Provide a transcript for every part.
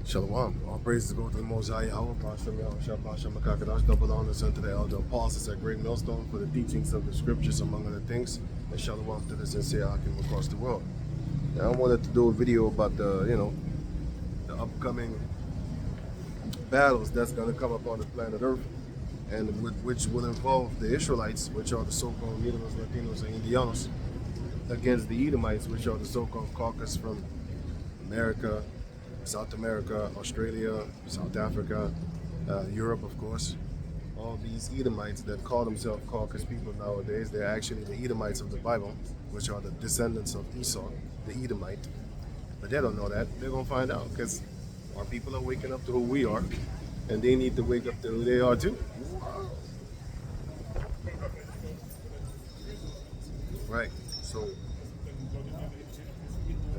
Shalom. All praises go to the Most High Yahweh, Bashem Yahweh, Shabbat Makakadash, double honors unto the elder apostles at Great Millstone for the teachings of the scriptures, among other things, and Shalom to the sincere Hakim across the world. Now, I wanted to do a video about the upcoming battles that's going to come up on the planet Earth, and which will involve the Israelites, which are the so-called Negros, Latinos, and Indianos, against the Edomites, which are the so-called caucus from America, South America, Australia, South Africa, Europe, of course. All these Edomites that call themselves caucus people nowadays, they're actually the Edomites of the Bible, which are the descendants of Esau, the Edomite. But they don't know that. They're going to find out, because our people are waking up to who we are, and they need to wake up to who they are too. Right, so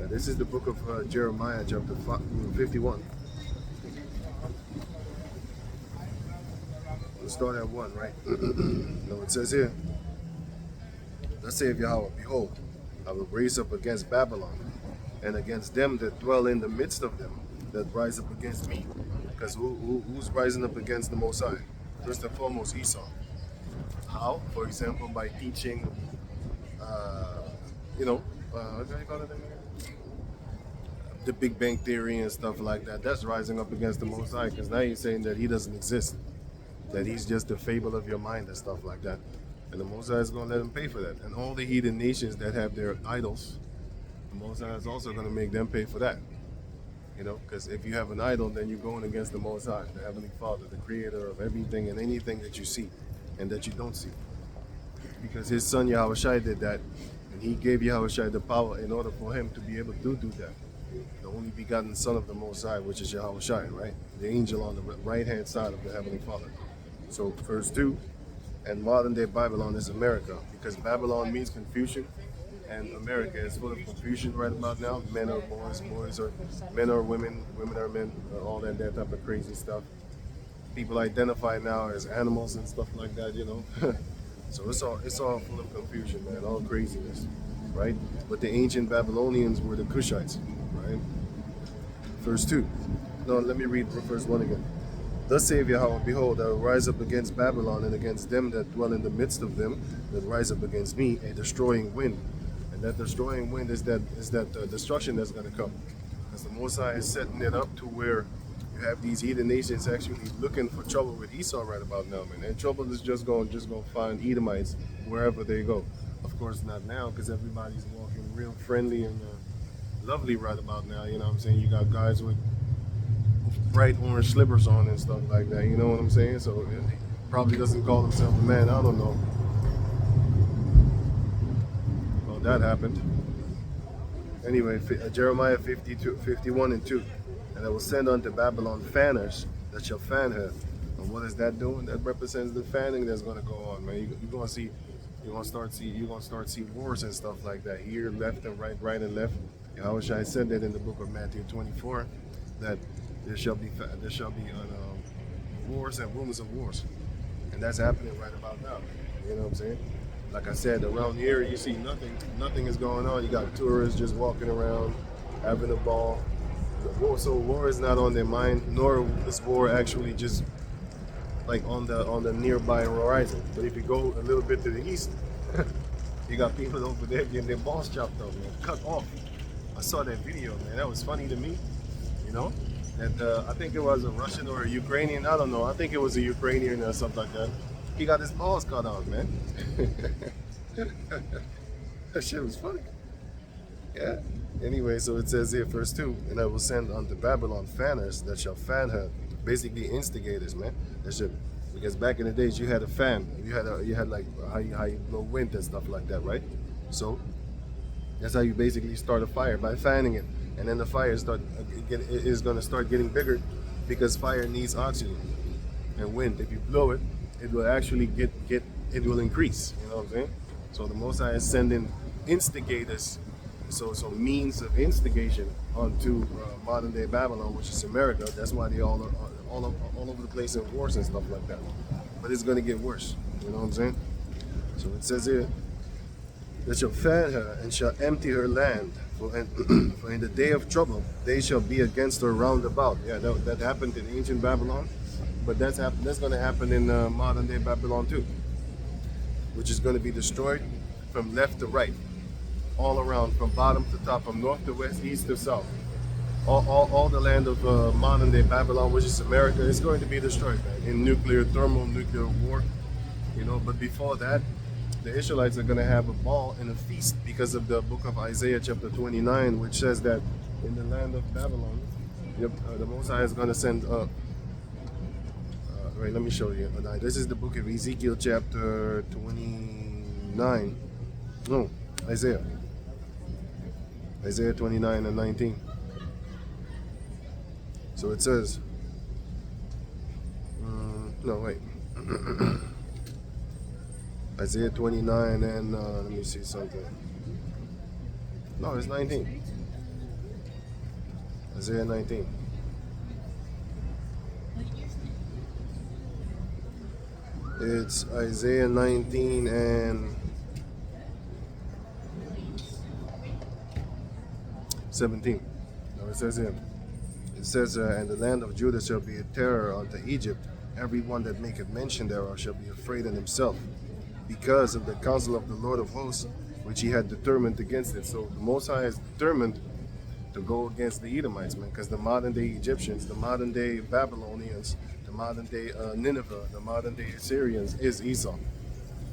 this is the book of Jeremiah, chapter 51. We'll start at 1, right? No, it says here, thus saith Yahweh, behold, I will raise up against Babylon, and against them that dwell in the midst of them, that rise up against me. Because who's rising up against the Most High? First and foremost, Esau. How? For example, by teaching, what do you call it again? The Big Bang Theory and stuff like that. That's rising up against the Most High, because now he's saying that he doesn't exist, that he's just a fable of your mind and stuff like that. And the Most High is going to let him pay for that. And all the heathen nations that have their idols, the Most High is also going to make them pay for that. Because if you have an idol, then you're going against the Most High, the Heavenly Father, the creator of everything and anything that you see and that you don't see. Because his son Yahushua did that, and he gave Yahushua the power in order for him to be able to do that. The only begotten Son of the Most High, which is Yahushua, right? The angel on the right-hand side of the Heavenly Father. So, verse 2, and modern-day Babylon is America, because Babylon means confusion, and America is full of confusion right about now. Men are boys, men are women, women are men, all that type of crazy stuff. People identify now as animals and stuff like that, So it's all full of confusion, man, all craziness, right? But the ancient Babylonians were the Cushites, right? Verse 2. No, let me read verse 1 again. Thus saith Yahweh, behold, I will rise up against Babylon and against them that dwell in the midst of them, that rise up against me, a destroying wind. And that destroying wind is that destruction that's going to come. Because the Most High is setting it up to where you have these heathen nations actually looking for trouble with Esau right about now, man. And trouble is just going to find Edomites wherever they go. Of course, not now, because everybody's walking real friendly and lovely right about now. You know what I'm saying? You got guys with bright orange slippers on and stuff like that. You know what I'm saying? So he probably doesn't call himself a man. I don't know. Well, that happened. Anyway, Jeremiah 51 and 2. And I will send unto Babylon fanners that shall fan her. And what is that doing? That represents the fanning that's going to go on, man. You're going to start see wars and stuff like that here, left and right and left. Yahushua said that in the book of Matthew 24, that there shall be wars and rumors of wars, and that's happening right about now. You know what I'm saying? Like I said, around here you see nothing is going on. You got tourists just walking around, having a ball. So war is not on their mind, nor is war actually just like on the nearby horizon. But if you go a little bit to the east, you got people over there getting their balls chopped off, man, cut off. I saw that video, man. That was funny to me, that I think it was a Russian or a Ukrainian, I don't know. I think it was a Ukrainian or something like that. He got his balls cut off, man. That shit was funny. Yeah. Anyway, so it says here, verse 2, and I will send unto Babylon fanners that shall fan her. Basically instigators, man. Because back in the days you had a fan. You had like how you blow wind and stuff like that, right? So that's how you basically start a fire, by fanning it. And then the fire is going to start getting bigger, because fire needs oxygen and wind. If you blow it, it will actually it will increase. You know what I'm saying? So the Most High is sending instigators, so means of instigation onto modern day Babylon, which is America. That's why they all over the place in wars and stuff like that. But it's going to get worse. You know what I'm saying? So it says here, that shall fan her and shall empty her land For in the day of trouble, they shall be against her round about. Yeah, that happened in ancient Babylon, but that's going to happen in modern day Babylon too, which is going to be destroyed from left to right, all around, from bottom to top, from north to west, east to south. All the land of modern day Babylon, which is America, is going to be destroyed, man, in thermonuclear war. But before that, the Israelites are going to have a ball and a feast because of the book of Isaiah chapter 29, which says that in the land of Babylon, the Most High is going to send right, let me show you. This is the book of Ezekiel chapter 29. No, Isaiah 29 and 19. So it says, no, wait. Isaiah 29 and let me see something. No, it's 19. Isaiah 19. It's Isaiah 19 and 17. No, it says here. It says, and the land of Judah shall be a terror unto Egypt. Every one that maketh mention thereof shall be afraid in himself, because of the counsel of the Lord of hosts, which he had determined against it. So the Most High is determined to go against the Edomites, man, because the modern day Egyptians, the modern day Babylonians, the modern day Nineveh, the modern day Assyrians is Esau.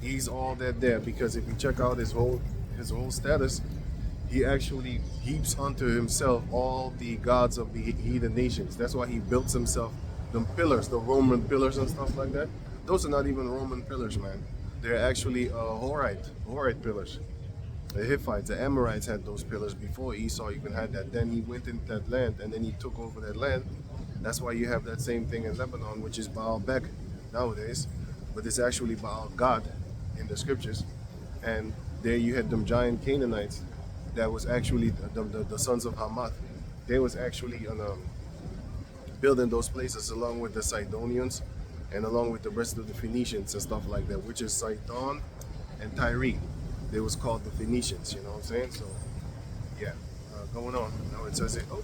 He's all that there, because if you check out his whole status, he actually heaps unto himself all the gods of the heathen nations. That's why he built himself the pillars, the Roman pillars and stuff like that. Those are not even Roman pillars, man. They're actually Horite pillars. The Hittites, the Amorites had those pillars before Esau even had that. Then he went into that land and then he took over that land. That's why you have that same thing in Lebanon, which is Baal Bek nowadays, but it's actually Baal God in the scriptures. And there you had them giant Canaanites that was actually the sons of Hamath. They was actually building those places along with the Sidonians and along with the rest of the Phoenicians and stuff like that, which is Sidon and Tyre. They was called the Phoenicians, you know what I'm saying? So, yeah, going on. Now it says it. Oh,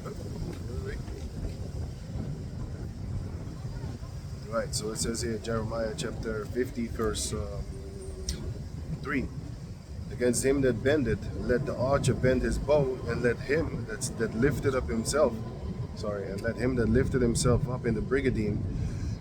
right, so it says here, Jeremiah chapter 50, verse 3. Against him that bendeth, let the archer bend his bow, and let him that lifted up himself, and let him that lifted himself up in the brigadine,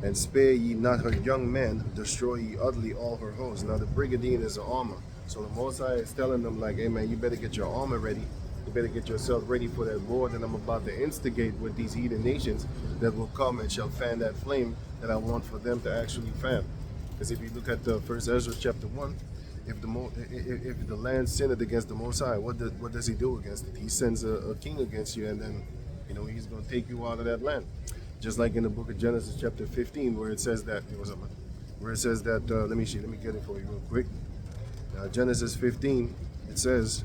and spare ye not her young men, destroy ye utterly all her hosts. Now the brigadine is an armor. So the Most High is telling them like, hey man, you better get your armor ready. You better get yourself ready for that war that I'm about to instigate with these heathen nations that will come and shall fan that flame that I want for them to actually fan. Because if you look at the first Ezra chapter 1, if the land sinned against the Most High, what does he do against it? He sends a king against you, and then he's going to take you out of that land. Just like in the book of Genesis chapter 15, where it says that let me get it for you real quick. Genesis 15, it says,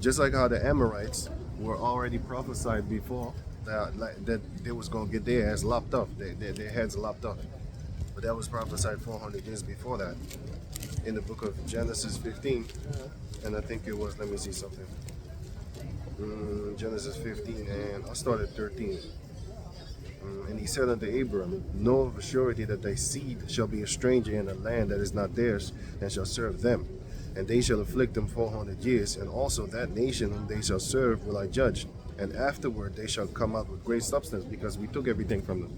just like how the Amorites were already prophesied before that they was going to get their ass lopped off, their heads lopped off. But that was prophesied 400 years before that in the book of Genesis 15. And I think it was, let me see something. Genesis 15, and I'll start at 13. And he said unto Abram, know of a surety that thy seed shall be a stranger in a land that is not theirs, and shall serve them. And they shall afflict them 400 years, and also that nation whom they shall serve will I judge. And afterward they shall come out with great substance, because we took everything from them.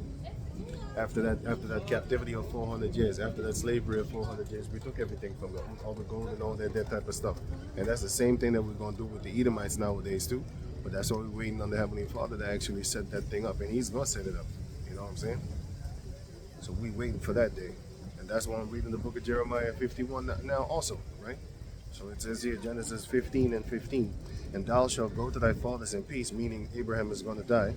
After that captivity of 400 years, after that slavery of 400 years, we took everything from them, all the gold and all that type of stuff. And that's the same thing that we're going to do with the Edomites nowadays too. But that's why we're waiting on the Heavenly Father to actually set that thing up. And he's going to set it up. You know what I'm saying? So we're waiting for that day. And that's why I'm reading the book of Jeremiah 51 now also, right? So it says here, Genesis 15 and 15. And thou shalt go to thy fathers in peace, meaning Abraham is going to die.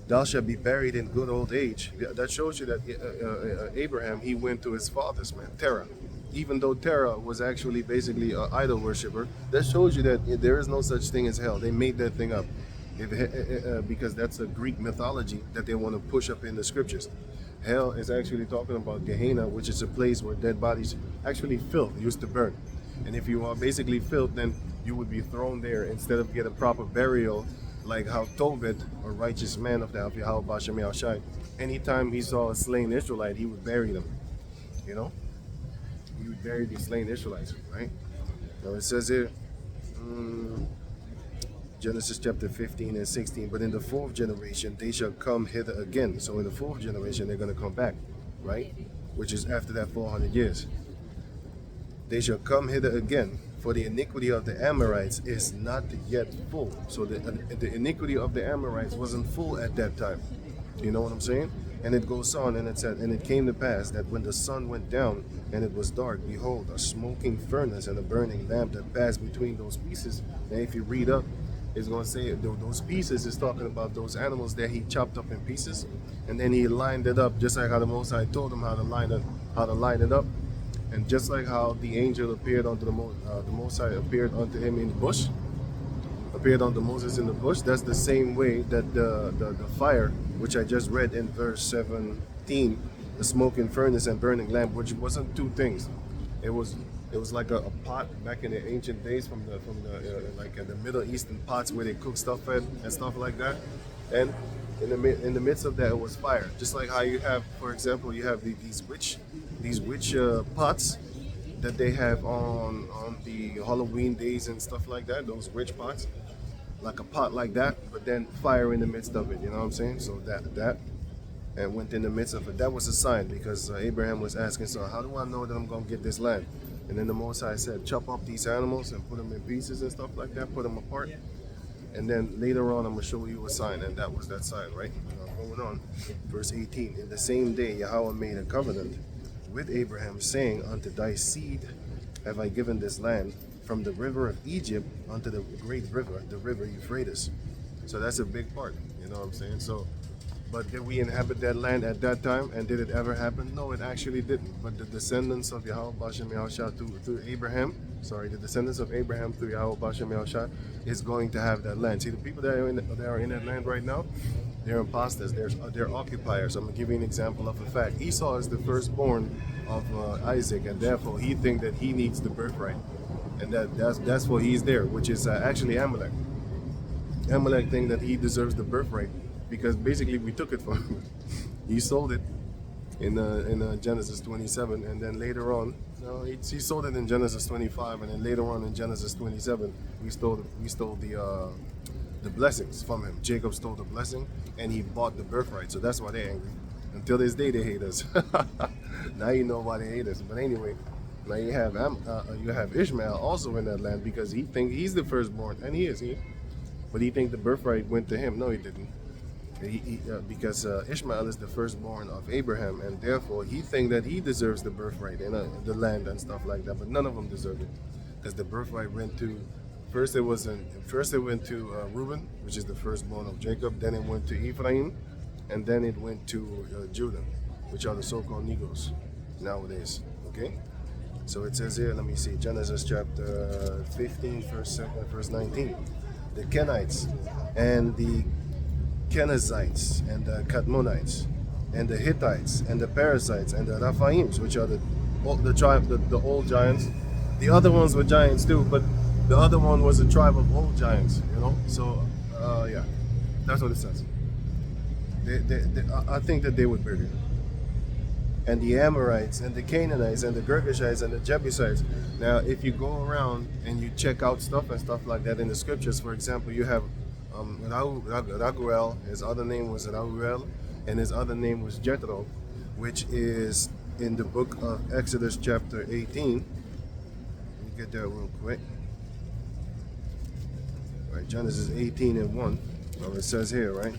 Thou shalt be buried in good old age. That shows you that Abraham, he went to his fathers, man, Terah. Even though Terah was actually basically an idol worshiper, that shows you that there is no such thing as hell. They made that thing up because that's a Greek mythology that they want to push up in the scriptures. Hell is actually talking about Gehenna, which is a place where dead bodies, actually filth, used to burn. And if you are basically filth, then you would be thrown there instead of get a proper burial, like how Tobit, a righteous man of the Yahweh Bashem Yahushai, anytime he saw a slain Israelite, he would bury them. You know, he would bury the slain Israelites, right? Now it says here, Genesis chapter 15 and 16, but in the fourth generation they shall come hither again. So in the fourth generation they're going to come back, right? Which is after that 400 years. They shall come hither again, for the iniquity of the Amorites is not yet full. So the iniquity of the Amorites wasn't full at that time. You know what I'm saying? And it goes on, and it said, and it came to pass that when the sun went down and it was dark, behold, a smoking furnace and a burning lamp that passed between those pieces. And if you read up, it's going to say those pieces is talking about those animals that he chopped up in pieces, and then he lined it up just like how the Most High told him how to line it up. And just like how the angel appeared unto the Most High appeared unto him in the bush, appeared unto Moses in the bush, that's the same way that the fire, which I just read in verse 17, the smoking furnace and burning lamp, which wasn't two things. It was like a pot back in the ancient days from the like the Middle Eastern pots where they cook stuff in and stuff like that. And in the midst of that, it was fire. Just like how you have, for example, you have these witch pots that they have on the Halloween days and stuff like that. Those witch pots, like a pot like that, but then fire in the midst of it. You know what I'm saying? So that and went in the midst of it. That was a sign, because Abraham was asking, so how do I know that I'm going to get this land? And then the Most High said, chop up these animals and put them in pieces and stuff like that, put them apart. And then later on, I'm going to show you a sign, and that was that sign, right? Going on, verse 18. In the same day, Yahweh made a covenant with Abraham, saying, unto thy seed have I given this land, from the river of Egypt unto the great river, the river Euphrates. So that's a big part, you know what I'm saying? So, but did we inhabit that land at that time, and did it ever happen? No, it actually didn't. But the descendants of Yahweh Bashem Yahushua through Abraham, the descendants of Abraham through Yahweh Bashem Yahushua is going to have that land. See, the people that are in that land right now, they're imposters. They're occupiers. I'm gonna give you an example of a fact. Esau is the firstborn of Isaac, and therefore he thinks that he needs the birthright, and that's why he's there, which is actually Amalek. Amalek thinks that he deserves the birthright, because basically we took it from him. He sold it in Genesis 27, and then later on, he sold it in Genesis 25, and then later on in Genesis 27, we stole the blessings from him. Jacob stole the blessing, and he bought the birthright. So that's why they're angry. Until this day, they hate us. Now you know why they hate us. But anyway, now you have Ishmael also in that land, because he thinks he's the firstborn, and he is here. But he thinks the birthright went to him. No, he didn't. Because Ishmael is the firstborn of Abraham, and therefore he thinks that he deserves the birthright and the land and stuff like that. But none of them deserve it, because the birthright went to first it went to Reuben, which is the firstborn of Jacob. Then it went to Ephraim, and then it went to Judah, which are the so-called Negroes nowadays. Okay, so it says here. Let me see, Genesis chapter 15, verse 19. The Kenites and the Kenizzites and the Kadmonites and the Hittites and the Perizzites and the Raphaims, which are the old giants. The other ones were giants too, but the other one was a tribe of old giants, you know. So yeah, that's what it says. I think that they would bury it. And the Amorites and the Canaanites and the Girgashites and the Jebusites. Now, if you go around and you check out stuff like that in the scriptures, for example, you have Raguel, his other name was Rauel, and his other name was Jethro, which is in the book of Exodus chapter 18. Let me get there real quick. All right, Genesis 18 and 1. Well, it says here, right?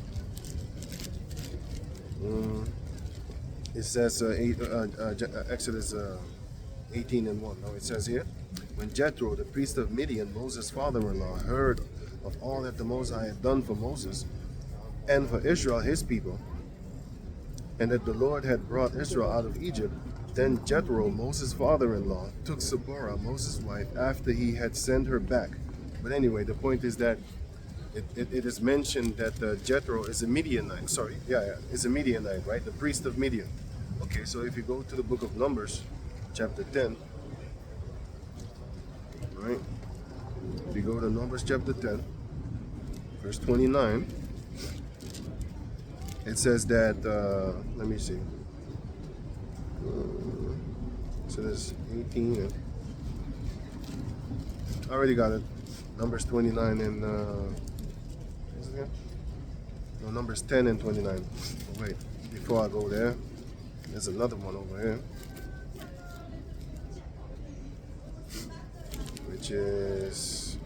It says Exodus 18 and 1. Now it says here, when Jethro, the priest of Midian, Moses' father-in-law, heard of all that the Most High had done for Moses and for Israel, his people, and that the Lord had brought Israel out of Egypt, then Jethro, Moses' father-in-law, took Zipporah, Moses' wife, after he had sent her back. But anyway, the point is that it is mentioned that Jethro is a Midianite. It's a Midianite, right? The priest of Midian. Okay, so if you go to the book of Numbers, chapter 10, right? If you go to Numbers chapter 10, verse 29, it says that, let me see. So there's 18 and I already got it. Numbers 29 and what's it again? No, Numbers 10 and 29. Oh, wait, before I go there, there's another one over here, which is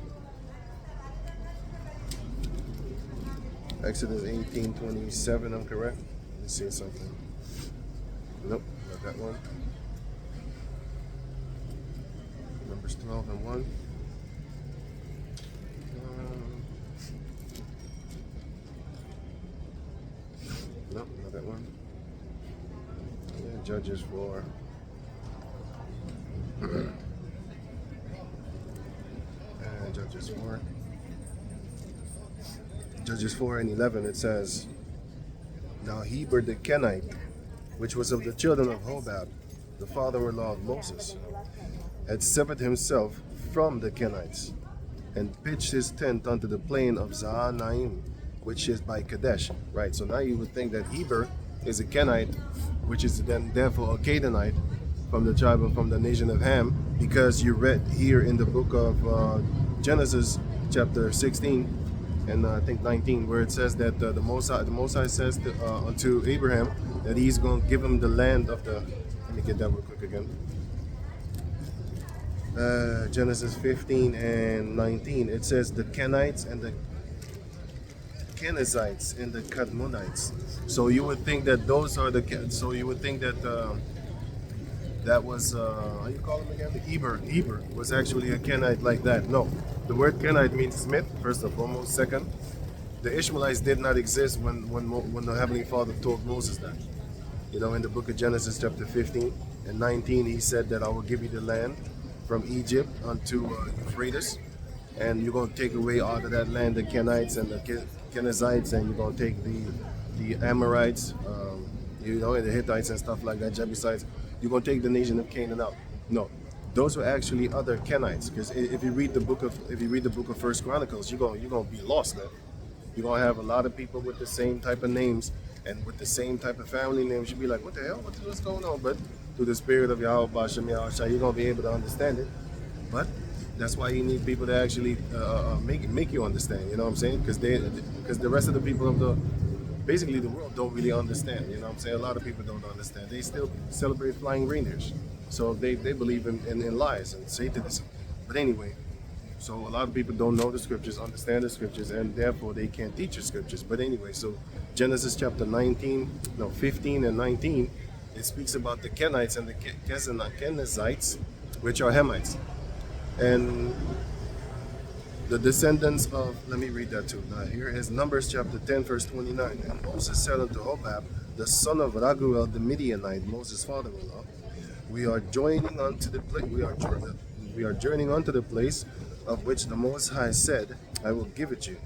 Exodus 18:27. I'm correct? Let me see something. Nope, not that one. Numbers 12 and 1. Nope, not that one. Yeah, Judges 4. And Judges 4. Judges 4 and 11, it says, Now Heber the Kenite, which was of the children of Hobab, the father-in-law of Moses, had severed himself from the Kenites, and pitched his tent unto the plain of Zahanaim, which is by Kadesh. Right, so now you would think that Heber is a Kenite, which is then therefore a Canaanite from the tribe of, from the nation of Ham, because you read here in the book of Genesis chapter 16 and I think 19, where it says that the Most High says unto Abraham that he's going to give him the land of the, let me get that real quick again. Genesis 15 and 19, it says the Kenites and the Kenizzites and the Kadmonites. So you would think that those are the, so you would think that that was, how you call him again? Heber was actually a Kenite like that. No, the word Kenite means smith, first and foremost. Second, the Ishmaelites did not exist when the Heavenly Father told Moses that. You know, in the book of Genesis chapter 15 and 19, he said that I will give you the land from Egypt unto Euphrates, and you're going to take away out of that land the Kenites and the Kenizzites, and you're going to take the Amorites, you know, and the Hittites and stuff like that, Jebusites. You're going to take the nation of Canaan out. No, those were actually other Kenites. Because if you read the book of First Chronicles, you're going to be lost, man. You're going to have a lot of people with the same type of names and with the same type of family names. You'll be like, what the hell? What's going on? But through the spirit of Yahweh Bashem Yahushua, you're going to be able to understand it. But that's why you need people to actually make you understand. You know what I'm saying? Because the rest of the people of basically the world don't really understand. You know what I'm saying? A lot of people don't understand. They still celebrate flying reindeers. So they believe in lies and Satanism. But anyway, so a lot of people don't know the scriptures, understand the scriptures, and therefore they can't teach the scriptures. But anyway, so Genesis chapter 15 and 19, it speaks about the Kenites and the Kenizzites, which are Hamites. And the descendants of, let me read that too. Now here is Numbers chapter 10, verse 29. And Moses said unto Hobab, the son of Raguel the Midianite, Moses' father-in-law, we are joining unto the place. We are journeying unto the place of which the Most High said, I will give it you.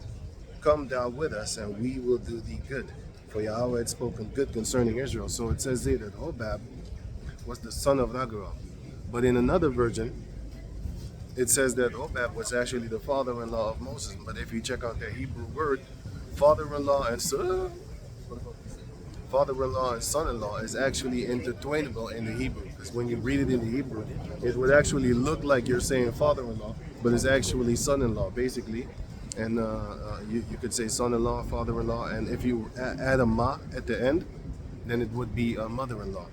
Come thou with us, and we will do thee good. For Yahweh had spoken good concerning Israel. So it says there that Hobab was the son of Raguel. But in another version, it says that Hobab was actually the father-in-law of Moses. But if you check out the Hebrew word, father-in-law and son-in-law is actually intertwainable in the Hebrew. Because when you read it in the Hebrew, it would actually look like you're saying father-in-law, but it's actually son-in-law, basically. And you could say son-in-law, father-in-law, and if you add a ma at the end, then it would be a mother-in-law.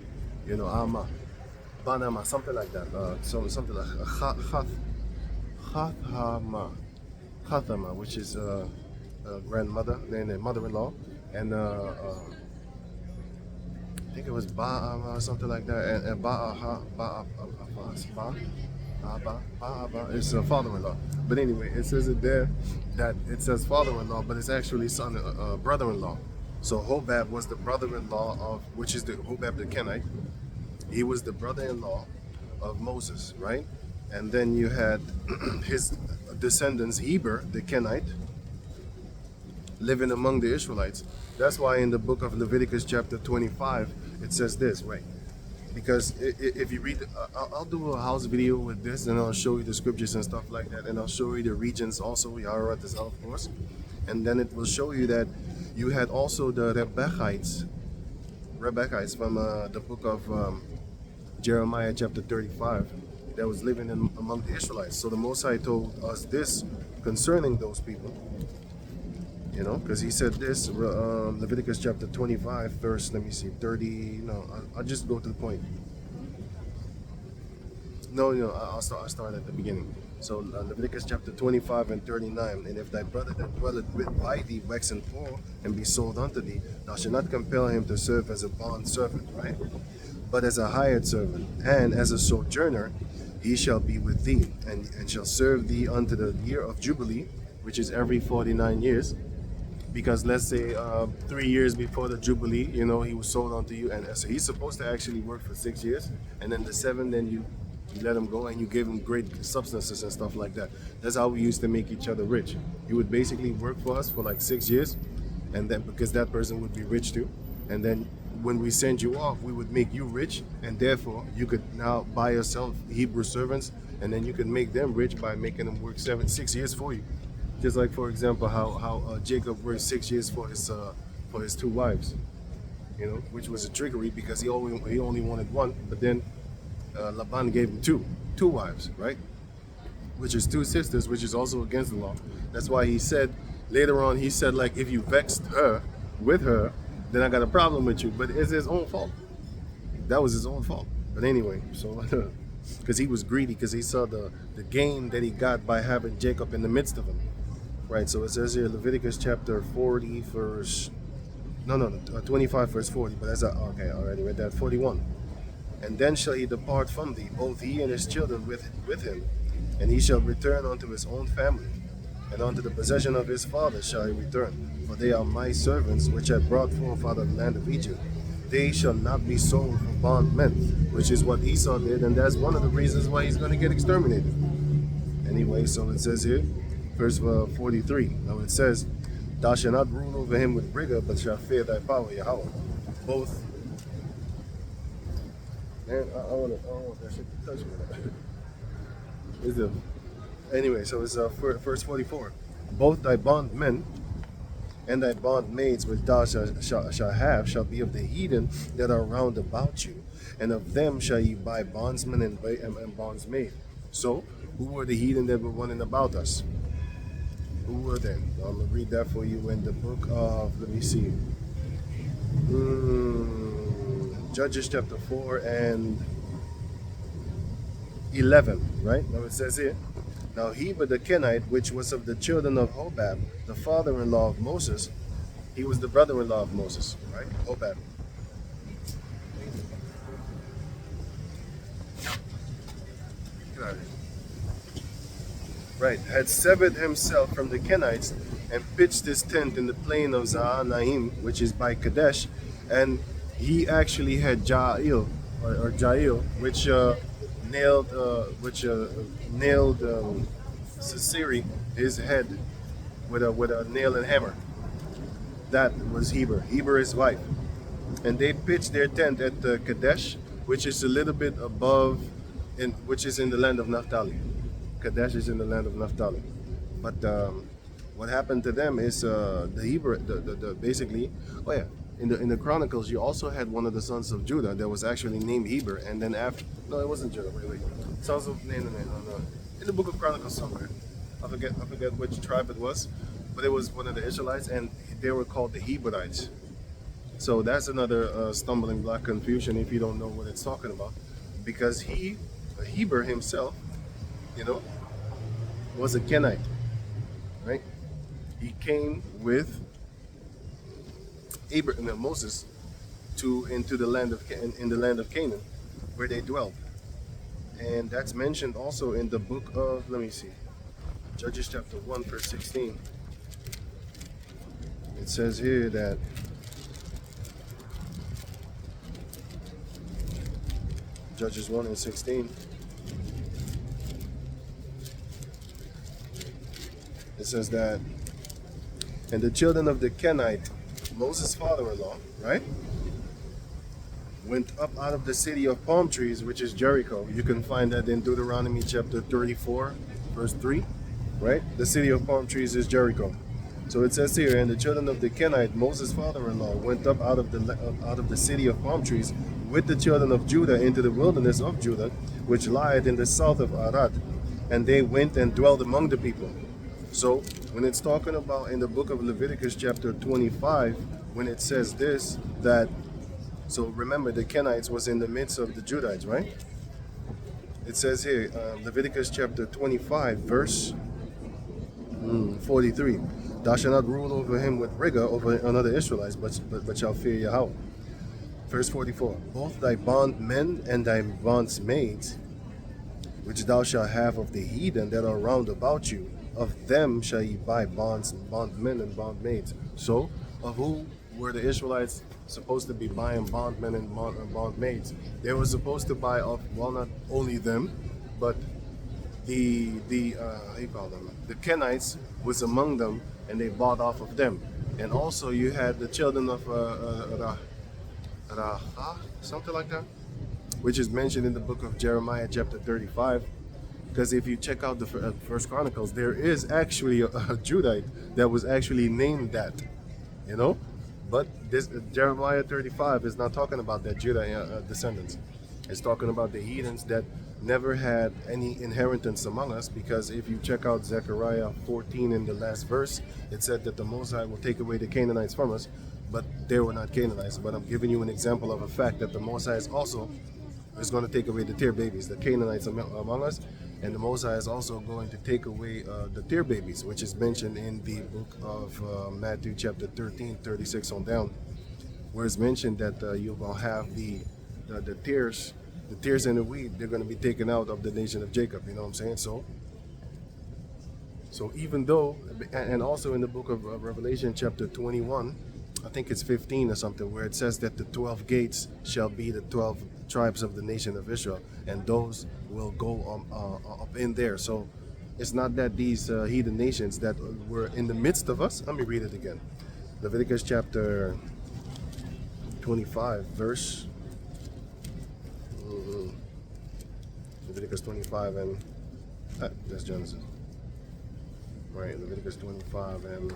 You know, ama, banama, something like that. So something like Chathama, which is a grandmother, then a mother-in-law, and I think it was Ba'ama, something like that, and it's a father-in-law. But anyway, it says it there that it says father-in-law, but it's actually brother-in-law. So Hobab was the brother-in-law of, which is the Hobab the Kenite. He was the brother-in-law of Moses, right? And then you had his descendants, Heber the Kenite, living among the Israelites. That's why in the book of Leviticus chapter 25, it says this, right? Because if you read, I'll do a house video with this, and I'll show you the scriptures and stuff like that, and I'll show you the regions also, Yaharat is of course, and then it will show you that you had also the Rebekhites from the book of Jeremiah chapter 35 that was living among the Israelites. So the Most High told us this concerning those people, you know, because he said this, Leviticus chapter 25, verse, let me see, 30, no, I'll just go to the point. No, I'll start at the beginning. So Leviticus chapter 25 and 39. And if thy brother that dwelleth by thee waxen poor and be sold unto thee, thou shalt not compel him to serve as a bond servant, right? But as a hired servant, and as a sojourner, he shall be with thee, and shall serve thee unto the year of Jubilee, which is every 49 years. Because let's say 3 years before the Jubilee, you know, he was sold unto you, and so he's supposed to actually work for 6 years, and then the 7, then you let him go and you give him great substances and stuff like that. That's how we used to make each other rich. You would basically work for us for like 6 years, and then because that person would be rich too, and then when we send you off, we would make you rich, and therefore you could now buy yourself Hebrew servants, and then you could make them rich by making them work 6 years for you. Just like, for example, how Jacob worked 6 years for his 2 wives, you know, which was a trickery because he only wanted one, but then Laban gave him two wives, right? Which is 2 sisters, which is also against the law. That's why he said later on, he said, like, if you vexed her with her, then I got a problem with you. But it's his own fault. That was his own fault. But anyway, so because he was greedy, because he saw the gain that he got by having Jacob in the midst of him. Right, so it says here, Leviticus chapter 40, verse, 25, verse 40, but that's, okay, I already read that, 41. And then shall he depart from thee, both he and his children with him, and he shall return unto his own family, and unto the possession of his father shall he return, for they are my servants, which have brought forth out of the land of Egypt. They shall not be sold for bondmen, which is what Esau did, and that's one of the reasons why he's going to get exterminated. Anyway, so it says here, verse 43. Now it says, thou shalt not rule over him with rigor, but shalt fear thy power, Yahweh. Both. Man, I don't want that shit to touch me. Is it? Anyway, so it's verse 44. Both thy bondmen and thy bondmaids which thou shall be of the heathen that are round about you, and of them shall ye buy bondsmen and bondsmaid. So, who were the heathen that were running about us? Who were they? I'm going to read that for you in the book of, let me see, Judges chapter 4 and 11, right? Now it says here, now Heber the Kenite, which was of the children of Hobab, the father-in-law of Moses, he was the brother-in-law of Moses, right? Hobab. Get out of here. Right, had severed himself from the Kenites and pitched his tent in the plain of Zaanaim, which is by Kadesh, and he actually had Jael, which nailed Sisera, his head, with a nail and hammer. That was Heber, his wife, and they pitched their tent at Kadesh, which is a little bit above, which is in the land of Naphtali. Kadesh is in the land of Naphtali, but what happened to them is the Hebrew, basically, oh yeah, in the Chronicles you also had one of the sons of Judah that was actually named Heber, and then after, no, it wasn't Judah. Wait, sons of in the book of Chronicles somewhere, I forget which tribe it was, but it was one of the Israelites, and they were called the Hebrites. So that's another stumbling block, confusion if you don't know what it's talking about, because Heber himself, you know, was a Kenite, right? He came with Abraham and Moses into the land of in the land of Canaan, where they dwelled, and that's mentioned also in the book of, let me see, Judges chapter 1 verse 16. It says here that Judges 1 and 16. It says that, and the children of the Kenite, Moses' father-in-law, right? went up out of the city of palm trees, which is Jericho. You can find that in Deuteronomy chapter 34, verse 3, right? The city of palm trees is Jericho. So it says here, and the children of the Kenite, Moses' father-in-law, went up out of the city of palm trees with the children of Judah into the wilderness of Judah, which lieth in the south of Arad, and they went and dwelled among the people. So when it's talking about in the book of Leviticus chapter 25, when it says this, that, so remember the Kenites was in the midst of the Judites, right? It says here, Leviticus chapter 25, verse 43. Thou shalt not rule over him with rigor over another Israelites, but shall fear Yahweh. Verse 44. Both thy bondmen and thy bondsmaids, which thou shalt have of the heathen that are round about you, of them shall ye buy bondmen and bondmaids. So, of who were the Israelites supposed to be buying bondmen and bondmaids? They were supposed to buy of, well, not only them, but the how you call them? The Kenites was among them, and they bought off of them. And also you had the children of something like that, which is mentioned in the book of Jeremiah chapter 35. Because if you check out the First Chronicles, there is actually a Judite that was actually named that, you know. But this Jeremiah 35 is not talking about that Judah descendants. It's talking about the heathens that never had any inheritance among us, because if you check out Zechariah 14 in the last verse, it said that the Most High will take away the Canaanites from us, but they were not Canaanites. But I'm giving you an example of a fact that the Most High is going to take away the tear babies, the Canaanites among us, and the Most High is also going to take away the tear babies, which is mentioned in the book of Matthew chapter 13, 36 on down, where it's mentioned that you're going to have the tears and the weed, they're going to be taken out of the nation of Jacob, you know what I'm saying? So even though, and also in the book of Revelation chapter 21, I think it's 15 or something, where it says that the 12 gates shall be the 12 tribes of the nation of Israel, and those will go up in there. So it's not that these heathen nations that were in the midst of us. Let me read it again. Leviticus chapter 25, verse Leviticus 25 and that's Genesis. Right, Leviticus 25 and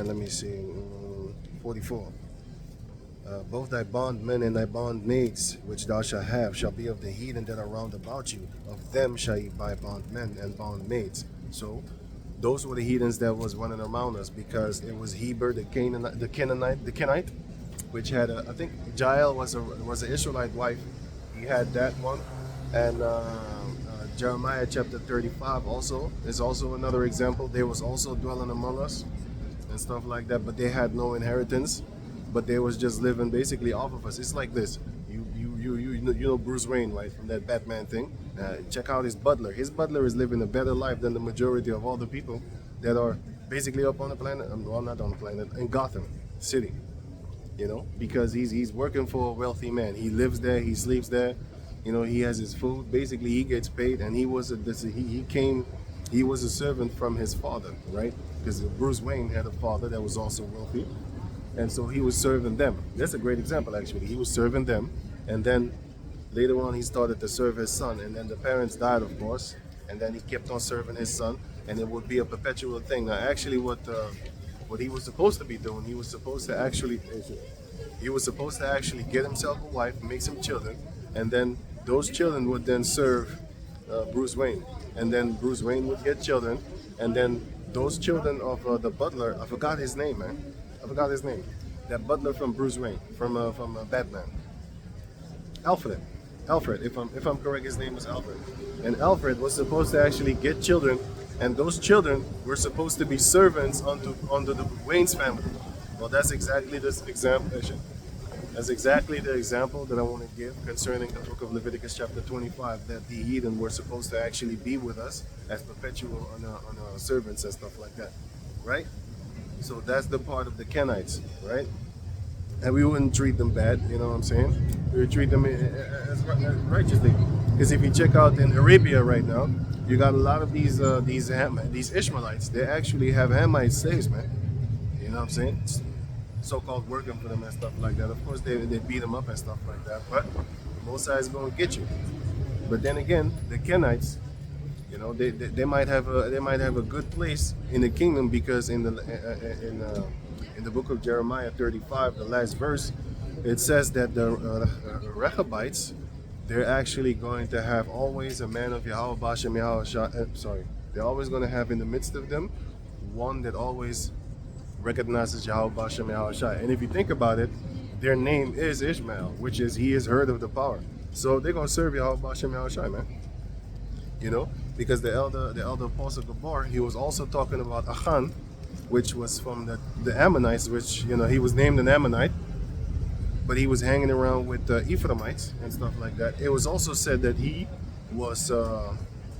let me see, 44. Both thy bondmen and thy bondmaids, which thou shalt have, shall be of the heathen that are round about you. Of them shall ye buy bondmen and bondmaids. So those were the heathens that was running around us, because it was Heber, the Kenite, which had I think Jael was an Israelite wife. He had that one, and Jeremiah chapter 35 also is also another example. They was also dwelling among us and stuff like that, but they had no inheritance, but they was just living basically off of us. It's like this. You know Bruce Wayne, right, from that Batman thing. Check out his butler. His butler is living a better life than the majority of all the people that are basically up on the planet. Well, not on the planet, in Gotham City. You know, because he's working for a wealthy man. He lives there, he sleeps there. You know, he has his food. Basically, he gets paid, and he was a servant from his father, right? Because Bruce Wayne had a father that was also wealthy, and so he was serving them. That's a great example, actually. He was serving them, and then later on he started to serve his son, and then the parents died, of course, and then he kept on serving his son, and it would be a perpetual thing. Now, actually, what he was supposed to be doing, he was supposed to actually get himself a wife, make some children, and then those children would then serve Bruce Wayne, and then Bruce Wayne would get children, and then those children of the butler, I forgot his name, man. I forgot his name. That butler from Bruce Wayne, from Batman. Alfred, if I'm correct, his name was Alfred. And Alfred was supposed to actually get children, and those children were supposed to be servants under the Wayne's family. Well, that's exactly this example. That's exactly the example that I want to give concerning the book of Leviticus chapter 25, that the heathen were supposed to actually be with us as perpetual on our servants and stuff like that, right? So that's the part of the Kenites, right? And we wouldn't treat them bad, you know what I'm saying? We would treat them as righteously. Because if you check out in Arabia right now, you got a lot of these Ishmaelites. They actually have Hamite slaves, man. You know what I'm saying? so-called working for them and stuff like that. Of course, they beat them up and stuff like that. But the Most High is going to get you. But then again, the Kenites, they might have a good place in the kingdom, because in the book of Jeremiah 35, the last verse, it says that the Rechabites, they're actually going to have always a man of Yahweh Bashem Yahweh. They're always going to have in the midst of them one that always recognizes Yahweh Bashem Yahweh. And if you think about it, their name is Ishmael, which is he is heard of the power. So they're going to serve Yahweh Bashem Yahweh, man. Because the elder apostle Gabor, he was also talking about Achan, which was from the Ammonites, which he was named an Ammonite, but he was hanging around with the Ephraimites and stuff like that. It was also said that he was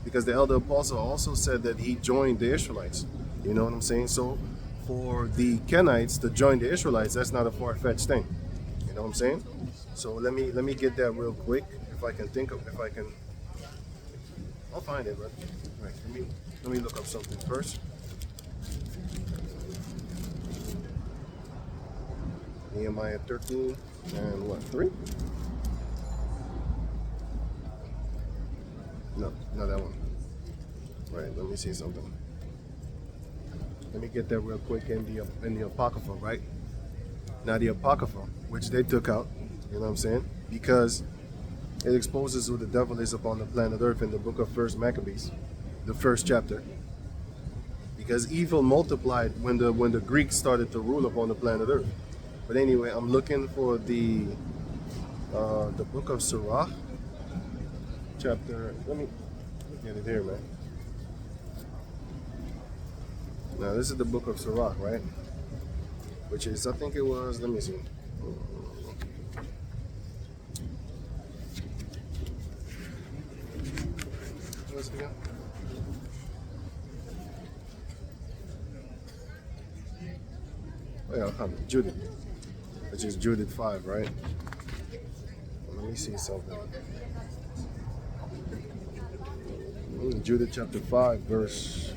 because the elder apostle also said that he joined the Israelites. You know what I'm saying? So for the Kenites to join the Israelites, that's not a far-fetched thing. You know what I'm saying? So let me get that real quick, if I can. I'll find it, but right, let me look up something first. Nehemiah 13 and what, 3? No, not that one. Right, let me see something. Let me get that real quick in the Apocrypha, right? Now the Apocrypha, which they took out, you know what I'm saying? Because it exposes who the devil is upon the planet Earth in the book of First Maccabees, the first chapter. Because evil multiplied when the Greeks started to rule upon the planet Earth. But anyway, I'm looking for the book of Sirach, chapter. Let me get it here, man. Now this is the book of Sirach, right? Which is, I think it was. Let me see. What's it again? Oh yeah, Judith, which is Judith 5, right? Let me see something. Judith chapter 5, verse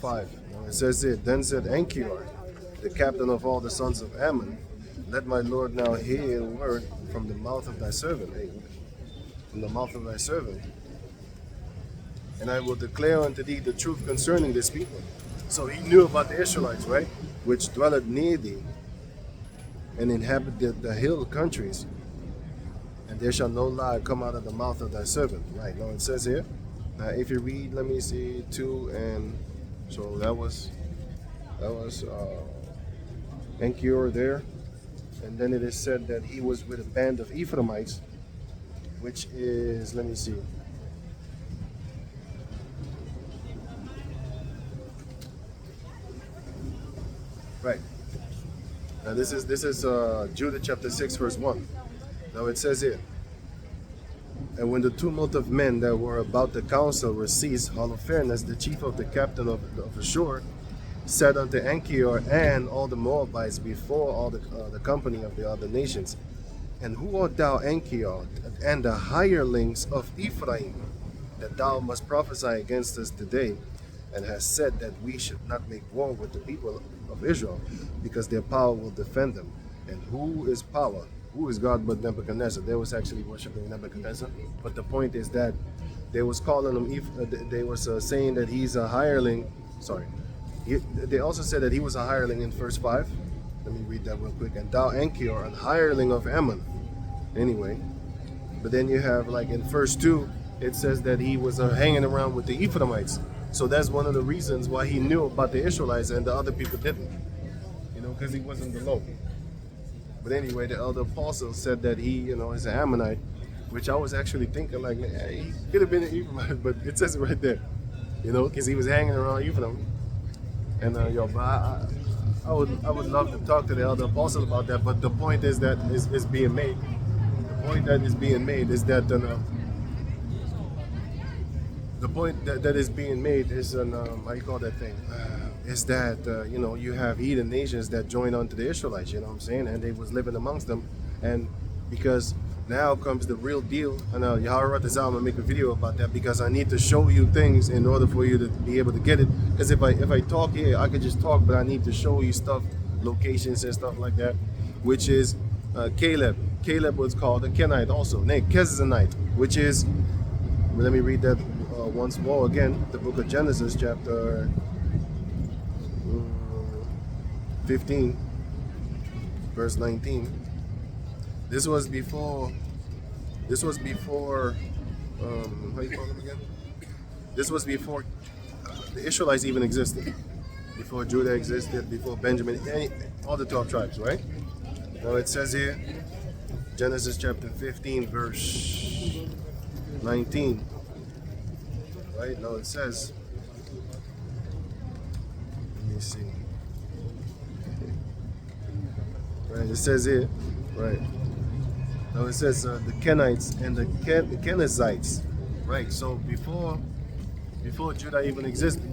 5. It says it. Then said Anchior, the captain of all the sons of Ammon, let my Lord now hear a word from the mouth of thy servant. From the mouth of thy servant. And I will declare unto thee the truth concerning this people. So he knew about the Israelites, right? Which dwelleth near thee, and inhabited the hill countries. And there shall no lie come out of the mouth of thy servant. Right, now it says here. Now if you read, let me see, 2 and... So that was Anchior there. And then it is said that he was with a band of Ephraimites, which is, let me see. Right. Now this is Judah chapter 6 verse 1. Now it says here, and when the tumult of men that were about the council were ceased, Holofernes, the chief of the captain of Ashur, said unto Anchior and all the Moabites before all the company of the other nations, and who art thou, Anchior, and the hirelings of Ephraim, that thou must prophesy against us today, and hast said that we should not make war with the people of Israel, because their power will defend them. And who is power? Who is God but Nebuchadnezzar? They was actually worshiping Nebuchadnezzar, but the point is that they was calling him. They was saying that he's a hireling. Sorry, they also said that he was a hireling in verse 5. Let me read that real quick. And thou, Anchior, a hireling of Ammon. Anyway, but then you have, like, in verse 2, it says that he was hanging around with the Ephraimites. So that's one of the reasons why he knew about the Israelites and the other people didn't. Because he wasn't the low. But anyway, the elder apostle said that he, is an Ammonite, which I was actually thinking, like, man, he could have been an Ephraimite, but it says it right there, because he was hanging around Ephraim. And but I would love to talk to the elder apostle about that. But the point is that is being made. The point that is being made is that the point that is being made is how you call that thing? Is that you have heathen nations that join onto the Israelites, you know what I'm saying, and they was living amongst them, and because now comes the real deal. And Yahweh wrote this out. I'm gonna make a video about that because I need to show you things in order for you to be able to get it. Because if I talk here, I could just talk, but I need to show you stuff locations and stuff like that, which is Caleb. Caleb was called a Kenite also, Kezizenite, which is, let me read that once more again, the book of Genesis chapter 15, verse 19. This was before, how you call them again? This was before the Israelites even existed, before Judah existed, before Benjamin, all the 12 tribes, right? Now it says here, Genesis chapter 15, verse 19, right? Now it says, let me see, right? It says here, right? Now it says the Kenites and the Kenizzites, right? So before Judah even existed,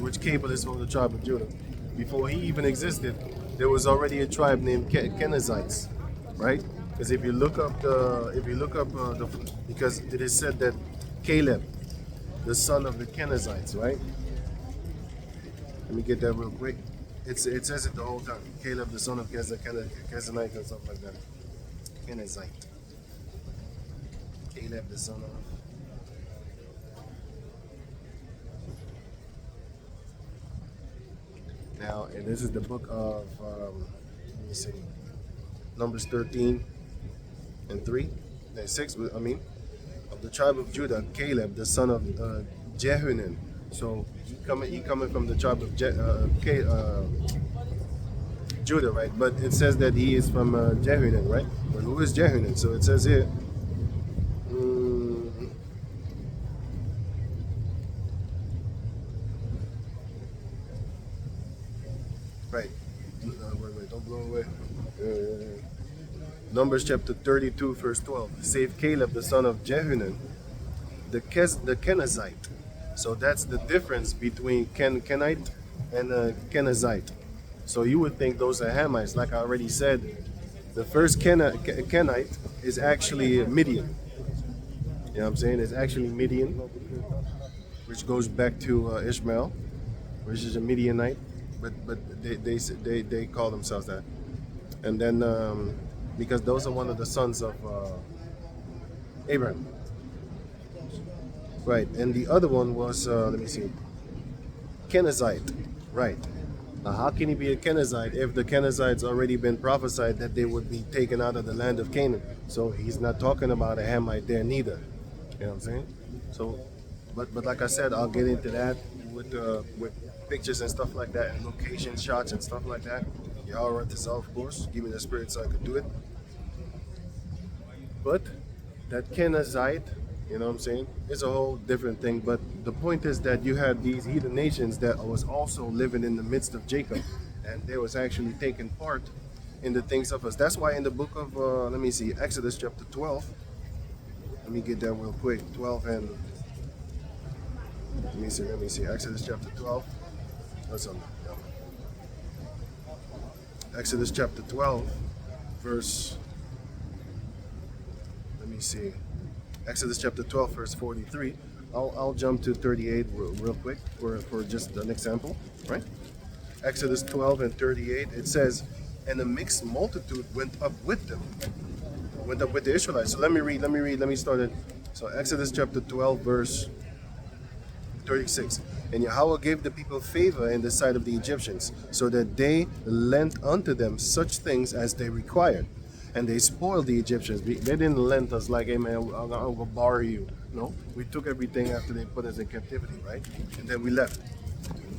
which Cable is from the tribe of Judah, before he even existed, there was already a tribe named Kenizzites, right? Because if you look up because it is said that Caleb, the son of the Kenizzites, right? Let me get that real quick. It says it the whole time. Caleb, the son of Kenizzites and stuff like that. Kenizite. Caleb, the son of. Now, and this is the book of, let me see, Numbers 13 and 3, 6, I mean, of the tribe of Judah, Caleb, the son of Jehunan. So he coming from the tribe of Judah, right? But it says that he is from Jehunan, right? But who is Jehunan? So it says here, right? Wait, don't blow away. Numbers chapter 32, verse 12. Save Caleb, the son of Jehunan, the Kenizite. So that's the difference between Kenite and Kenizite. So you would think those are Hamites. Like I already said, the first Kenite is actually Midian. You know what I'm saying? It's actually Midian, which goes back to Ishmael, which is a Midianite. But they call themselves that. And then because those are one of the sons of Abraham. Right, and the other one was, let me see, Kenizite. Right. Now, how can he be a Kenizite if the Kenizzites already been prophesied that they would be taken out of the land of Canaan? So he's not talking about a Hamite there neither. You know what I'm saying? So, but like I said, I'll get into that with pictures and stuff like that, and location shots and stuff like that. Y'all run this out, of course. Give me the spirit so I could do it. But that Kenizite, you know what I'm saying, it's a whole different thing. But the point is that you had these heathen nations that was also living in the midst of Jacob, and they was actually taking part in the things of us. That's why in the book of, let me see, Exodus chapter 12, let me get that real quick, 12 and, let me see, Exodus chapter 12, what's on that? Exodus chapter 12, verse, let me see, Exodus chapter 12, verse 43. I'll jump to 38 real quick for just an example, right? Exodus 12 and 38, it says, and a mixed multitude went up with them, went up with the Israelites. So let me start it. So Exodus chapter 12, verse 36. And Yahweh gave the people favor in the sight of the Egyptians, so that they lent unto them such things as they required. And they spoiled the Egyptians. They didn't lend us like, hey man, I'm gonna borrow you. No, we took everything after they put us in captivity, right? And then we left.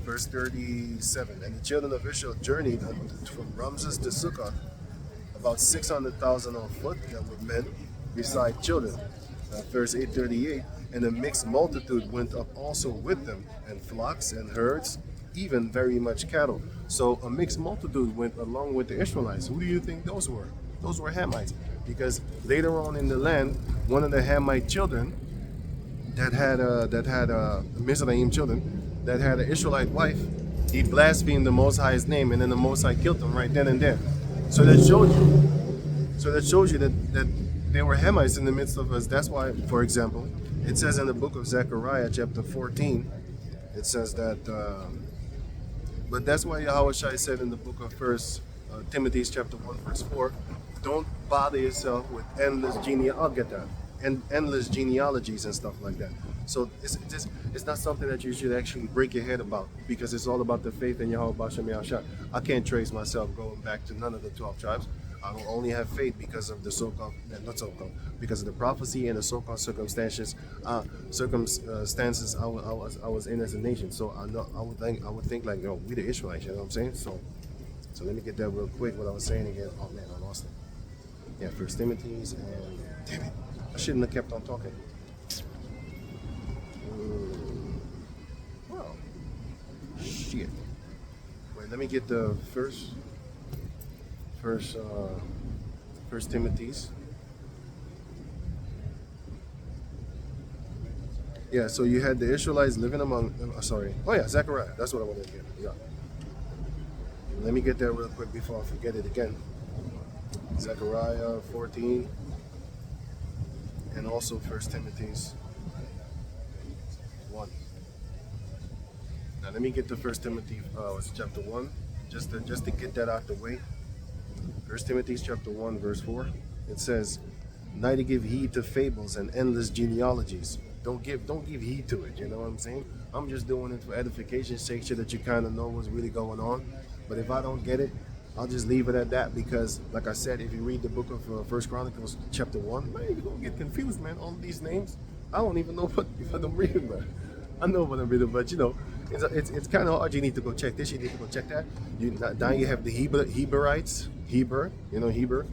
Verse 37. And the children of Israel journeyed from Ramses to Succoth, about 600,000 on foot that were men, beside children. Verse 838. And a mixed multitude went up also with them, and flocks and herds, even very much cattle. So a mixed multitude went along with the Israelites. Who do you think those were? Those were Hamites. Because later on in the land, one of the Hamite children that had Mizraim children, that had an Israelite wife, he blasphemed the Most High's name, and then the Most High killed him right then and there. So that shows you that there were Hamites in the midst of us. That's why, for example, it says in the book of Zechariah, chapter 14, it says that, But that's why Yahweh Shai said in the book of First Timothy chapter 1 verse 4, don't bother yourself with endless I'll get that. And endless genealogies and stuff like that. So it's not something that you should actually break your head about, because it's all about the faith in Yahweh Bashem Yahshua. I can't trace myself going back to none of the 12 tribes. I will only have faith because of the so-called, not so-called, because of the prophecy and the so-called circumstances. Circumstances I was in as a nation. So I would think like, we the Israelites. You know what I'm saying? So let me get that real quick. What I was saying again. Oh man, I lost it. Yeah, First Timothy's and damn it, I shouldn't have kept on talking. Well, shit. Wait, let me get the First Timothy's. Yeah, so you had the Israelites living among. Zechariah. That's what I wanted to get. Yeah. Let me get that real quick before I forget it again. Zechariah 14, and also First Timothy's 1. Now let me get to First Timothy chapter 1, just to get that out the way. First Timothy chapter 1 verse 4. It says, "Neither give heed to fables and endless genealogies." Don't give heed to it. You know what I'm saying? I'm just doing it for edification's sake, so that you kind of know what's really going on. But if I don't get it, I'll just leave it at that, because, like I said, if you read the book of First Chronicles chapter 1, man, you're gonna get confused, man. All these names, I don't even know what I'm reading, man. I know what I'm reading, but it's kind of hard. You need to go check this. You need to go check that. Now you have the Hebrewites, Heber, Heber,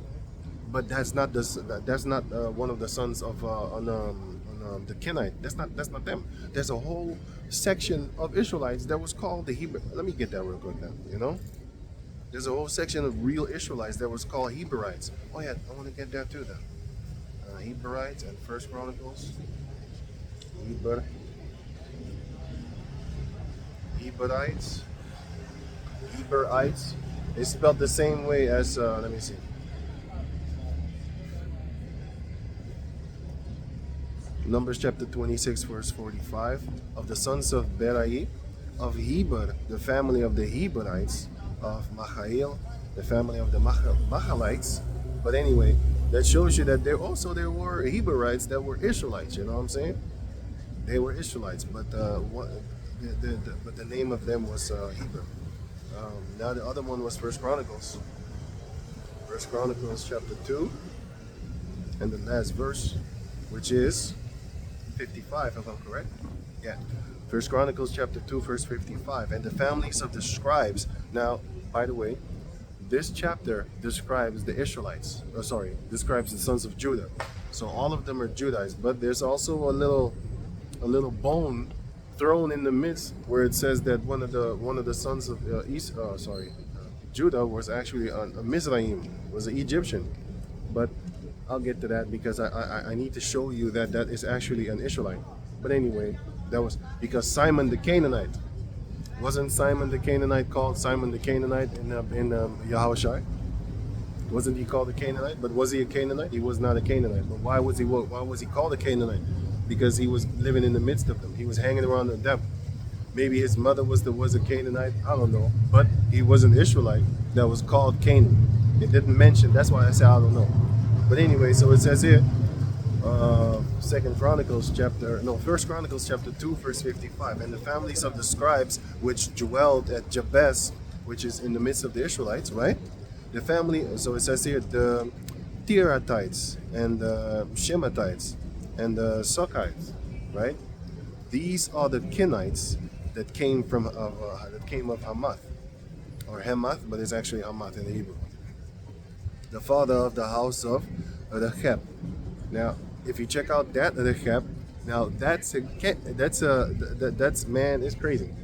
but that's not one of the sons of the Kenite. That's not them. There's a whole section of Israelites that was called the Heber. Let me get that real quick now. There's a whole section of real Israelites that was called Hebrewites. Oh yeah, I want to get that too then. Hebrewites and First Chronicles. Hebrewites. It's spelled the same way as, let me see. Numbers chapter 26 verse 45. Of the sons of Berai, of Heber, the family of the Hebrewites, of Mahael, the family of the Mahalites. But anyway, that shows you that there were Hebrewites that were Israelites. You know what I'm saying? They were Israelites, but the name of them was Heber. Now the other one was First Chronicles. First Chronicles chapter 2, and the last verse, which is 55, if I'm correct. Yeah. First Chronicles chapter 2, verse 55. And the families of the scribes. Now, by the way, this chapter describes the Israelites. Describes the sons of Judah. So all of them are Judites, but there's also a little bone thrown in the midst where it says that one of the sons of Judah was actually a Mizraim, was an Egyptian. But I'll get to that, because I need to show you that is actually an Israelite. But anyway, that was because Simon the Canaanite. Wasn't Simon the Canaanite called Simon the Canaanite in Yahushua? Wasn't he called a Canaanite? But was he a Canaanite? He was not a Canaanite. But why was he called a Canaanite? Because he was living in the midst of them. He was hanging around them. Maybe his mother was a Canaanite. I don't know. But he was an Israelite that was called Canaan. It didn't mention. That's why I say I don't know. But anyway, so it says here, First Chronicles chapter 2, verse 55. And the families of the scribes which dwelled at Jabez, which is in the midst of the Israelites, right? The family, so it says here, the Tiratites and the Shematites and the Sukkites, right? These are the Kenites that came of Hamath, or Hamath, but it's actually Hamath in the Hebrew. The father of the house of Rechab. Now, if you check out that Rechab, now that's man, it's crazy.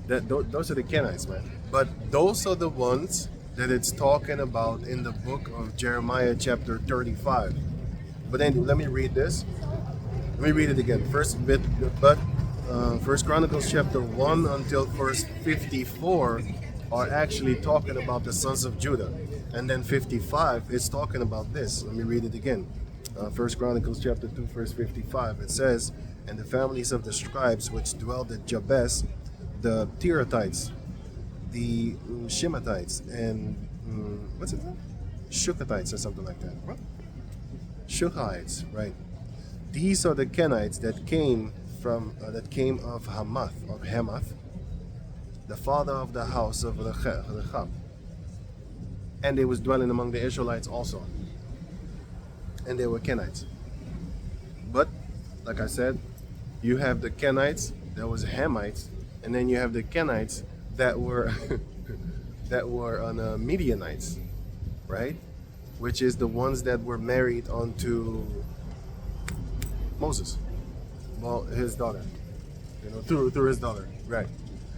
Those are the Kenites, man. But those are the ones that it's talking about in the book of Jeremiah chapter 35. But then let me read this. Let me read it again. First Chronicles chapter 1 until verse 54 are actually talking about the sons of Judah. And then 55 is talking about this. Let me read it again. First Chronicles chapter 2, verse 55. It says, and the families of the scribes which dwelled at Jabez, the Tiratites, the Shematites and what's it? Shukatites or something like that. What? Shuhites, right? These are the Kenites that came of Hamath, the father of the house of Rechab, and they was dwelling among the Israelites also, and they were Kenites. But like I said, you have the Kenites that was Hamites, and then you have the Kenites that were that were on Midianites, right? Which is the ones that were married unto Moses, well, his daughter, through his daughter, right?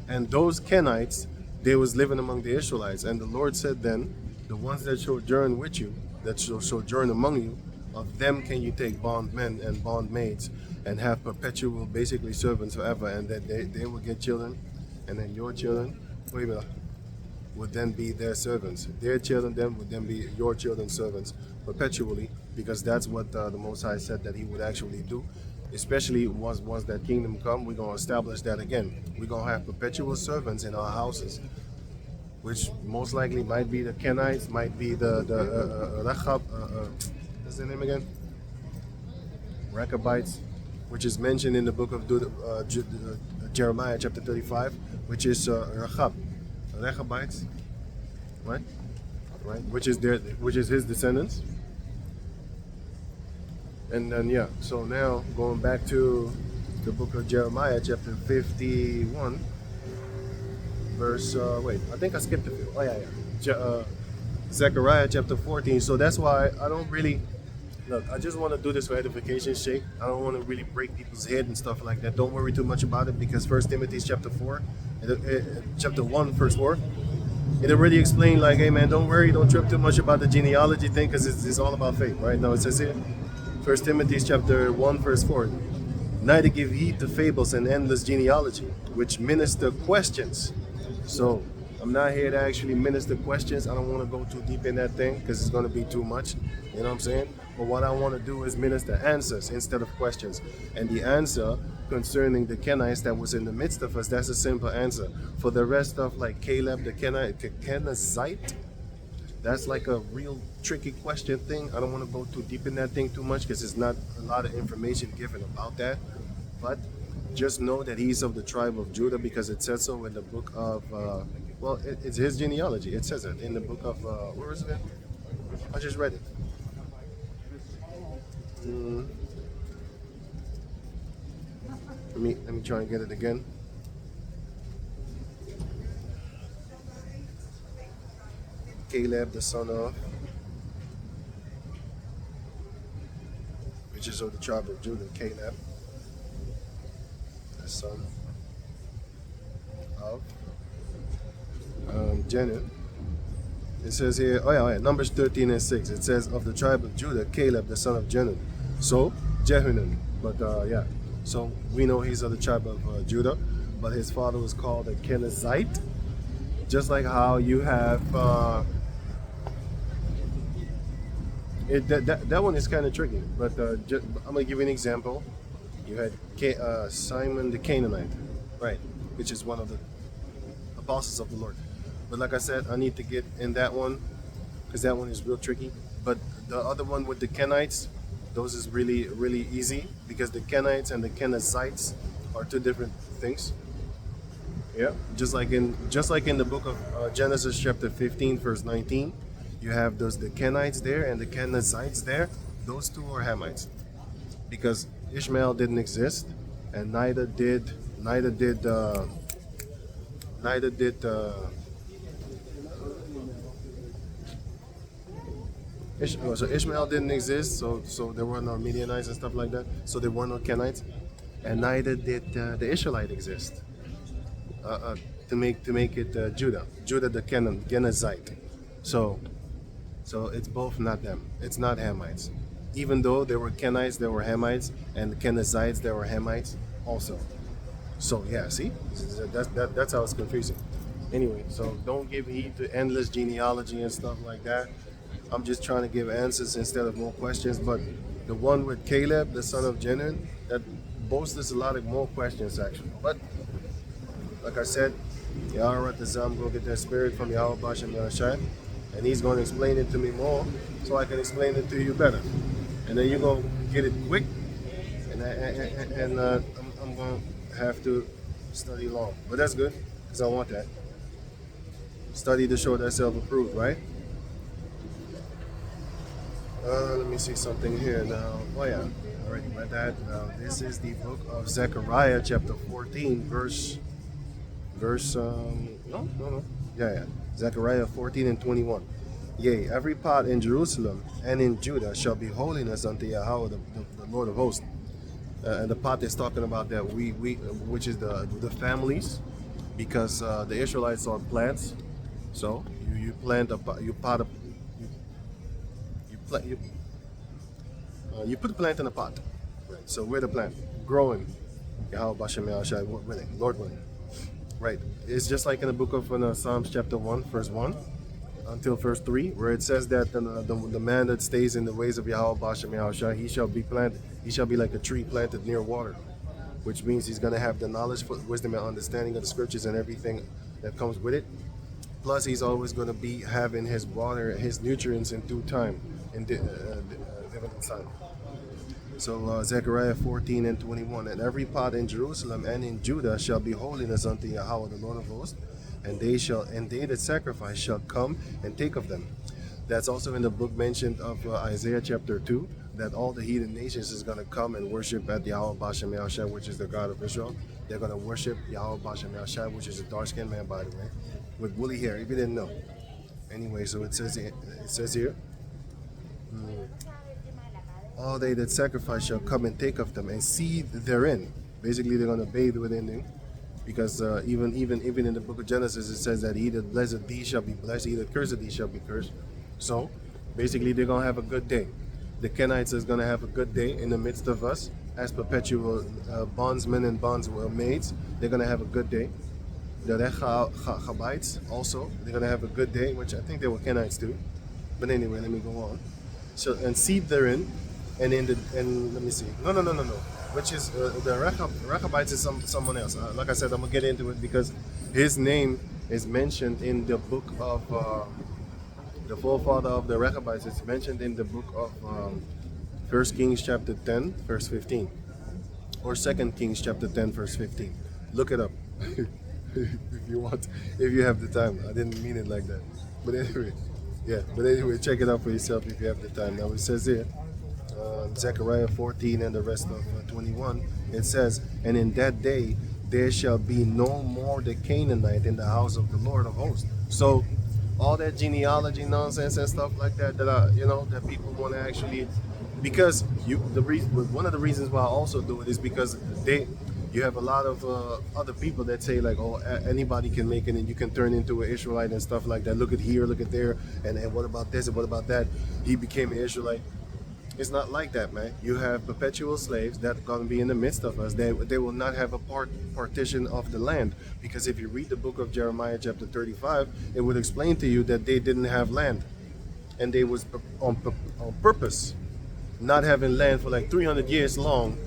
And those Kenites, they was living among the Israelites, and the Lord said then, the ones that sojourn with you, that shall sojourn among you, of them can you take bondmen and bondmaids, and have perpetual, basically servants forever, and that they will get children, and then your children, wait a minute, would then be their servants. Their children then would then be your children's servants perpetually, because that's what the Most High said that He would actually do. Especially once that kingdom come, we're gonna establish that again. We're gonna have perpetual servants in our houses, which most likely might be the Kenites, might be the Rechab. What's their name again? Rechabites, which is mentioned in the book of Jeremiah chapter 35, which is Rechab. Rechabites, right? Right, which is his descendants. And then yeah, so now going back to the book of Jeremiah chapter 51, verse wait, I think I skipped a few. Oh yeah. Zechariah chapter 14. So that's why I don't really look. I just want to do this for edification's sake. I don't want to really break people's head and stuff like that. Don't worry too much about it, because First Timothy chapter 4, chapter 1, verse 4. It already explained, like, hey man, don't worry, don't trip too much about the genealogy thing, because it's all about faith, right? Now it says here, First Timothy chapter 1, verse 4, neither give heed to fables and endless genealogy, which minister questions. So I'm not here to actually minister questions. I don't want to go too deep in that thing, because it's going to be too much. You know what I'm saying? But what I want to do is minister answers instead of questions. And the answer concerning the Kenites that was in the midst of us, that's a simple answer. For the rest of like Caleb the Kenizite, that's like a real tricky question thing. I don't want to go too deep in that thing too much, because there's not a lot of information given about that. But just know that he's of the tribe of Judah, because it says so in the book of, it's his genealogy. It says it in the book of, where is it? I just read it. Let me try and get it again. Caleb, the son of, which is of the tribe of Judah, Caleb, the son of Jenner. It says here, Numbers 13 and 6. It says, of the tribe of Judah, Caleb, the son of Jenner. So, Jehunan. But yeah, so we know he's of the tribe of Judah, but his father was called a Kenizite. Just like how you have, that one is kind of tricky, but I'm going to give you an example. You had Simon the Canaanite, right, which is one of the apostles of the Lord. But like I said, I need to get in that one, because that one is real tricky. But the other one with the Kenites, those is really, really easy, because the Kenites and the Kenizzites are two different things. Yeah, just like in the book of Genesis chapter 15, verse 19, you have the Kenites there and the Kenizzites there. Those two are Hamites, because Ishmael didn't exist, and neither did so Ishmael didn't exist, so there were no Midianites and stuff like that, so there were no Kenites, and neither did the Israelite exist. To make it Judah the Kenizite. So it's both not them. It's not Hamites. Even though there were Kenites, there were Hamites, and the Kenizzites, there were Hamites also. So yeah, see, that's how it's confusing. Anyway, so don't give heed to endless genealogy and stuff like that. I'm just trying to give answers instead of more questions. But the one with Caleb, the son of Jenan, that boasts a lot of more questions actually. But like I said, I'm going to get that spirit from Yahweh Bashem Yahshai, and he's going to explain it to me more so I can explain it to you better. And then you're going to get it quick, and I'm going to have to study long. But that's good, because I want that. Study to show thyself approved, right? Let me see something here now. Oh yeah, I already read that. Now this is the book of Zechariah, chapter 14, yeah. Zechariah 14 and 21. Yea, every pot in Jerusalem and in Judah shall be holiness unto Yahweh, the Lord of hosts. And the pot is talking about that which is the families, because the Israelites are plants. So you plant you put the plant in a pot. Right. So we're the plant growing. Yahweh Bashem Yahshai willing, Lord willing. Right. It's just like in the book of Psalms chapter 1, verse 1 until verse 3, where it says that the man that stays in the ways of Yahweh Bashem Yahshai, he shall be like a tree planted near water, which means he's going to have the knowledge, wisdom, and understanding of the scriptures and everything that comes with it. Plus, he's always going to be having his water, his nutrients in due time, in dividend time. So Zechariah 14 and 21. And every pot in Jerusalem and in Judah shall be holiness unto Yahweh, the Lord of hosts, and they that sacrifice shall come and take of them. That's also in the book mentioned of Isaiah chapter 2, that all the heathen nations is going to come and worship at Yahweh Bashem Yahshai, which is the God of Israel. They're going to worship Yahweh Bashem Yahshai, which is a dark-skinned man, by the way, with woolly hair, if you didn't know. Anyway, so it says here, all they that sacrifice shall come and take of them and seethe therein. Basically, they're going to bathe within them, because even in the book of Genesis, it says that he that blesseth thee shall be blessed, he that curseth thee shall be cursed. So, basically, they're going to have a good day. The Kenites is going to have a good day in the midst of us as perpetual bondsmen and bondsmaids. They're going to have a good day. The Hamites also, they're going to have a good day, which I think they were Kenites too. But anyway, let me go on. So, and seed therein, and let me see. No. Which is the Rechabites is someone else. Like I said, I'm gonna get into it because his name is mentioned in the book of the forefather of the Rechabites. It's mentioned in the book of 1 Kings chapter 10, verse 15, or 2 Kings chapter 10, verse 15. Look it up if you want, if you have the time. I didn't mean it like that, but anyway, yeah. But anyway, check it out for yourself if you have the time. Now it says here. Zechariah 14 and the rest of 21, it says, and in that day there shall be no more the Canaanite in the house of the Lord of hosts. So all that genealogy nonsense and stuff like that that people want to actually, because one of the reasons why I also do it is because you have a lot of other people that say like, oh, anybody can make it and you can turn into an Israelite and stuff like that. Look at here, look at there, and what about this and what about that? He became an Israelite. It's not like that, man. You have perpetual slaves that are going to be in the midst of us. They will not have a partition of the land, because if you read the book of Jeremiah chapter 35, it would explain to you that they didn't have land, and they was on purpose not having land for like 300 years long,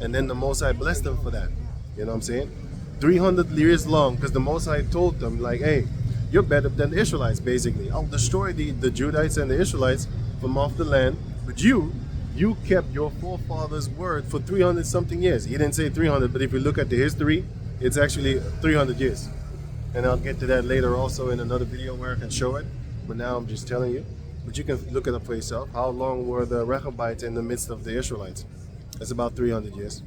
and then the Most High blessed them for that. You know what I'm saying? 300 years long, because the Most High told them like, hey, you're better than the Israelites. Basically, I'll destroy the Judites and the Israelites from off the land. But you kept your forefathers' word for 300 something years. He didn't say 300, but if you look at the history, it's actually 300 years. And I'll get to that later also in another video where I can show it. But now I'm just telling you. But you can look it up for yourself. How long were the Rechabites in the midst of the Israelites? It's about 300 years.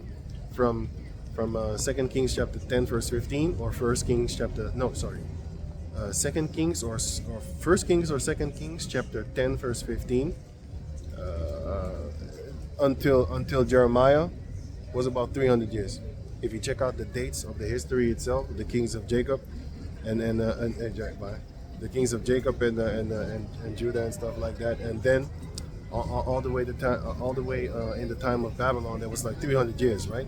From 2 Kings chapter 10 verse 15 or 1 Kings chapter, 2 Kings or 1 Kings or 2 Kings chapter 10 verse 15 until Jeremiah was about 300 years. If you check out the dates of the history itself, the kings of Jacob and the kings of Jacob and Judah and stuff like that, and then all the way in the time of Babylon, there was like 300 years, right?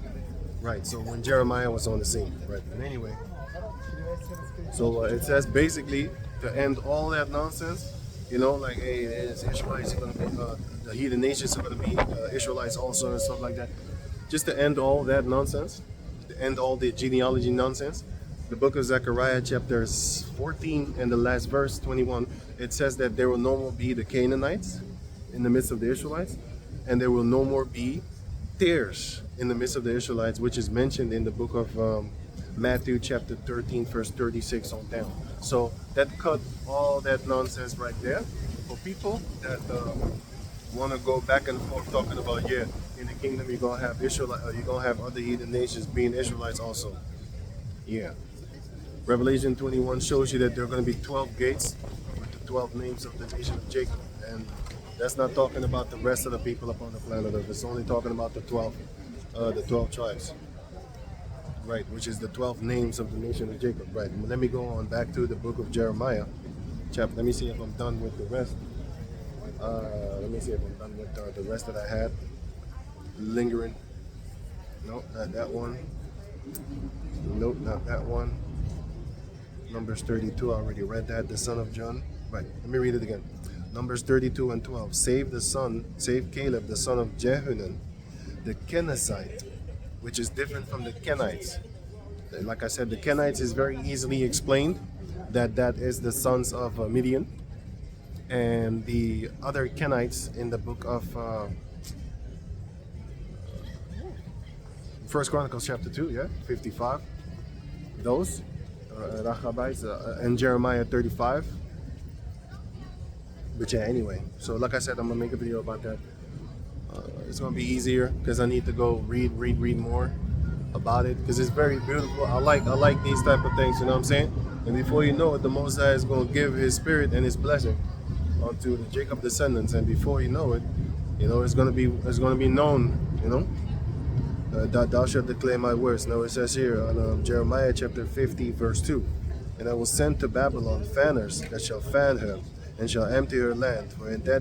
Right. So when Jeremiah was on the scene, right? And anyway, so it says basically to end all that nonsense. Like, hey, Israelites are going to be, the heathen nations are going to be Israelites also and stuff like that. Just to end all that nonsense, to end all the genealogy nonsense, The book of Zechariah, chapters 14 and the last verse, 21, it says that there will no more be the Canaanites in the midst of the Israelites, and there will no more be tares in the midst of the Israelites, which is mentioned in the book of Matthew, chapter 13, verse 36 on down. So that cut all that nonsense right there for people that want to go back and forth talking about, yeah, in the kingdom you're gonna have Israel, you're gonna have other heathen nations being Israelites also. Yeah. Revelation 21 shows you that there are going to be 12 gates with the 12 names of the nation of Jacob. And that's not talking about the rest of the people upon the planet Earth. It's only talking about the 12 tribes. Right, which is the 12 names of the nation of Jacob. Right. Let me go on back to the book of Jeremiah. Chapter. Let me see if I'm done with the rest. Let me see if I'm done with the rest that I had. Lingering. Nope, not that one. Nope, not that one. Numbers 32, I already read that. The son of John. Right, let me read it again. Numbers 32 and 12. Save Caleb, the son of Jephunneh, the Kenizite, which is different from the Kenites. Like I said, the Kenites is very easily explained. That is the sons of Midian. And the other Kenites in the book of First Chronicles chapter 2, yeah, 55. Those. Hamites, and Jeremiah 35. But yeah, anyway. So like I said, I'm gonna make a video about that. It's gonna be easier because I need to go read more about it because it's very beautiful. I like these type of things. You know what I'm saying? And before you know it, the Most High is gonna give His Spirit and His blessing onto the Jacob descendants. And before you know it, it's gonna be known. Thou shalt declare my words. Now it says here on Jeremiah chapter 50 verse 2, and I will send to Babylon fanners that shall fan her and shall empty her land. For in the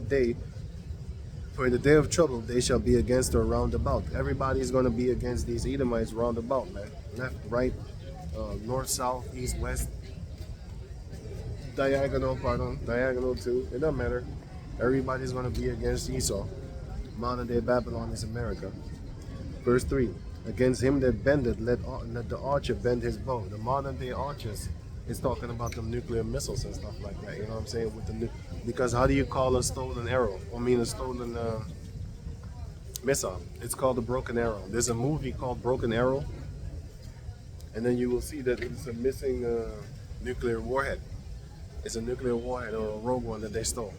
day of trouble they shall be against her round about. Everybody's going to be against these Edomites round about, man. Left, right, north, south, east, west, diagonal too. It doesn't matter. Everybody's going to be against Esau. Modern day Babylon is America. Verse 3, against him that bendeth, let the archer bend his bow. The modern day archers is talking about the nuclear missiles and stuff like that. You know what I'm saying? Because how do you call a stolen arrow? A stolen missile. It's called a broken arrow. There's a movie called Broken Arrow, and then you will see that it's a missing nuclear warhead. It's a nuclear warhead or a rogue one that they stole.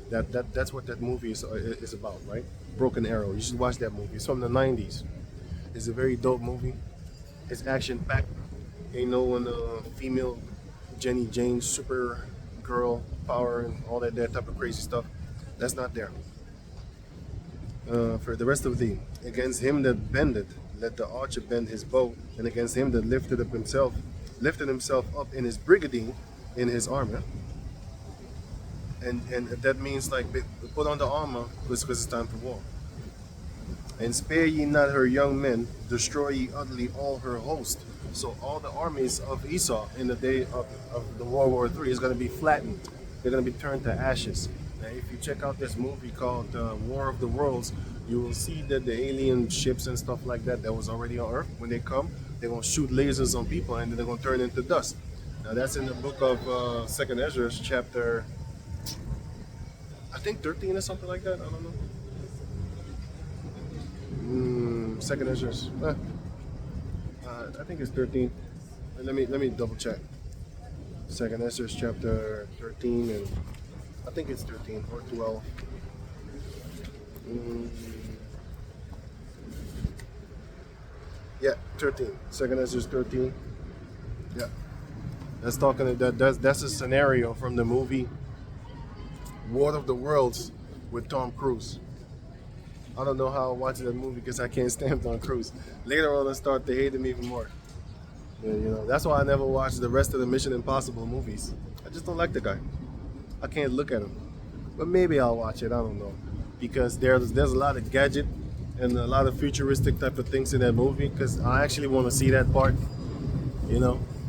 That's what that movie is about, right? Broken Arrow. You should watch that movie. It's from the 90s. It's a very dope movie. It's action packed. Ain't no one female Jenny Jane super girl power and all that type of crazy stuff. That's not there. For the rest of thee, against him that bendeth, let the archer bend his bow, and against him that lifted himself up in his brigandine, in his armor. And that means like put on the armor because it's time for war. And spare ye not her young men, destroy ye utterly all her host. So all the armies of Esau in the day of the World War III is going to be flattened. They're going to be turned to ashes. Now, if you check out this movie called War of the Worlds, you will see that the alien ships and stuff like that was already on Earth, when they come, they're going to shoot lasers on people and then they're going to turn into dust. Now that's in the book of 2nd Ezra, chapter, I think 13 or something like that. I don't know. 2nd Ezra. I think it's 13. Let me double check. 2nd Ezra chapter 13, and I think it's 13 or 12. Yeah, 13. 2nd Ezra 13. Yeah, that's talking. That's a scenario from the movie War of the Worlds with Tom Cruise. I don't know how I watch that movie because I can't stand Tom Cruise. Later on, I start to hate him even more. That's why I never watched the rest of the Mission Impossible movies. I just don't like the guy. I can't look at him. But maybe I'll watch it. I don't know, because there's a lot of gadget and a lot of futuristic type of things in that movie. Because I actually want to see that part.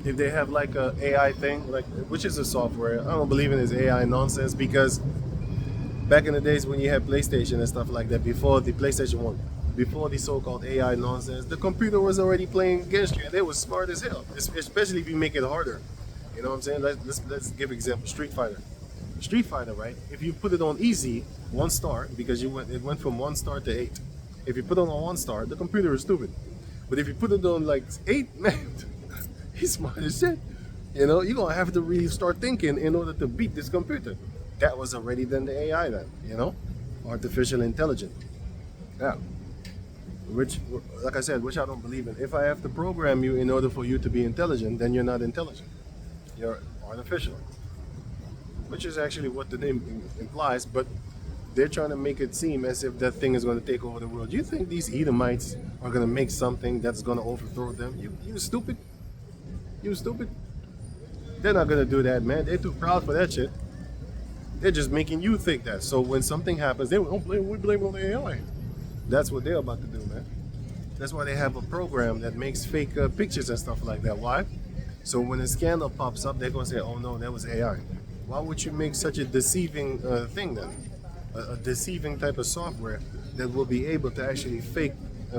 If they have like a AI thing, which is a software, I don't believe in this AI nonsense because back in the days when you had PlayStation and stuff like that, before the PlayStation 1, before the so-called AI nonsense, the computer was already playing against you, and they was smart as hell. Especially if you make it harder. You know what I'm saying? Let's give example. Street Fighter. Street Fighter, right? If you put it on easy, 1 star, because it went from 1 star to 8. If you put it on 1 star, the computer is stupid. But if you put it on like 8, man, he's smart as shit. You know, you're gonna have to really start thinking in order to beat this computer. That was already then the AI then, you know? Artificial intelligence. Yeah. Which, like I said, which I don't believe in. If I have to program you in order for you to be intelligent, then you're not intelligent. You're artificial. Which is actually what the name implies, but they're trying to make it seem as if that thing is going to take over the world. You think these Edomites are going to make something that's going to overthrow them? You stupid. You stupid. They're not going to do that, man. They're too proud for that shit. They're just making you think that. So when something happens, we blame it on the AI. That's what they're about to do, man. That's why they have a program that makes fake pictures and stuff like that. Why? So when a scandal pops up, they're going to say, oh no, that was AI. Why would you make such a deceiving thing then? A deceiving type of software that will be able to actually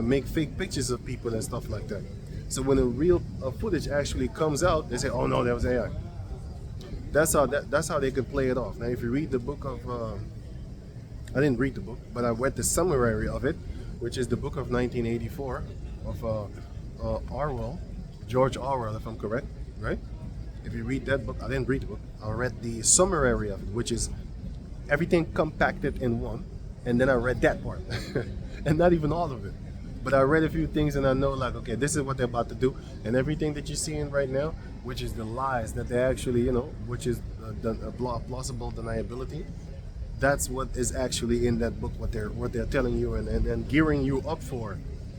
make fake pictures of people and stuff like that. So when a real footage actually comes out, they say, oh no, that was AI. That's how they could play it off. Now if you read the book of, I didn't read the book, but I read the summary of it, which is the book of 1984 of Orwell, George Orwell, if I'm correct, right? If you read that book, I didn't read the book, I read the summary of it, which is everything compacted in one, and then I read that part, and not even all of it. But I read a few things and I know like, okay, this is what they're about to do, and everything that you're seeing right now, which is the lies that they actually, you know, which is plausible deniability, that's what is actually in that book, what they're telling you and gearing you up for.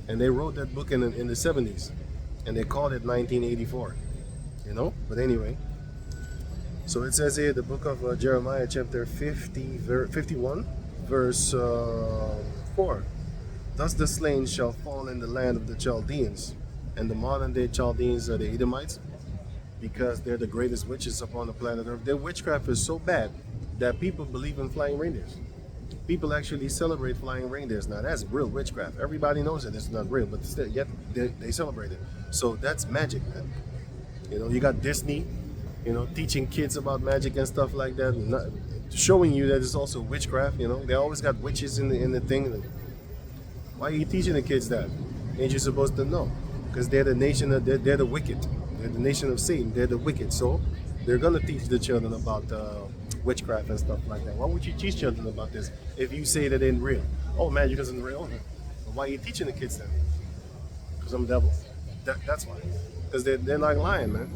And they wrote that book in the 70s, and they called it 1984, you know. But anyway, so it says here, the book of Jeremiah, chapter 51, verse 4. Thus the slain shall fall in the land of the Chaldeans, and the modern day Chaldeans are the Edomites, because they're the greatest witches upon the planet Earth. Their witchcraft is so bad that people believe in flying reindeers. People actually celebrate flying reindeers. Now that's real witchcraft. Everybody knows that it's not real, but still, yet they celebrate it. So that's magic, man. You know, you got Disney, you know, teaching kids about magic and stuff like that, showing you that it's also witchcraft. You know, they always got witches in the thing. Why are you teaching the kids that? Ain't you supposed to know? Because they're the nation of, they're the wicked. They're the nation of Satan. They're the wicked. So they're gonna teach the children about witchcraft and stuff like that. Why would you teach children about this if you say that it ain't real? Oh, magic isn't real. But why are you teaching the kids then? Because I'm devil. That's why. Because they're like lying, man.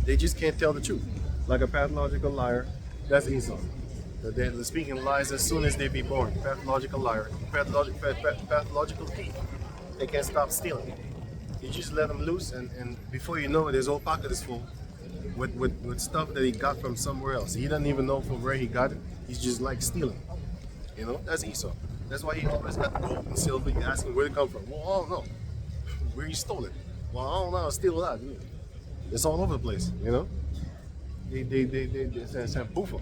They just can't tell the truth. Like a pathological liar, that's Esau. They're speaking lies as soon as they be born. Pathological liar, pathological thief. They can't stop stealing. You just let them loose, and before you know it, his whole pocket is full with stuff that he got from somewhere else. He doesn't even know from where he got it. He's just like stealing. You know, that's Esau. That's why he always got gold and silver. You ask him where it come from. Well, I don't know. Where he stole it. Well, I don't know. Steal that. It's all over the place. You know. They say boofa.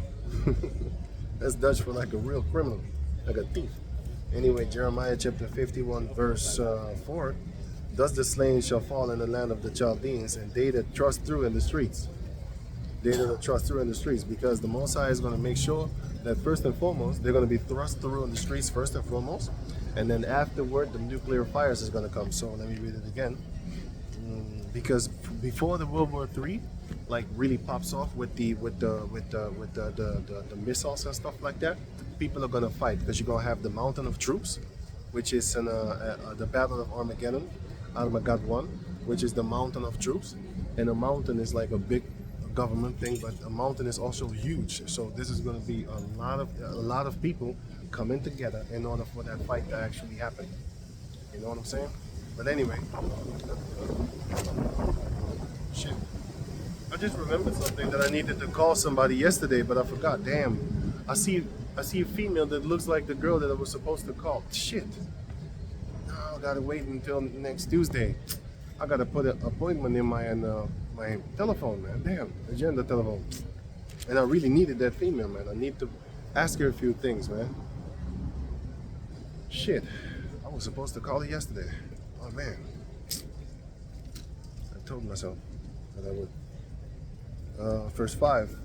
That's Dutch for like a real criminal, like a thief. Anyway, Jeremiah chapter 51, verse 4. Thus the slain shall fall in the land of the Chaldeans, and they that thrust through in the streets. They that trust through in the streets, because the Most High is going to make sure that first and foremost, they're going to be thrust through in the streets first and foremost, and then afterward, the nuclear fires is going to come. So let me read it again. Because before the World War III, like really pops off with the missiles and stuff like that, people are gonna fight because you're gonna have the mountain of troops, which is the Battle of Armageddon, Armageddon 1, which is the mountain of troops, and a mountain is like a big government thing, but a mountain is also huge. So this is gonna be a lot of people coming together in order for that fight to actually happen. You know what I'm saying? But anyway, shit. I just remembered something that I needed to call somebody yesterday, but I forgot. Damn. I see a female that looks like the girl that I was supposed to call. Shit. No, I gotta wait until next Tuesday. I gotta put an appointment in my telephone, man. Damn, agenda telephone. And I really needed that female, man. I need to ask her a few things, man. Shit. I I was supposed to call it yesterday. Oh man. I told myself that I would. Verse 5.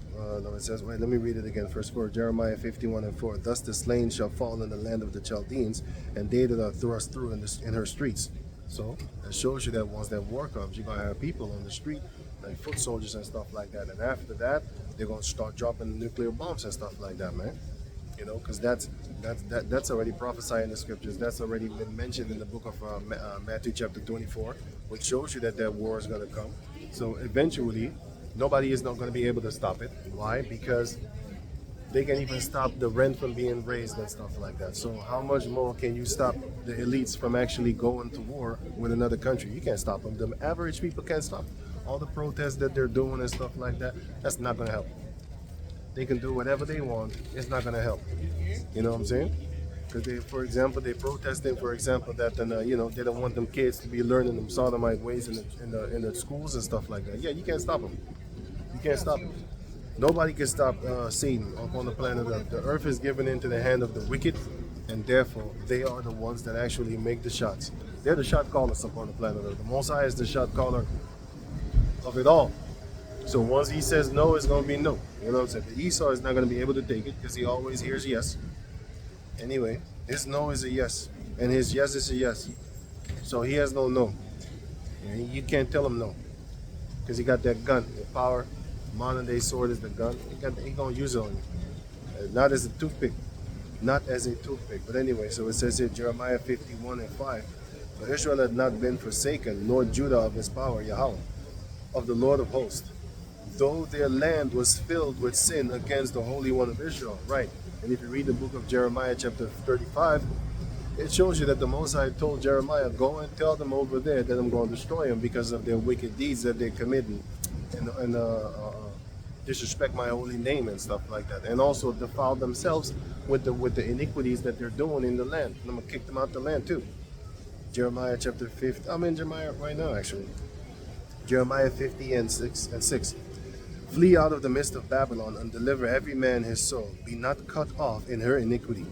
No, it says, wait, let me read it again. Verse 4, Jeremiah 51:4. Thus the slain shall fall in the land of the Chaldeans, and they that are thrust through in her streets. So that shows you that once that war comes, you're going to have people on the street, like foot soldiers and stuff like that. And after that, they're going to start dropping nuclear bombs and stuff like that, man. You know, because that's already prophesied in the scriptures. That's already been mentioned in the book of Matthew chapter 24, which shows you that war is going to come. So eventually, nobody is not going to be able to stop it. Why? Because they can even stop the rent from being raised and stuff like that. So how much more can you stop the elites from actually going to war with another country? You can't stop them. The average people can't stop all the protests that they're doing and stuff like that. That's not going to help. They can do whatever they want. It's not going to help. You know what I'm saying? Because for example, they protesting, for example, that they don't want them kids to be learning them sodomite ways in the schools and stuff like that. Yeah, you can't stop them. You can't stop them. Nobody can stop Satan upon the planet Earth. The earth is given into the hand of the wicked, and therefore they are the ones that actually make the shots. They're the shot callers upon the planet Earth. The Most High is the shot caller of it all. So once he says no, it's going to be no. You know what I'm saying? The Esau is not going to be able to take it because he always hears yes. Anyway, his no is a yes, and his yes is a yes. So he has no no. And you can't tell him no because he got that gun, the power. Modern day sword is the gun. He gonna use it on you, not as a toothpick, not as a toothpick. But anyway, so it says here, Jeremiah 51:5. For Israel had not been forsaken, nor Judah of his power, Yahweh, of the Lord of hosts, though their land was filled with sin against the Holy One of Israel. Right. And if you read the book of Jeremiah chapter 35, it shows you that the Most High told Jeremiah, go and tell them over there that I'm going to destroy them because of their wicked deeds that they're committing and disrespect my holy name and stuff like that, and also defile themselves with the iniquities that they're doing in the land. And I'm gonna kick them out the land too. Jeremiah chapter 50. I'm in Jeremiah right now, actually. Jeremiah 50:6. Flee out of the midst of Babylon and deliver every man his soul. Be not cut off in her iniquity.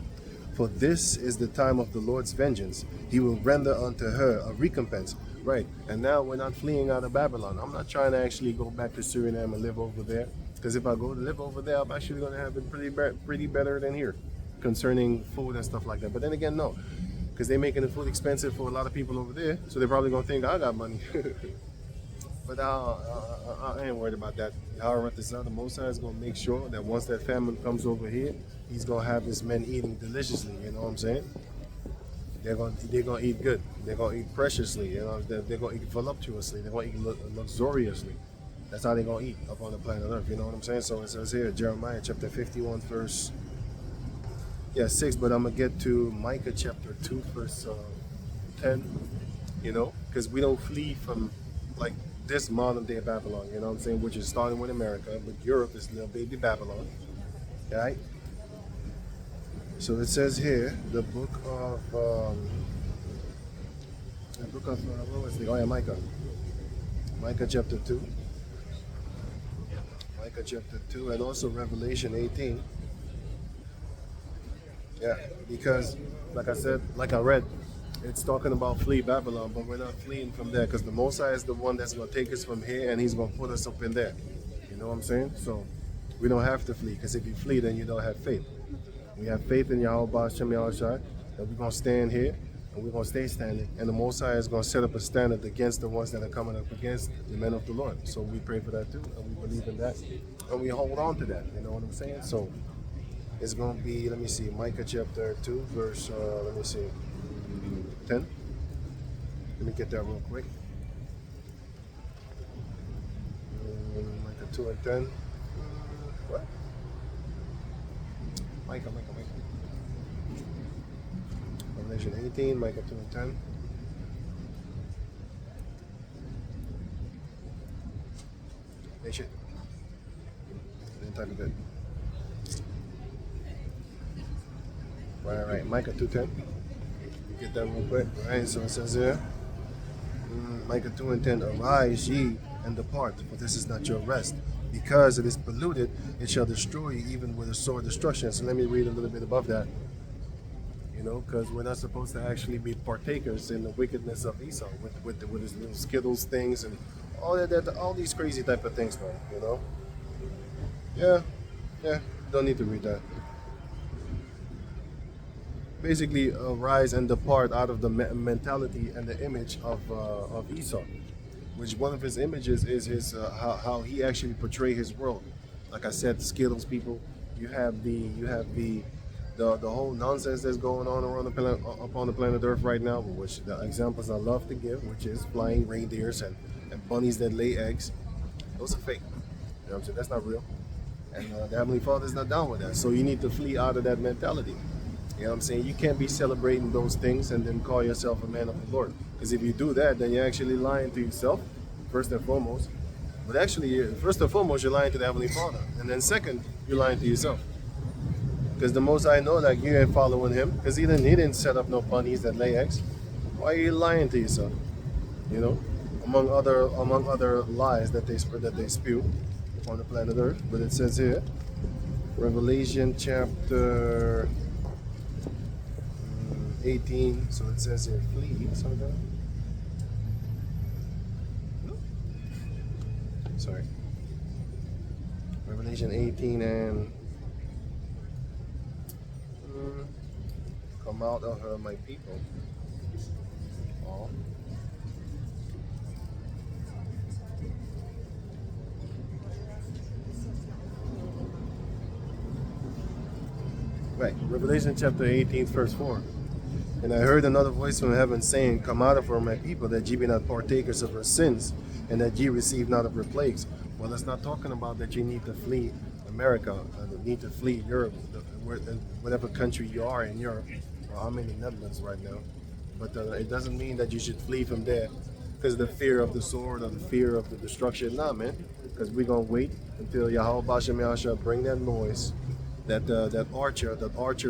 For this is the time of the Lord's vengeance. He will render unto her a recompense. Right. And now we're not fleeing out of Babylon. I'm not trying to actually go back to Suriname and live over there. Because if I go to live over there, I'm actually going to have it pretty better than here concerning food and stuff like that. But then again, no. Because they're making the food expensive for a lot of people over there. So they're probably going to think I got money. But I ain't worried about that. However, the Most High is going to make sure that once that famine comes over here, he's going to have his men eating deliciously. You know what I'm saying? They're going to eat good. They're going to eat preciously. You know, they're going to eat voluptuously. They're going to eat luxuriously. That's how they're going to eat up on the planet Earth. You know what I'm saying? So it says here, Jeremiah chapter 51, verse 6. But I'm going to get to Micah chapter 2, verse 10. You know, because we don't flee from like this modern day Babylon. You know what I'm saying? Which is starting with America, but Europe is little baby Babylon. Right? So it says here, the book of what was it? Oh yeah, Micah. Micah chapter 2. Micah chapter 2, and also Revelation 18. Yeah, because like I said, like I read, it's talking about flee Babylon, but we're not fleeing from there because the Most High is the one that's going to take us from here and he's going to put us up in there. You know what I'm saying? So we don't have to flee, because if you flee, then you don't have faith. We have faith in Yahweh Ba'ashem Yahushua that we're going to stand here and we're going to stay standing. And the Most High is going to set up a standard against the ones that are coming up against the men of the Lord. So we pray for that too, and we believe in that. And we hold on to that, you know what I'm saying? So it's going to be, let me see, Micah chapter 2, verse, 10. Let me get that real quick. Micah 2 and 10. What? Micah. Revelation 18, Micah 2 and 10. Nation. Didn't type it good. Right. Micah 2:10. Get that real quick. Right, so it says here, Micah 2 and 10, arise ye and depart, for this is not your rest. Because it is polluted, it shall destroy you even with a sword destruction. So let me read a little bit above that. You because we're not supposed to actually be partakers in the wickedness of Esau with his little Skittles things and all these crazy type of things, man. Yeah, yeah. Don't need to read that. Basically, rise and depart out of the mentality and the image of Esau, which one of his images is his how he actually portray his world. Like I said, the Skittles people. You have the whole nonsense that's going on around the planet, upon the planet Earth right now, which the examples I love to give, which is flying reindeers and bunnies that lay eggs. Those are fake. You know what I'm saying? That's not real. And the Heavenly Father is not down with that. So you need to flee out of that mentality. You know what I'm saying? You can't be celebrating those things and then call yourself a man of the Lord. Because if you do that, then you're actually lying to yourself, first and foremost. But actually, first and foremost, you're lying to the Heavenly Father. And then second, you're lying to yourself. Because the most I know, like, you ain't following him. Because he didn't set up no bunnies that lay eggs. Why are you lying to yourself? You know? Among other lies that they spew on the planet Earth. But it says here, Revelation chapter 18, so it says here, flee, something. Sorry. Revelation 18 and come out of her, my people. Oh. Right, Revelation chapter 18, verse 4. And I heard another voice from heaven saying, come out of her, my people, that ye be not partakers of her sins, and that ye receive not of her plagues. Well, it's not talking about that you need to flee America, need to flee Europe, whatever country you are in Europe. Well, I'm in the Netherlands right now. But it doesn't mean that you should flee from there because of the fear of the sword or the fear of the destruction. Nah, man. Because we're going to wait until Yahweh Bashem Yahshua bring that noise, that archer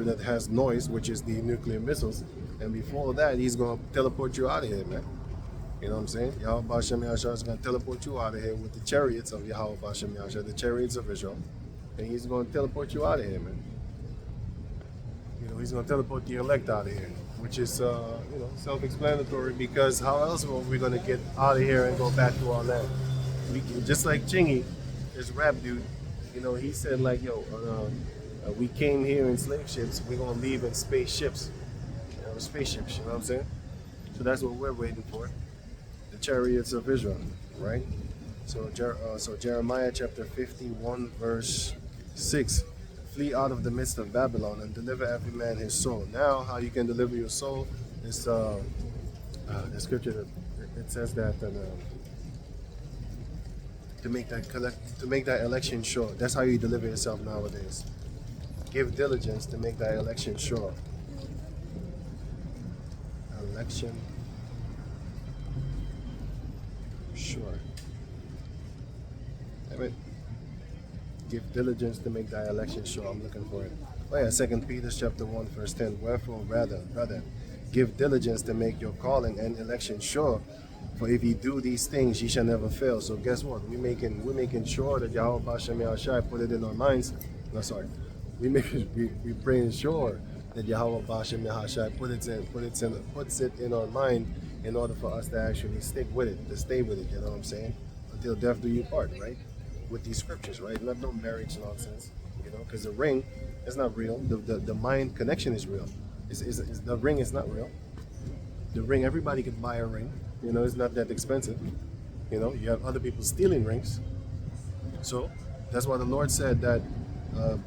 that has noise, which is the nuclear missiles. And before that, he's going to teleport you out of here, man. You know what I'm saying? Yahweh Bashem Yahshua is going to teleport you out of here with the chariots of Yahweh Bashem Yahshua, the chariots of Israel. And he's going to teleport you out of here, man. He's going to teleport the elect out of here, which is, self-explanatory, because how else are we going to get out of here and go back to our land? Just like Chingy, this rap dude, he said, like, we came here in slave ships, we're going to leave in spaceships. Spaceships, you know what I'm saying? So that's what we're waiting for. The chariots of Israel, right? So Jeremiah chapter 51, verse 6. Flee out of the midst of Babylon and deliver every man his soul. Now, how you can deliver your soul is the scripture. It says that to make that election sure. That's how you deliver yourself nowadays. Give diligence to make that election sure. Election sure. Amen. Give diligence to make thy election sure. I'm looking for it. Oh yeah, 2 Peter chapter 1, verse 10. Wherefore, rather, give diligence to make your calling and election sure. For if ye do these things, ye shall never fail. So guess what? We're making sure that Yahweh Bashem Yahushai put it in our minds. No, sorry. We praying sure that Yahweh Bashem Yahushai puts it in our mind in order for us to actually stick with it, to stay with it. You know what I'm saying? Until death do you part, right? With these scriptures, right? Not no marriage nonsense, because the ring is not real. The mind connection is real. The ring is not real. The ring, everybody can buy a ring. It's not that expensive. You have other people stealing rings. So that's why the Lord said that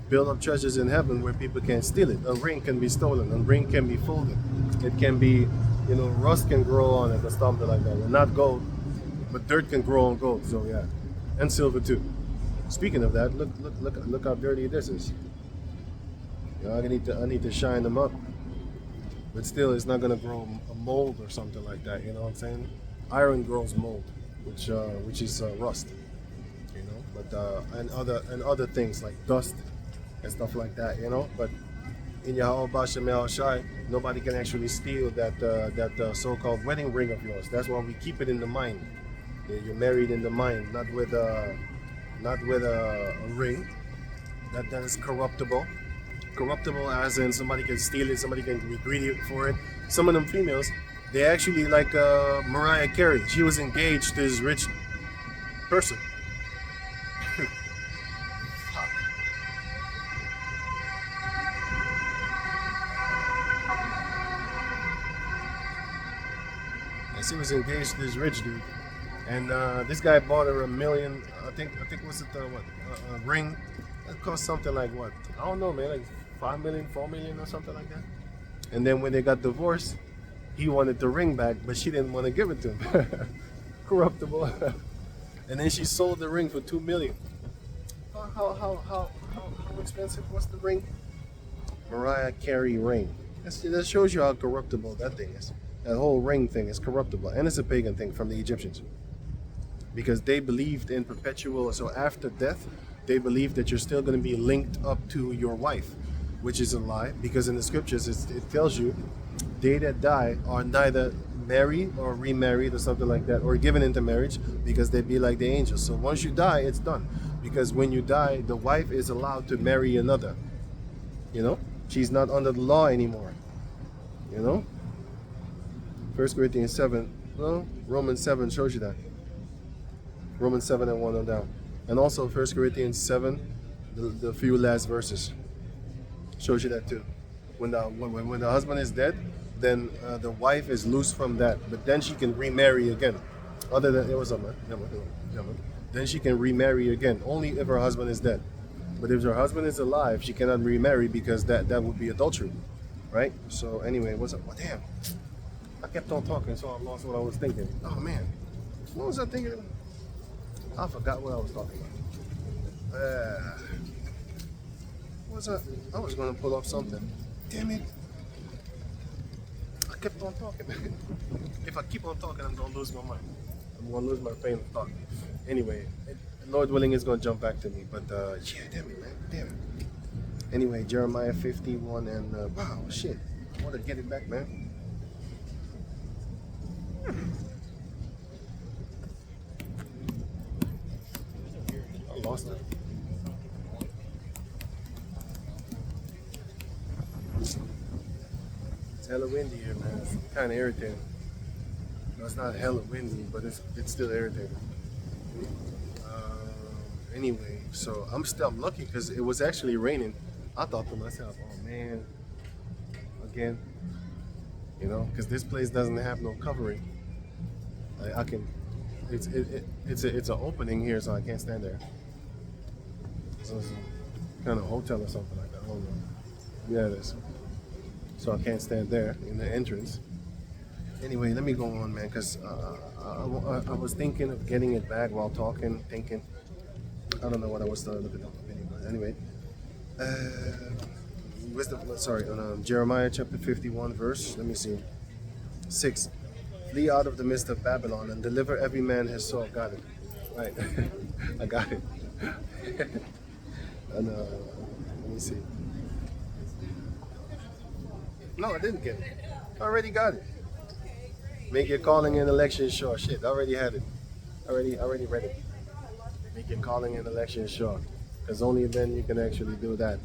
build up treasures in heaven where people can't steal it. A ring can be stolen. A ring can be folded. It can be, rust can grow on it or something like that. Well, not gold, but dirt can grow on gold. So yeah. And silver too. Speaking of that, look how dirty this is. I need to shine them up. But still, it's not gonna grow a mold or something like that. You know what I'm saying? Iron grows mold, which is rust. But and other things like dust and stuff like that. But in Yahweh Bashem Yahushai, nobody can actually steal that so-called wedding ring of yours. That's why we keep it in the mind. You're married in the mind, not with a ring that is corruptible, corruptible, as in somebody can steal it, somebody can be greedy for it. Some of them females, they actually like Mariah Carey. She was engaged to this rich person. And she was engaged to this rich dude, and this guy bought her a million. I think was it a ring? It cost something like what? I don't know, man, like 5 million, 4 million, or something like that. And then when they got divorced, he wanted the ring back, but she didn't want to give it to him. Corruptible. And then she sold the ring for 2 million. How expensive was the ring? Mariah Carey ring. That shows you how corruptible that thing is. That whole ring thing is corruptible, and it's a pagan thing from the Egyptians, because they believed in perpetual. So after death, they believed that you're still going to be linked up to your wife, which is a lie, because in the scriptures it tells you they that die are neither married or remarried or something like that, or given into marriage, because they be like the angels. So once you die, it's done, because when you die, the wife is allowed to marry another. You know, she's not under the law anymore. You know, 1 Corinthians 7, well, Romans 7 shows you that. Romans 7 and 1 on down. And also 1 Corinthians 7, the few last verses shows you that too. When the husband is dead, then the wife is loose from that, but then she can remarry again. Other than, it was a man. Then she can remarry again, only if her husband is dead. But if her husband is alive, she cannot remarry, because that would be adultery, right? So anyway, what's up? Oh, damn. I kept on talking, so I lost what I was thinking. Oh man, what was I thinking? I forgot what I was talking about. I was gonna pull up something. Damn it! I kept on talking. If I keep on talking, I'm gonna lose my mind. I'm gonna lose my train of thought. Anyway, Lord willing, it's gonna jump back to me. But yeah, damn it, man, damn it. Anyway, Jeremiah 51 and wow, shit, I wanna get it back, man. I lost it. It's hella windy here, man. It's kind of irritating. No, it's not hella windy, but it's still irritating. Anyway, so I'm lucky, because it was actually raining. I thought to myself, oh man, again, you know, because this place doesn't have no covering. I can, it's an opening here, so I can't stand there. So it's a kind of hotel or something like that. I don't know. Yeah, it is. So I can't stand there in the entrance. Anyway, let me go on, man, because I was thinking of getting it back while talking, thinking. I don't know what I was looking up. Anyway, Jeremiah chapter 51 verse. Let me see. 6. Flee out of the midst of Babylon and deliver every man his soul. Got it. Right. I got it. And let me see. No, I didn't get it. I already got it. Make your calling and election sure. Shit, I already had it. I already read it. Make your calling and election sure. Because only then you can actually do that.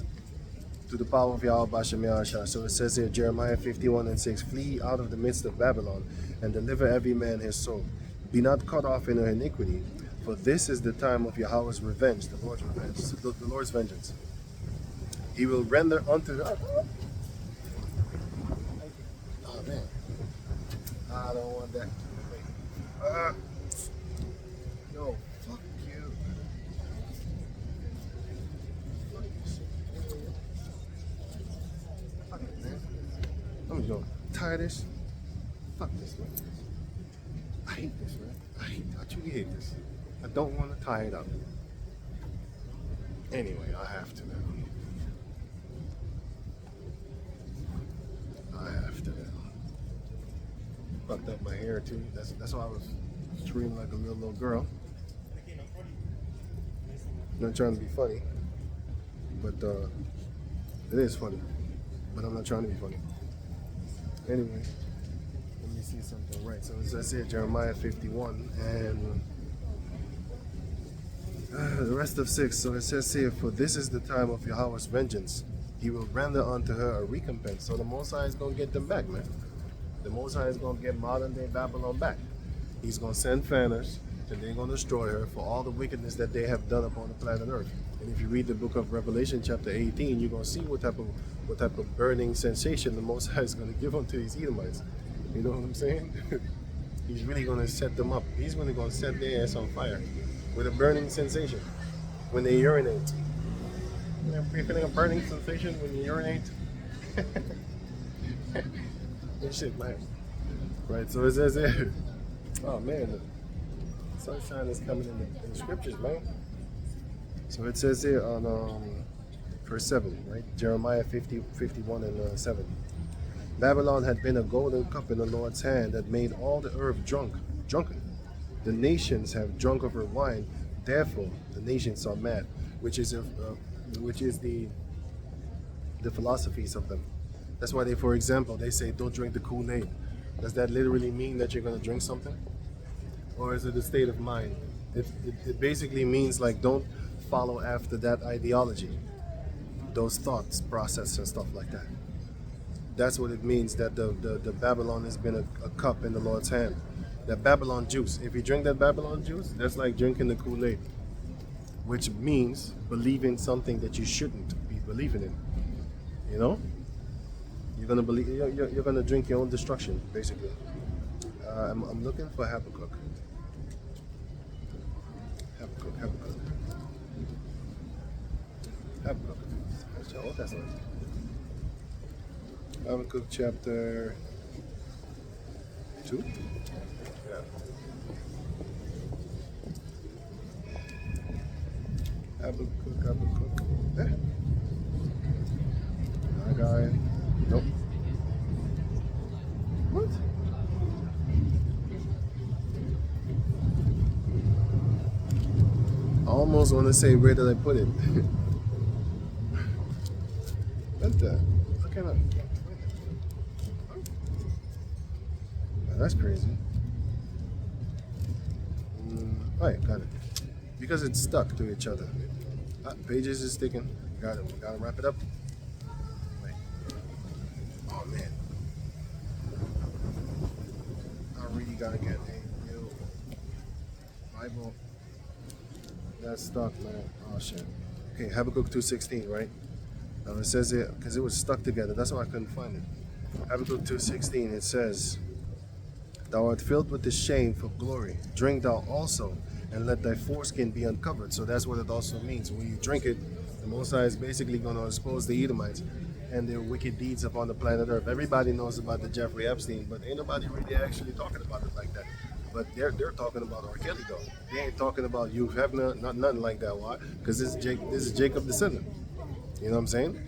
To the power of Yahweh Bashem Yahshua. So it says here, Jeremiah 51 and 6, flee out of the midst of Babylon and deliver every man his soul. Be not cut off in her iniquity, for this is the time of Yahweh's revenge, the Lord's revenge, the Lord's vengeance. He will render unto her. Oh man, I don't want that. No, fuck you. Fuck it, man. I'm just gonna tie this. Fuck this, man. I hate this, man. I truly hate this. I don't want to tie it up. Anyway, I have to now. I have to now. Fucked up my hair too. That's why I was screaming like a little girl. Not trying to be funny, but it is funny. But I'm not trying to be funny. Anyway, let me see something. Right. So as I said, Jeremiah 51 and the rest of 6. So it says here, for this is the time of Yahweh's vengeance. He will render unto her a recompense. So the Most High is going to get them back, man. The Most High is going to get modern day Babylon back. He's going to send fanners, and they're going to destroy her for all the wickedness that they have done upon the planet Earth. And if you read the book of Revelation, chapter 18, you're going to see what type of burning sensation the Most High is going to give unto these Edomites. You know what I'm saying? He's really going to set them up. He's really going to set their ass on fire with a burning sensation when they urinate. You're feeling a burning sensation when you urinate? Good shit, man. Right, so it says here, oh man, the sunshine is coming in the scriptures, man. So it says here on verse 7, right? Jeremiah 51 and 7. Babylon had been a golden cup in the Lord's hand that made all the earth drunken. The nations have drunk of her wine, therefore the nations are mad, which is the philosophies of them. That's why they, for example, they say don't drink the Kool-Aid. Does that literally mean that you're going to drink something? Or is it a state of mind? It basically means like don't follow after that ideology, those thoughts, process and stuff like that. That's what it means that the Babylon has been a cup in the Lord's hand. That Babylon juice, if you drink that Babylon juice, that's like drinking the Kool-Aid, which means believing something that you shouldn't be believing in. You know? You're gonna believe. You're gonna drink your own destruction, basically. I'm looking for Habakkuk. Old Testament. Habakkuk chapter 2. Yeah. Habakkuk. Eh. I got it. Nope. What? I almost want to say, where did I put it? What the? What kind of? That's crazy. Alright, got it. Because it's stuck to each other. Pages is sticking. Got it. We gotta wrap it up. Wait. Oh man. I really gotta get a new Bible. That's stuck, man. Oh shit. Okay, Habakkuk 2:16, right? It says it because it was stuck together. That's why I couldn't find it. Habakkuk 2:16. It says, "Thou art filled with the shame for glory. Drink thou also, and let thy foreskin be uncovered." So that's what it also means. When you drink it, the Most High is basically going to expose the Edomites and their wicked deeds upon the planet Earth. Everybody knows about the Jeffrey Epstein, but ain't nobody really actually talking about it like that. But they're talking about R. Kelly though. They ain't talking about Hugh Hefner, nothing like that. Why? Because this is Jacob descendant. You know what I'm saying?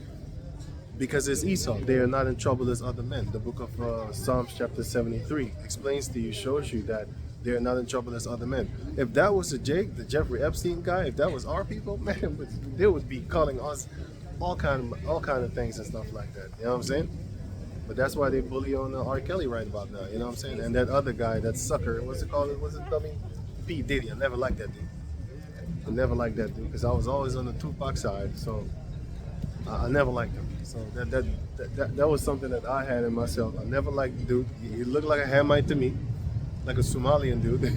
Because it's Esau. They are not in trouble as other men. The book of Psalms chapter 73 explains to you, shows you that they are not in trouble as other men. If that was the Jeffrey Epstein guy, if that was our people, man, they would be calling us all kind of things and stuff like that. You know what I'm saying? But that's why they bully on R. Kelly right about now. You know what I'm saying? And that other guy, that sucker, what's it called? What's it dummy? P. Diddy. I never liked that dude. I never liked that dude because I was always on the Tupac side. So I never liked him. So that was something that I had in myself. I never liked the dude. He looked like a Hamite to me, like a Somalian dude.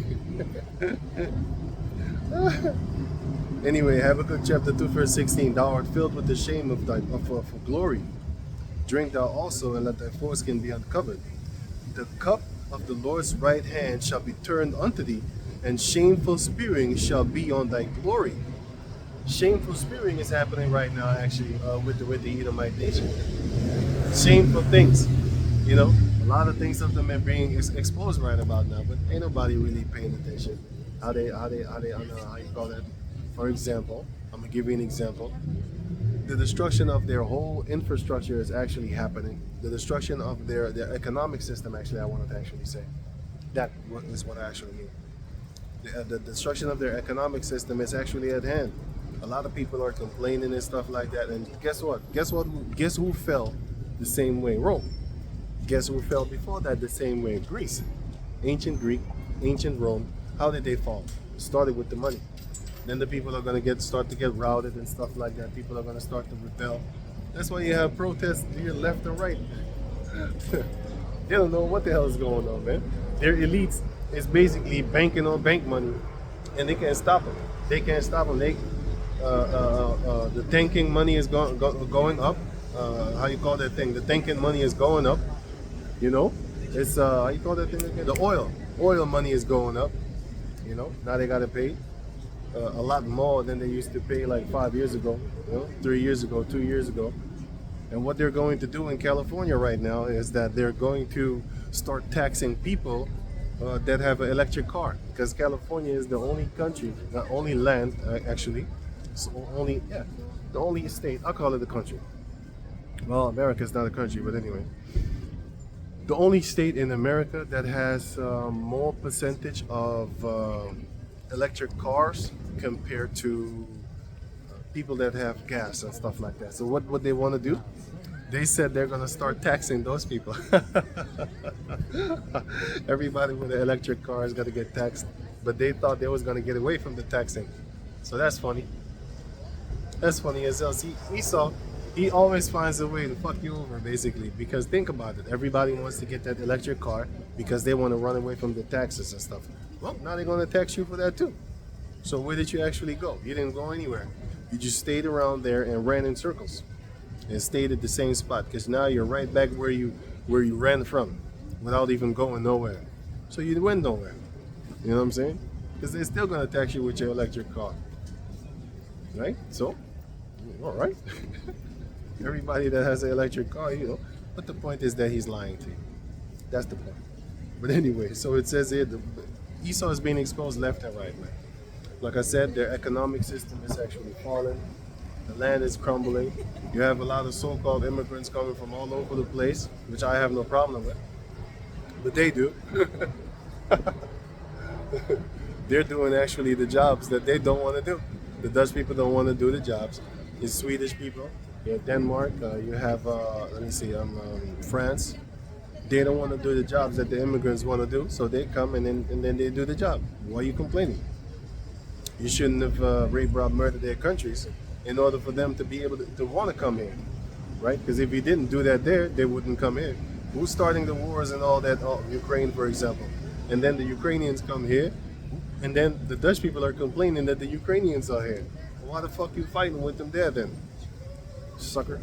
Anyway, Habakkuk chapter 2 verse 16. Thou art filled with the shame of for glory. Drink thou also, and let thy foreskin be uncovered. The cup of the Lord's right hand shall be turned unto thee, and shameful spewing shall be on thy glory. Shameful spewing is happening right now, actually, with the Edomite nation. Shameful things, you know. A lot of things of them are being exposed right about now, but ain't nobody really paying attention. How they, I don't know how you call that. For example, I'm gonna give you an example. The destruction of their whole infrastructure is actually happening. The destruction of their economic system, actually, I wanted to actually say. That is what I actually mean. The destruction of their economic system is actually at hand. A lot of people are complaining and stuff like that. And guess what? Guess who fell the same way? Rome. Guess who fell before that the same way? Greece. Ancient Greek, ancient Rome. How did they fall? It started with the money. Then the people are going to start to get routed and stuff like that. People are going to start to rebel. That's why you have protests here left and right. They don't know what the hell is going on, man. Their elites is basically banking on bank money, and they can't stop them. They can't stop them. The tanking money is going up. How you call that thing? The tanking money is going up. You know, it's how you call that thing again? The oil money is going up. You know, now they gotta pay a lot more than they used to pay like 5 years ago. 3 years ago, 2 years ago. And what they're going to do in California right now is that they're going to start taxing people that have an electric car, because California is the only country, the only land actually, so the only state. I'll call it a country. Well, America is not a country, but anyway, the only state in America that has more percentage of electric cars compared to people that have gas and stuff like that. So what they want to do? They said they're gonna start taxing those people. Everybody with an electric car is gonna get taxed, but they thought they was gonna get away from the taxing. So that's funny. That's funny as hell. See, Esau, he always finds a way to fuck you over, basically. Because think about it, everybody wants to get that electric car because they want to run away from the taxes and stuff. Well, now they're gonna tax you for that too. So where did you actually go? You didn't go anywhere. You just stayed around there and ran in circles and stayed at the same spot, because now you're right back where you ran from without even going nowhere. So you went nowhere. You know what I'm saying? Because they're still gonna tax you with your electric car, right? So, all right. Everybody that has an electric car, But the point is that he's lying to you. That's the point. But anyway, so it says here, Esau is being exposed left and right, man. Like I said, their economic system is actually falling. The land is crumbling. You have a lot of so-called immigrants coming from all over the place, which I have no problem with. But they do. They're doing actually the jobs that they don't want to do. The Dutch people don't want to do the jobs. The Swedish people, you have Denmark, you have, France. They don't want to do the jobs that the immigrants want to do, so they come and then they do the job. Why are you complaining? You shouldn't have raped, robbed, murdered their countries in order for them to be able to want to come here, right? Because if you didn't do that there, they wouldn't come here. Who's starting the wars and all that? Oh, Ukraine, for example. And then the Ukrainians come here, and then the Dutch people are complaining that the Ukrainians are here. Well, why the fuck you fighting with them there then, sucker?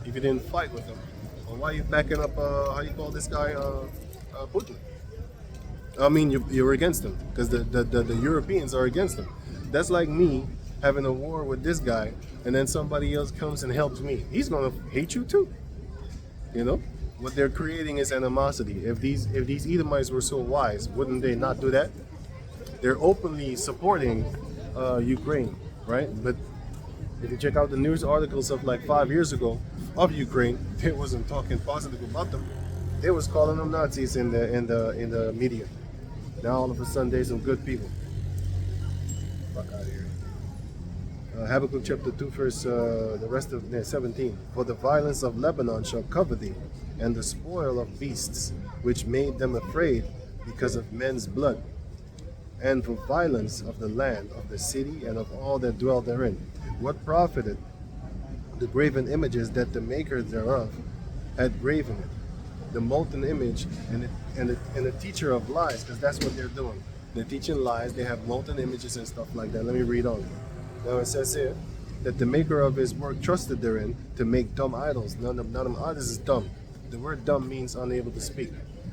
If you didn't fight with them, well, why are you backing up? How you call this guy, Putin? I mean, you're against them because the Europeans are against them. That's like me having a war with this guy, and then somebody else comes and helps me. He's gonna hate you too. You know, what they're creating is animosity. If these Edomites were so wise, wouldn't they not do that? They're openly supporting Ukraine, right? But if you check out the news articles of like 5 years ago of Ukraine, they wasn't talking positive about them. They was calling them Nazis in the media. Now all of a sudden they're some good people. Fuck out of here. Habakkuk chapter 2 verse the rest of 17. For the violence of Lebanon shall cover thee, and the spoil of beasts, which made them afraid because of men's blood, and for violence of the land, of the city, and of all that dwell therein. What profited the graven images that the maker thereof had graven it? The molten image and the teacher of lies, because that's what they're doing. They're teaching lies. They have molten images and stuff like that. Let me read on. Now it says here that the maker of his work trusted therein to make dumb idols. None of them idols is dumb. The word dumb means unable to speak.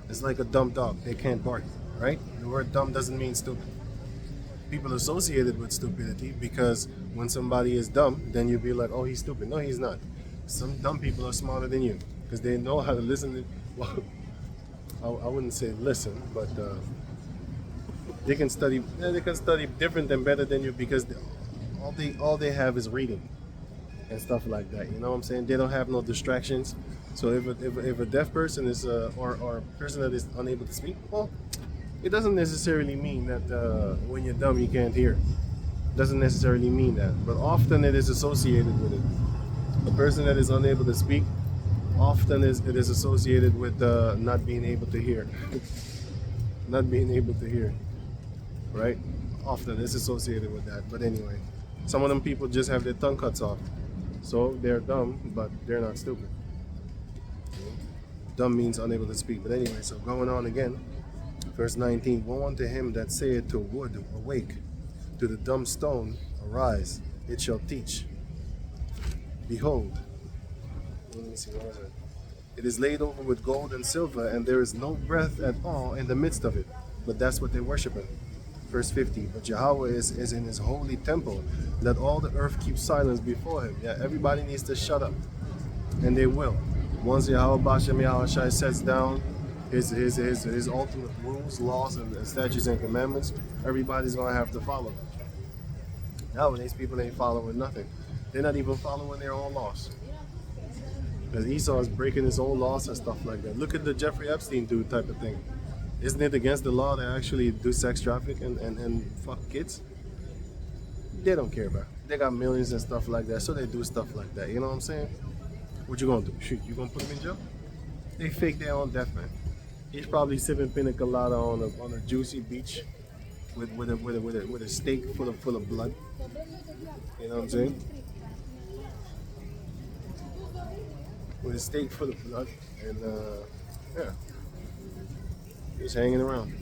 It's like a dumb dog. They can't bark, right? The word dumb doesn't mean stupid. People associated with stupidity, because when somebody is dumb, then you'd be like, oh, he's stupid. No, he's not. Some dumb people are smarter than you because they know how to listen to, well, I wouldn't say listen, but they can study. They can study different and better than you, because all they have is reading and stuff like that. You know what I'm saying? They don't have no distractions. So if a deaf person is or a person that is unable to speak, well, it doesn't necessarily mean that when you're dumb you can't hear. It doesn't necessarily mean that, but often it is associated with it. A person that is unable to speak, often it is associated with not being able to hear. Not being able to hear, right? Often it's associated with that. But anyway, some of them people just have their tongue cuts off. So they're dumb, but they're not stupid. Dumb means unable to speak. But anyway, so going on again, verse 19. Woe unto him that saith to wood, awake, to the dumb stone, arise, it shall teach. Behold, let me see, what was it? It is laid over with gold and silver, and there is no breath at all in the midst of it. But that's what they're worshiping. Verse 50, but Yahweh is in his holy temple. Let all the earth keep silence before him. Yeah, everybody needs to shut up. And they will. Once Yahweh Bashem Yahushai sets down his ultimate rules, laws, and statutes and commandments, everybody's going to have to follow them. Nowadays, people ain't following nothing. They're not even following their own laws. Because Esau is breaking his own laws and stuff like that. Look at the Jeffrey Epstein dude type of thing. Isn't it against the law to actually do sex traffic and fuck kids? They don't care about it. They got millions and stuff like that, so they do stuff like that. You know what I'm saying? What you gonna do? Shoot, you gonna put them in jail? They fake their own death, man. He's probably sipping pina colada on a juicy beach with a steak full of blood. You know what I'm saying? With a steak full of blood, and yeah, just hanging around.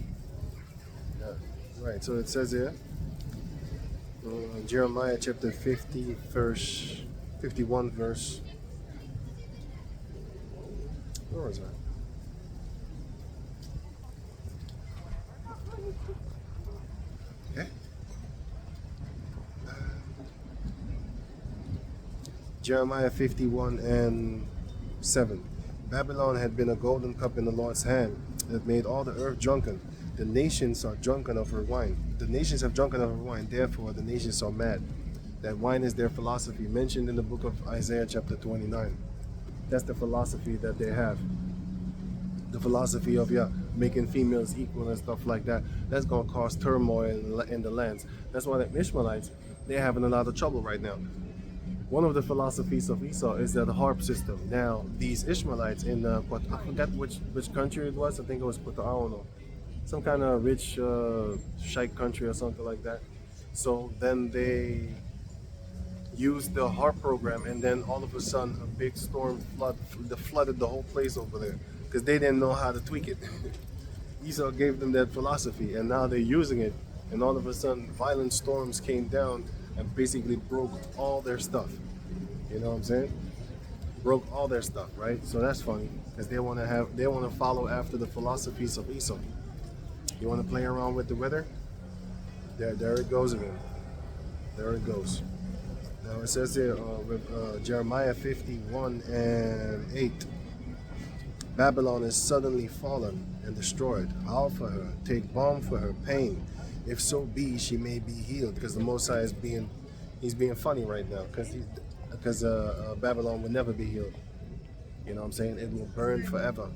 Yeah, right. So it says here, Jeremiah chapter 50, verse 51, verse. Where was that? Okay. Jeremiah 51 and 7. Babylon had been a golden cup in the Lord's hand that made all the earth drunken. The nations are drunken of her wine. The nations have drunken of her wine, therefore the nations are mad. That wine is their philosophy, mentioned in the book of Isaiah chapter 29. That's the philosophy that they have. The philosophy of making females equal and stuff like that. That's going to cause turmoil in the lands. That's why the Ishmaelites, they're having a lot of trouble right now. One of the philosophies of Esau is that the harp system. Now, these Ishmaelites in I forgot which country it was. I think it was I don't know, some kind of rich sheikh country or something like that. So then they used the harp program, and then all of a sudden a big storm flooded the whole place over there because they didn't know how to tweak it. Esau gave them that philosophy, and now they're using it, and all of a sudden violent storms came down and basically broke all their stuff. You know what I'm saying? Broke all their stuff, right? So that's funny because they want to follow after the philosophies of Esau. You want to play around with the weather? There it goes again. There it goes. Now it says here with Jeremiah 51 and 8. Babylon is suddenly fallen and destroyed. Howl for her, take balm for her pain. If so be she may be healed, because the Most High is being funny right now, because Babylon will never be healed. You know what I'm saying? It will burn forever.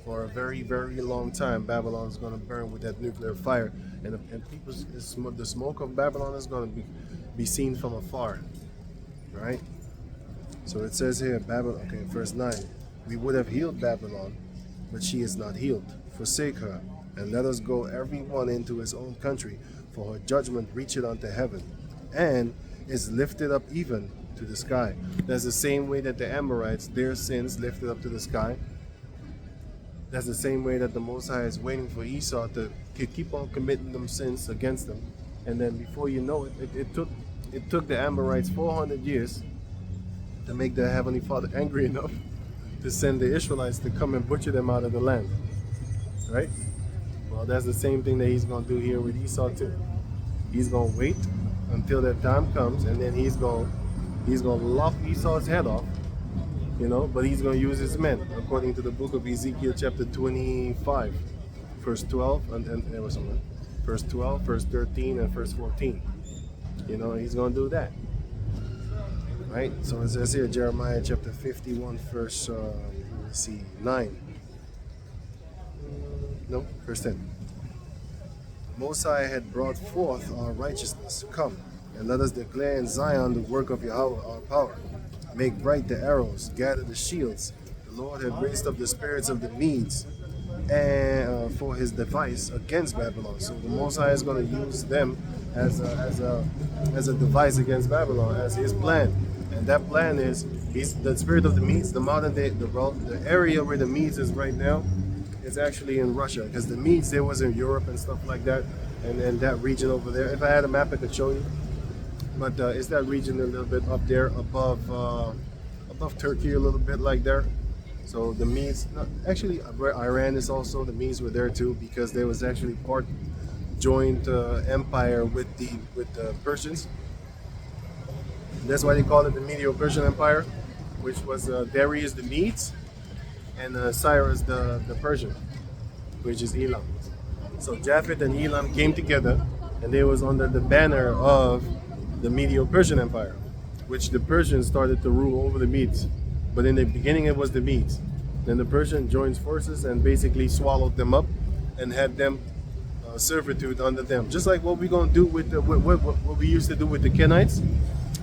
For a very, very long time, Babylon is going to burn with that nuclear fire, and the smoke of Babylon is going to be seen from afar, right? So it says here, Babylon. Okay, verse 9. We would have healed Babylon, but she is not healed. Forsake her, and let us go every one into his own country, for her judgment reacheth unto heaven, and is lifted up even to the sky. That's the same way that the Amorites, their sins lifted up to the sky. That's the same way that the Most High is waiting for Esau to keep on committing them sins against them, and then before you know it, it took the Amorites 400 years to make the Heavenly Father angry enough to send the Israelites to come and butcher them out of the land, right? Well, that's the same thing that he's going to do here with Esau too. He's going to wait until that time comes, and then he's going to lop Esau's head off, you know, but he's going to use his men, according to the book of Ezekiel chapter 25, verse 12, and there was something, verse 12, verse 13, and verse 14. You know, he's going to do that. Right? So it says here, Jeremiah chapter 51, verse, 9. No, verse 10. Most High had brought forth our righteousness. Come, and let us declare in Zion the work of Yahweh, our power. Make bright the arrows, gather the shields. The Lord had raised up the spirits of the Medes and for his device against Babylon. So the Most High is going to use them as a device against Babylon, as his plan. And that plan is, he's the spirit of the Medes, the modern day, the area where the Medes is right now is actually in Russia, because the Medes, there was in Europe and stuff like that, and that region over there. If I had a map, I could show you. But it's that region a little bit up there above Turkey, a little bit like there. So the Medes, actually where Iran is also, the Medes were there too, because there was actually part joint empire with the Persians. That's why they call it the Medo-Persian Empire, which was Darius the Medes and Cyrus the Persian, which is Elam. So Japheth and Elam came together, and they was under the banner of the Medo-Persian Empire, which the Persians started to rule over the Medes. But in the beginning, it was the Medes. Then the Persian joins forces and basically swallowed them up and had them servitude under them. Just like what we're going to do with what we used to do with the Kenites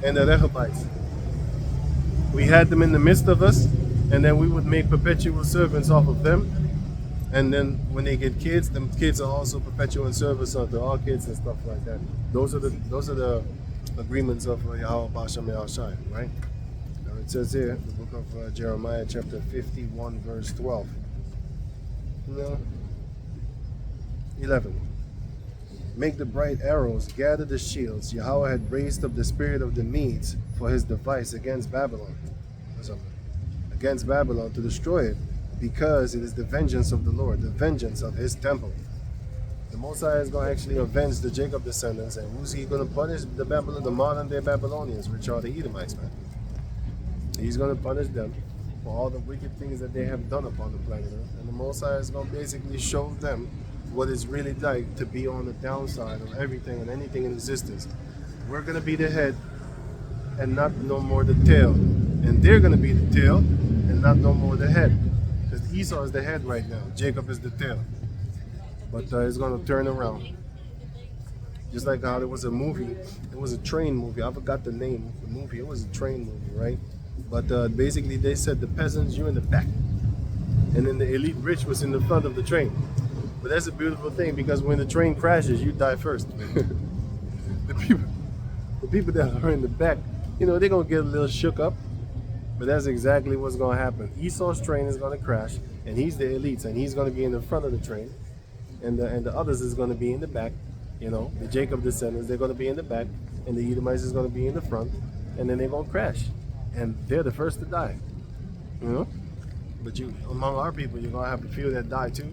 and the Rechabites. We had them in the midst of us, and then we would make perpetual servants off of them. And then when they get kids, them kids are also perpetual servants unto our kids and stuff like that. Those are the agreements of Yahweh Bashem Yahushai, right? Now it says here, the book of Jeremiah, chapter 51, verse 12. No. 11. Make the bright arrows, gather the shields. Yahweh had raised up the spirit of the Medes for his device against Babylon. Against Babylon to destroy it, because it is the vengeance of the Lord, the vengeance of his temple. The Most High is going to actually avenge the Jacob descendants, and who's he going to punish? The modern day Babylonians, which are the Edomites, man. He's going to punish them for all the wicked things that they have done upon the planet Earth. And the Most High is going to basically show them what it's really like to be on the downside of everything and anything in existence. We're going to be the head and not no more the tail. And they're going to be the tail and not no more the head. Because Esau is the head right now. Jacob is the tail. But it's going to turn around. Just like how there was a movie. It was a train movie. I forgot the name of the movie. It was a train movie, right? But basically they said the peasants, you in the back. And then the elite rich was in the front of the train. But that's a beautiful thing, because when the train crashes, you die first. the people that are in the back, they're going to get a little shook up. But that's exactly what's going to happen. Esau's train is going to crash, and he's the elites, and he's going to be in the front of the train. And the others is going to be in the back. The Jacob descendants, they're going to be in the back, and the Edomites is going to be in the front, and then they're going to crash. And they're the first to die. But among our people, you're going to have a few that die too.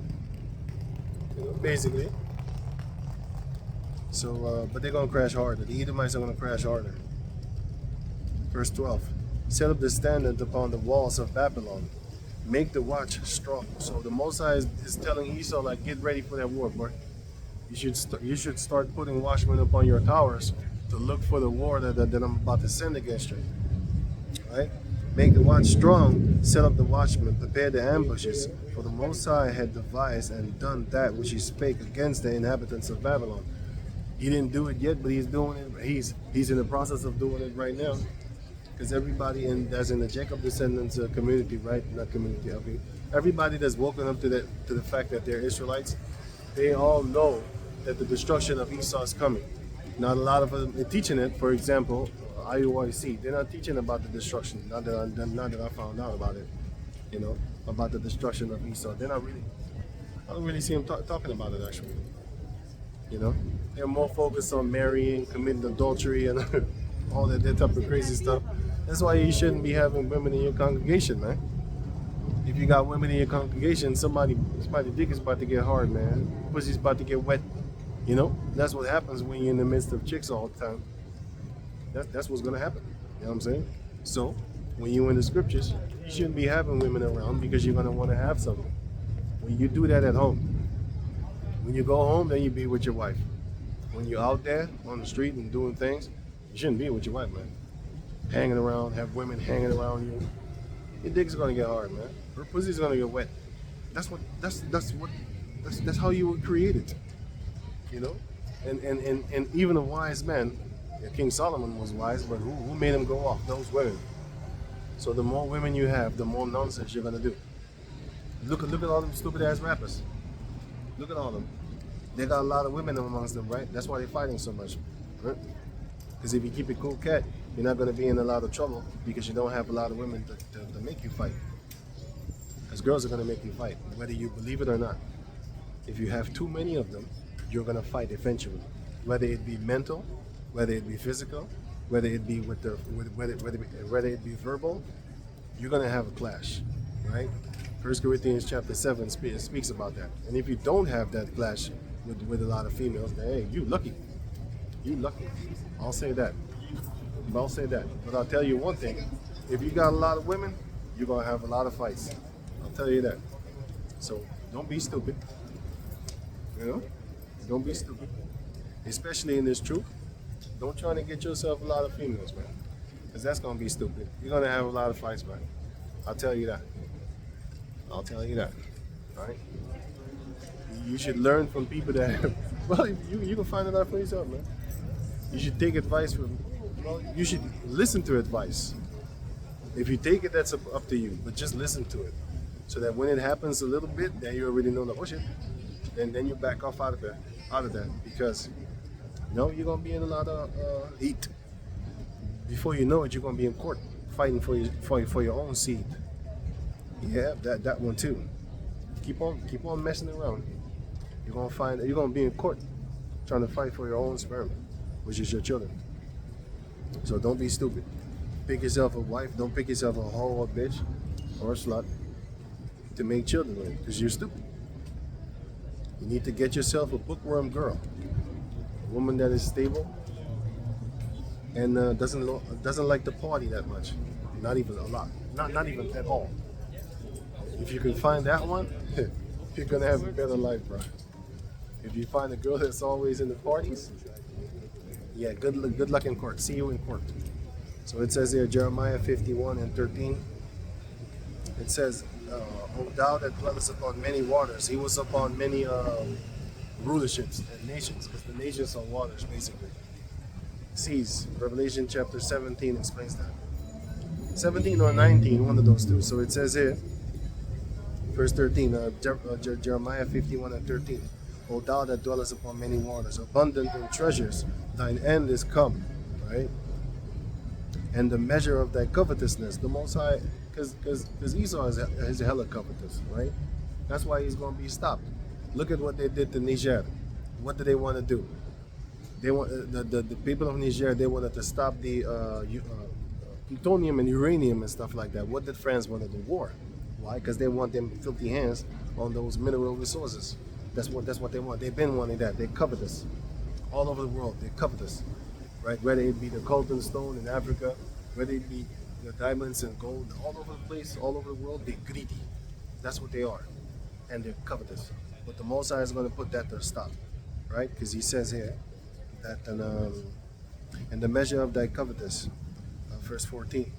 Basically. So, but they're going to crash harder. The Edomites are going to crash harder. Verse 12. Set up the standard upon the walls of Babylon. Make the watch strong. So the Most High is telling Esau, like, get ready for that war, boy. You should start putting watchmen upon your towers to look for the war that I'm about to send against you. Right? Make the watch strong, set up the watchmen, prepare the ambushes, for the Most High had devised and done that which he spake against the inhabitants of Babylon. He didn't do it yet, but he's doing it. He's in the process of doing it right now. Because everybody that's in the Jacob descendants community, right? Not community, okay. Everybody that's woken up to the fact that they're Israelites, they all know that the destruction of Esau is coming. Not a lot of them are teaching it. For example, IUIC, they're not teaching about the destruction. Not that I found out about it, about the destruction of Esau. They're not really. I don't really see them talking about it actually. They're more focused on marrying, committing adultery, and all that type of crazy stuff. That's why you shouldn't be having women in your congregation, man. If you got women in your congregation, somebody's dick is about to get hard, man. Pussy's about to get wet. That's what happens when you're in the midst of chicks all the time. That's what's gonna happen. You know what I'm saying? So when you're in the scriptures, you shouldn't be having women around, because you're gonna want to have something. When you do that at home, when you go home, then you be with your wife. When you're out there on the street and doing things, you shouldn't be with your wife, man. Hanging around, have women hanging around you. Your dick's gonna get hard, man. Her pussy's gonna get wet. That's how you were created. And even a wise man, King Solomon was wise, but who made him go off? Those women. So the more women you have, the more nonsense you're gonna do. Look at all them stupid ass rappers. Look at all them. They got a lot of women amongst them, right? That's why they're fighting so much. Right? Because if you keep it cool cat, you're not going to be in a lot of trouble because you don't have a lot of women to make you fight. Because girls are going to make you fight, whether you believe it or not. If you have too many of them, you're going to fight eventually. Whether it be mental, whether it be physical, whether it be whether it be verbal, you're going to have a clash, right? 1 Corinthians chapter 7 speaks about that. And if you don't have that clash with a lot of females, then hey, you lucky. You lucky. I'll say that. But I'll tell you one thing. If you got a lot of women, you're going to have a lot of fights. I'll tell you that. So don't be stupid. You know? Don't be stupid. Especially in this truth. Don't try to get yourself a lot of females, man. Because that's going to be stupid. You're going to have a lot of fights, man. I'll tell you that. All right? You should learn from people that have, well, you can find it out for yourself, man. You should take advice from, well, you should listen to advice. If you take it, that's up to you. But just listen to it. So that when it happens a little bit, then you already know the shit. And then you back off out of that. Because you're gonna be in a lot of heat. Before you know it, you're gonna be in court fighting for your own seed. Yeah, that one too. Keep on messing around. You're gonna be in court trying to fight for your own sperm, which is your children. So don't be stupid. Pick yourself a wife. Don't pick yourself a hoe or bitch or a slut to make children with, because you're stupid. You need to get yourself a bookworm girl, a woman that is stable and doesn't like to party that much, not even a lot, not even at all. If you can find that one, you're gonna have a better life, bro. If you find a girl that's always in the parties, yeah, good luck in court. See you in court. So it says here, Jeremiah 51:13. It says, O thou that dwellest upon many waters. He was upon many rulerships and nations, because the nations are waters, basically. Seas. Revelation chapter 17 explains that. 17 or 19, one of those two. So it says here, verse 13, Jeremiah 51:13. O thou that dwellest upon many waters, abundant in treasures, thine end is come, right? And the measure of thy covetousness, the Most High, because Esau is hella covetous, right? That's why he's going to be stopped. Look at what they did to Niger. What do they want to do? They want the people of Niger. They wanted to stop the plutonium and uranium and stuff like that. What did France want to do? War. Why? Because they want them filthy hands on those mineral resources. That's what they want. They've been wanting that. They're covetous. All over the world, they're covetous, right? Whether it be the coltan stone in Africa, whether it be the diamonds and gold, all over the place, all over the world, they're greedy. That's what they are, and they're covetous. But the Most High is going to put that to a stop, right? Because He says here that in the measure of thy covetous, verse 14.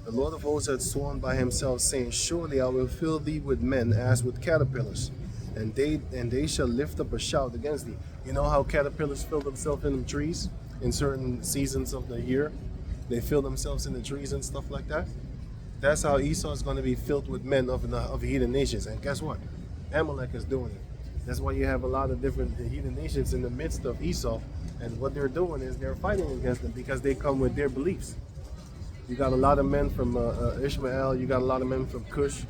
The Lord of hosts had sworn by Himself, saying, surely I will fill thee with men as with caterpillars, and they shall lift up a shout against thee. You know how caterpillars fill themselves in the trees in certain seasons of the year? They fill themselves in the trees and stuff like that. That's how Esau is going to be filled with men of heathen nations. And guess what? Amalek is doing it. That's why you have a lot of different heathen nations in the midst of Esau. And what they're doing is they're fighting against them because they come with their beliefs. You got a lot of men from Ishmael. You got a lot of men from Cush.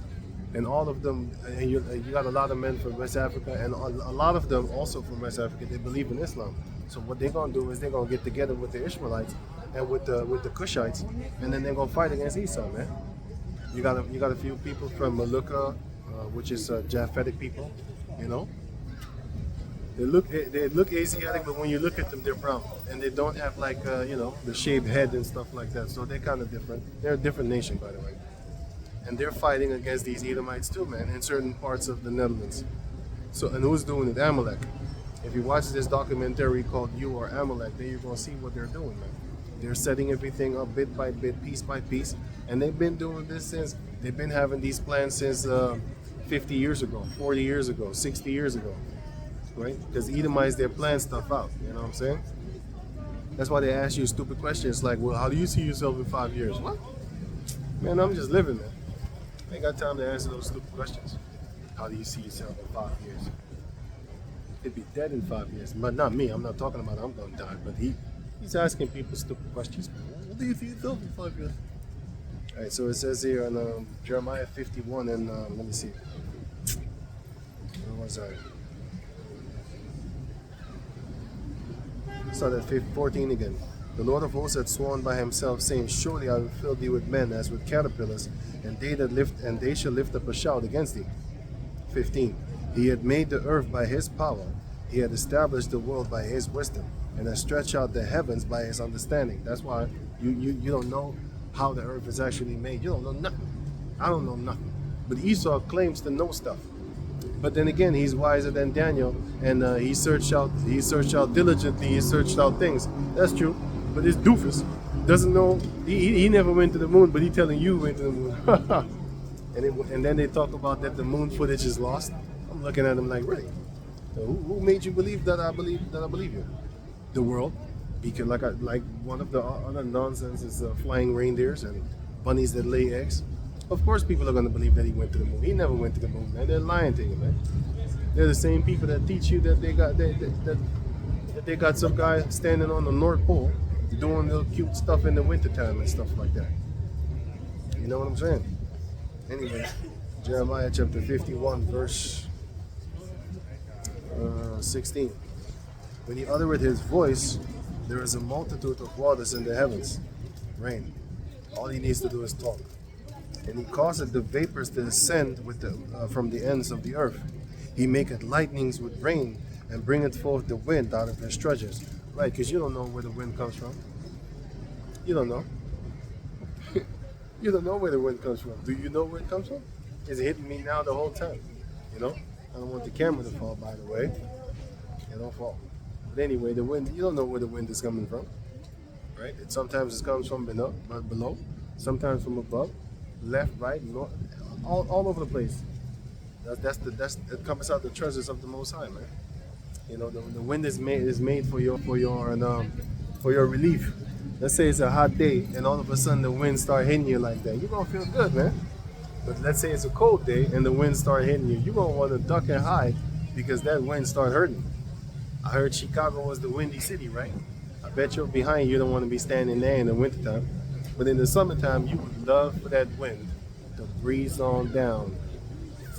And all of them, and you got a lot of men from West Africa, and a lot of them also from West Africa. They believe in Islam. So what they're gonna do is they're gonna get together with the Ishmaelites and with the Cushites, and then they're gonna fight against Esau, man. You got a few people from Maluka, which is Japhetic people. You know, they look Asiatic, but when you look at them, they're brown, and they don't have like the shaved head and stuff like that. So they're kind of different. They're a different nation, by the way. And they're fighting against these Edomites too, man, in certain parts of the Netherlands. So, and who's doing it? Amalek. If you watch this documentary called You Are Amalek, then you're going to see what they're doing, man. They're setting everything up bit by bit, piece by piece. And they've been doing this they've been having these plans since 50 years ago, 40 years ago, 60 years ago, right? Because Edomites, they're planning stuff out, you know what I'm saying? That's why they ask you stupid questions like, well, how do you see yourself in 5 years? What? Man, I'm just living, man. I ain't got time to answer those stupid questions. How do you see yourself in 5 years? He'd be dead in 5 years. But not me. I'm not talking about I'm going to die. But he, He's asking people stupid questions. What do you think filthy fuck? Alright, so it says here in Jeremiah 51 and let me see. Where was I? Start at 14 again. The Lord of hosts had sworn by himself, saying, surely I will fill thee with men as with caterpillars, and they shall lift up a shout against thee. 15. He had made the earth by his power, he had established the world by his wisdom, and has stretched out the heavens by his understanding. That's why you don't know how the earth is actually made. You don't know nothing. I don't know nothing. But Esau claims to know stuff. But then again, he's wiser than Daniel, and he searched out diligently, he searched out things. That's true. But this doofus doesn't know, he never went to the moon, but he telling you went to the moon. and then they talk about that the moon footage is lost. I'm looking at him like, really? So who made you believe that I believe you? The world. Because like one of the other nonsense is flying reindeers and bunnies that lay eggs. Of course people are going to believe that he went to the moon. He never went to the moon, man. They're lying to you, man. They're the same people that teach you that they got some guy standing on the North Pole doing little cute stuff in the wintertime and stuff like that. You know what I'm saying? Anyway, Jeremiah chapter 51, verse 16. When he uttereth his voice, there is a multitude of waters in the heavens. Rain. All he needs to do is talk. And he causeth the vapors to ascend from the ends of the earth. He maketh lightnings with rain, and bringeth forth the wind out of his treasures. Right, because you don't know where the wind comes from. You don't know. You don't know where the wind comes from. Do you know where it comes from? It's hitting me now the whole time. You know? I don't want the camera to fall, by the way. It don't fall. But anyway, the wind, you don't know where the wind is coming from. Right? Sometimes it comes from below, sometimes from above, left, right, north, all over the place. It comes out the treasures of the Most High, man. You know, the wind is made for your relief. Let's say it's a hot day and all of a sudden the wind start hitting you like that. You're gonna feel good, man. But let's say it's a cold day and the wind start hitting you. You're gonna want to duck and hide because that wind start hurting. I heard Chicago was the windy city, right? I bet you're behind. You don't want to be standing there in the wintertime. But in the summertime, you would love for that wind to breeze on down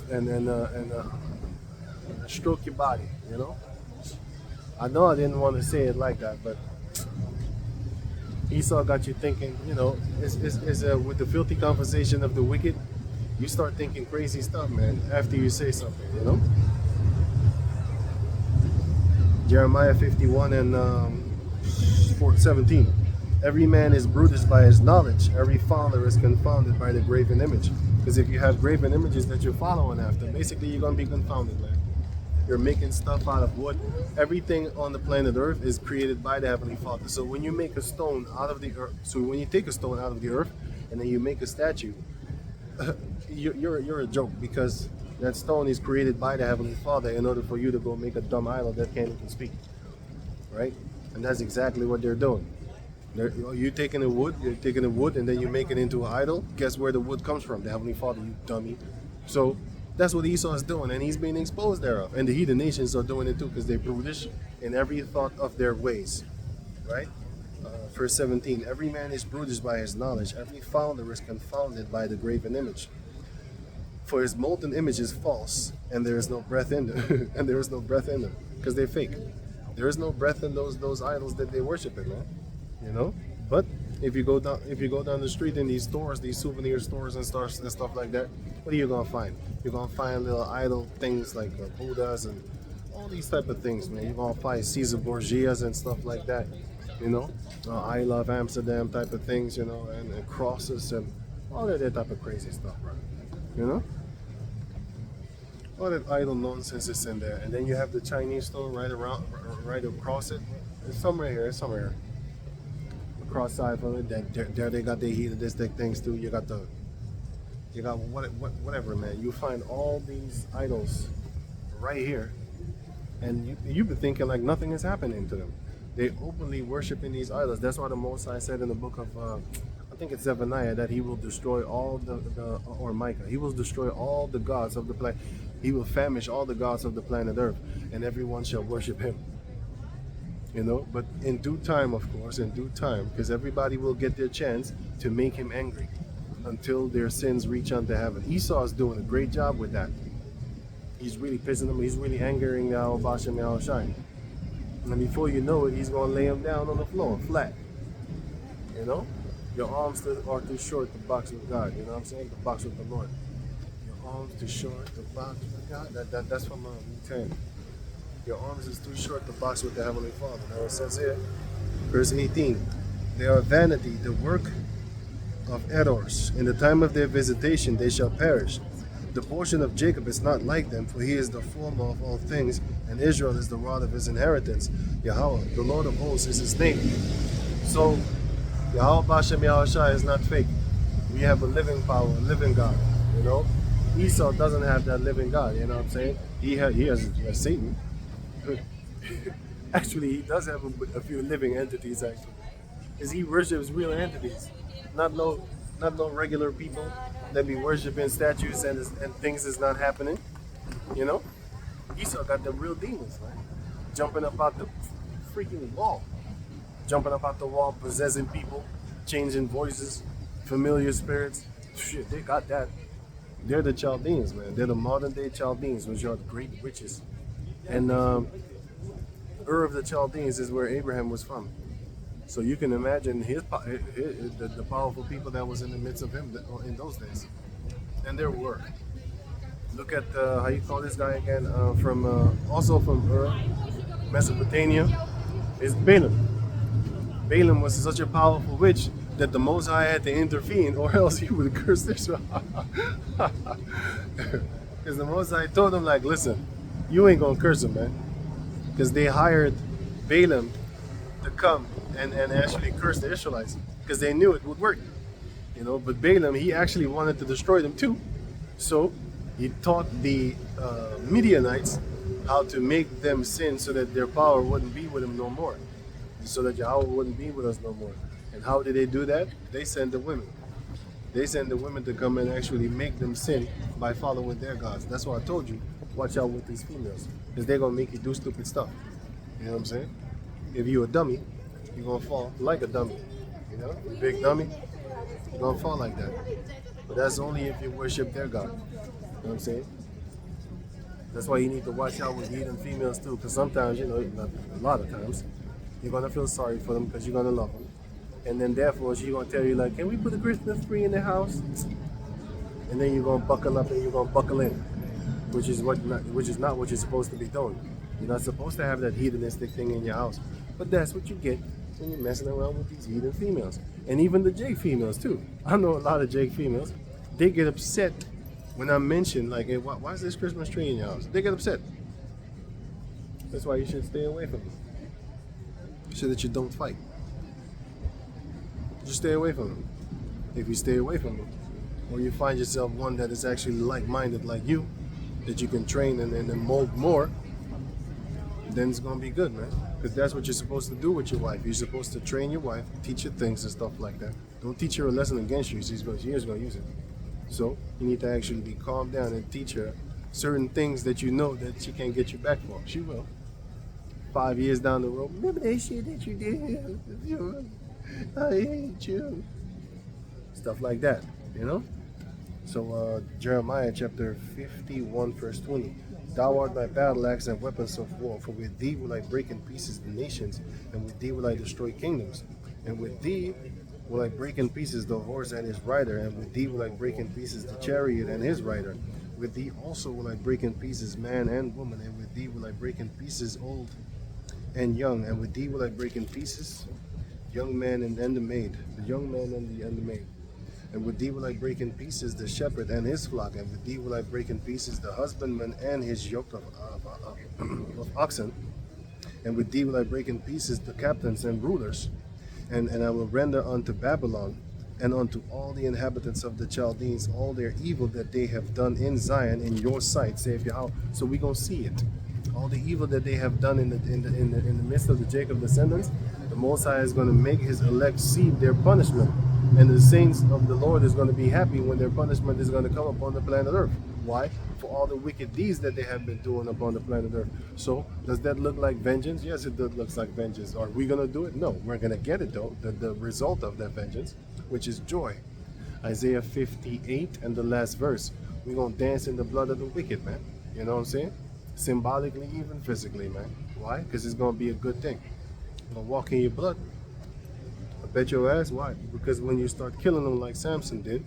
and stroke your body, you know? I know I didn't want to say it like that, but Esau got you thinking, you know, it's with the filthy conversation of the wicked, you start thinking crazy stuff, man, after you say something, you know? Jeremiah 51 and 17. Every man is brutish by his knowledge. Every fowler is confounded by the graven image. Because if you have graven images that you're following after, basically you're going to be confounded, man. You're making stuff out of wood. Everything on the planet Earth is created by the Heavenly Father. So when you make a stone out of the earth, so when you take a stone out of the earth and then you make a statue, you're a joke, because that stone is created by the Heavenly Father in order for you to go make a dumb idol that can't even speak, right? And that's exactly what they're doing. You're taking the wood, and then you make it into an idol. Guess where the wood comes from? The Heavenly Father, you dummy. So that's what Esau is doing, and he's being exposed thereof. And the heathen nations are doing it too, because they're brutish in every thought of their ways, right? Verse 17, every man is brutish by his knowledge. Every founder is confounded by the graven image. For his molten image is false, and there is no breath in them. And there is no breath in them, because they're fake. There is no breath in those idols that they worship in, man. You know? But if you go down the street in these stores, these souvenir stores and stuff like that, what are you gonna find? You're gonna find little idol things like Buddhas and all these type of things, man. You're gonna find Caesar Borgias and stuff like that, you know? I love Amsterdam type of things, you know, and crosses and all that type of crazy stuff, bro. You know? All that idol nonsense is in there. And then you have the Chinese store right across it. It's somewhere here. Cross side from it, there they got their hedonistic things too. You got whatever, man. You find all these idols right here, and you've been thinking like nothing is happening to them. They openly worshiping these idols. That's why the Most High said in the book of I think it's Zephaniah, that he will destroy all or Micah, he will destroy all the gods of the planet. He will famish all the gods of the planet Earth, and everyone shall worship him. you know. But in due time, of course, in due time, because everybody will get their chance to make him angry until their sins reach unto heaven. Esau is doing a great job with that. He's really pissing them. He's really angering the Bashem Yahushai. And before you know it, he's going to lay him down on the floor, flat. You know? Your arms are too short to box with God. You know what I'm saying? To box with the Lord. Your arms too short to box with God. That's from Luke 10. Your arms is too short to box with the Heavenly Father. Now it says here, verse 18, they are vanity, the work of errors. In the time of their visitation they shall perish. The portion of Jacob is not like them, for he is the former of all things, and Israel is the rod of his inheritance. Yahweh, the Lord of hosts, is his name. So, Yahweh Bashem Yahushai is not fake. We have a living power, a living God, you know. Esau doesn't have that living God, you know what I'm saying? He has Satan. Actually, he does have a few living entities, actually. Because he worships real entities, not no regular people that be worshiping statues and things is not happening, you know. Esau got the real demons, right? Jumping up out the freaking wall, possessing people, changing voices, familiar spirits. Shit, they got that. They're the Chaldeans, man. They're the modern day Chaldeans, which are great witches. And Ur of the Chaldeans is where Abraham was from. So you can imagine the powerful people that was in the midst of him in those days. And their work. Look at, how you call this guy again, also from Ur, Mesopotamia, is Balaam. Balaam was such a powerful witch that the Most High had to intervene, or else he would have cursed Israel. Because the Most High told him, like, listen, you ain't gonna curse him, man. Because they hired Balaam to come and actually curse the Israelites, because they knew it would work, you know. But Balaam, he actually wanted to destroy them too. So he taught the Midianites how to make them sin so that their power wouldn't be with him no more, so that Yahweh wouldn't be with us no more. And how did they do that? They send the women. They send the women to come and actually make them sin by following their gods. That's why I told you, watch out with these females, because they're going to make you do stupid stuff. You know what I'm saying? If you're a dummy, you're going to fall like a dummy. You know? A big dummy, you're going to fall like that. But that's only if you worship their God. You know what I'm saying? That's why you need to watch out with heathen females too, because sometimes, you know, a lot of times, you're going to feel sorry for them because you're going to love them. And then therefore she's going to tell you, like, can we put a Christmas tree in the house? And then you're going to buckle up and you're going to buckle in, which is not what you're supposed to be doing. You're not supposed to have that heathenistic thing in your house. But that's what you get when you're messing around with these heathen females. And even the Jake females too. I know a lot of Jake females. They get upset when I mention, like, hey, why is this Christmas tree in your house? They get upset. That's why you should stay away from them, so that you don't fight. Just stay away from them. If you stay away from them, or you find yourself one that is actually like-minded like you, that you can train and mold more, then it's going to be good, man. Because that's what you're supposed to do with your wife. You're supposed to train your wife, teach her things and stuff like that. Don't teach her a lesson against you. She is going to use it. So you need to actually be calmed down and teach her certain things that you know that she can't get you back for. She will. 5 years down the road, remember that shit that you did? I hate you. Stuff like that, you know? So Jeremiah chapter 51 verse 20. Thou art my battle axe and weapons of war, for with thee will I break in pieces the nations, and with thee will I destroy kingdoms. And with thee will I break in pieces the horse and his rider, and with thee will I break in pieces the chariot and his rider. With thee also will I break in pieces man and woman, and with thee will I break in pieces old and young, and with thee will I break in pieces young man and the maid, the young man and the maid. And with thee will I break in pieces the shepherd and his flock, and with thee will I break in pieces the husbandman and his yoke of oxen. And with thee will I break in pieces the captains and rulers, and I will render unto Babylon and unto all the inhabitants of the Chaldeans all their evil that they have done in Zion in your sight, saith Yahweh. So we're gonna see it. All the evil that they have done in the midst of the Jacob descendants, the Most High is going to make his elect see their punishment, and the saints of the Lord is going to be happy when their punishment is going to come upon the planet Earth. Why? For all the wicked deeds that they have been doing upon the planet Earth. So, does that look like vengeance? Yes, it does look like vengeance. Are we going to do it? No, we're going to get it though. The result of that vengeance, which is joy. Isaiah 58 and the last verse. We're going to dance in the blood of the wicked, man. You know what I'm saying? Symbolically, even physically, man. Why? Because it's going to be a good thing. You're going to walk in your blood. I bet your ass. Why? Because when you start killing them like Samson did,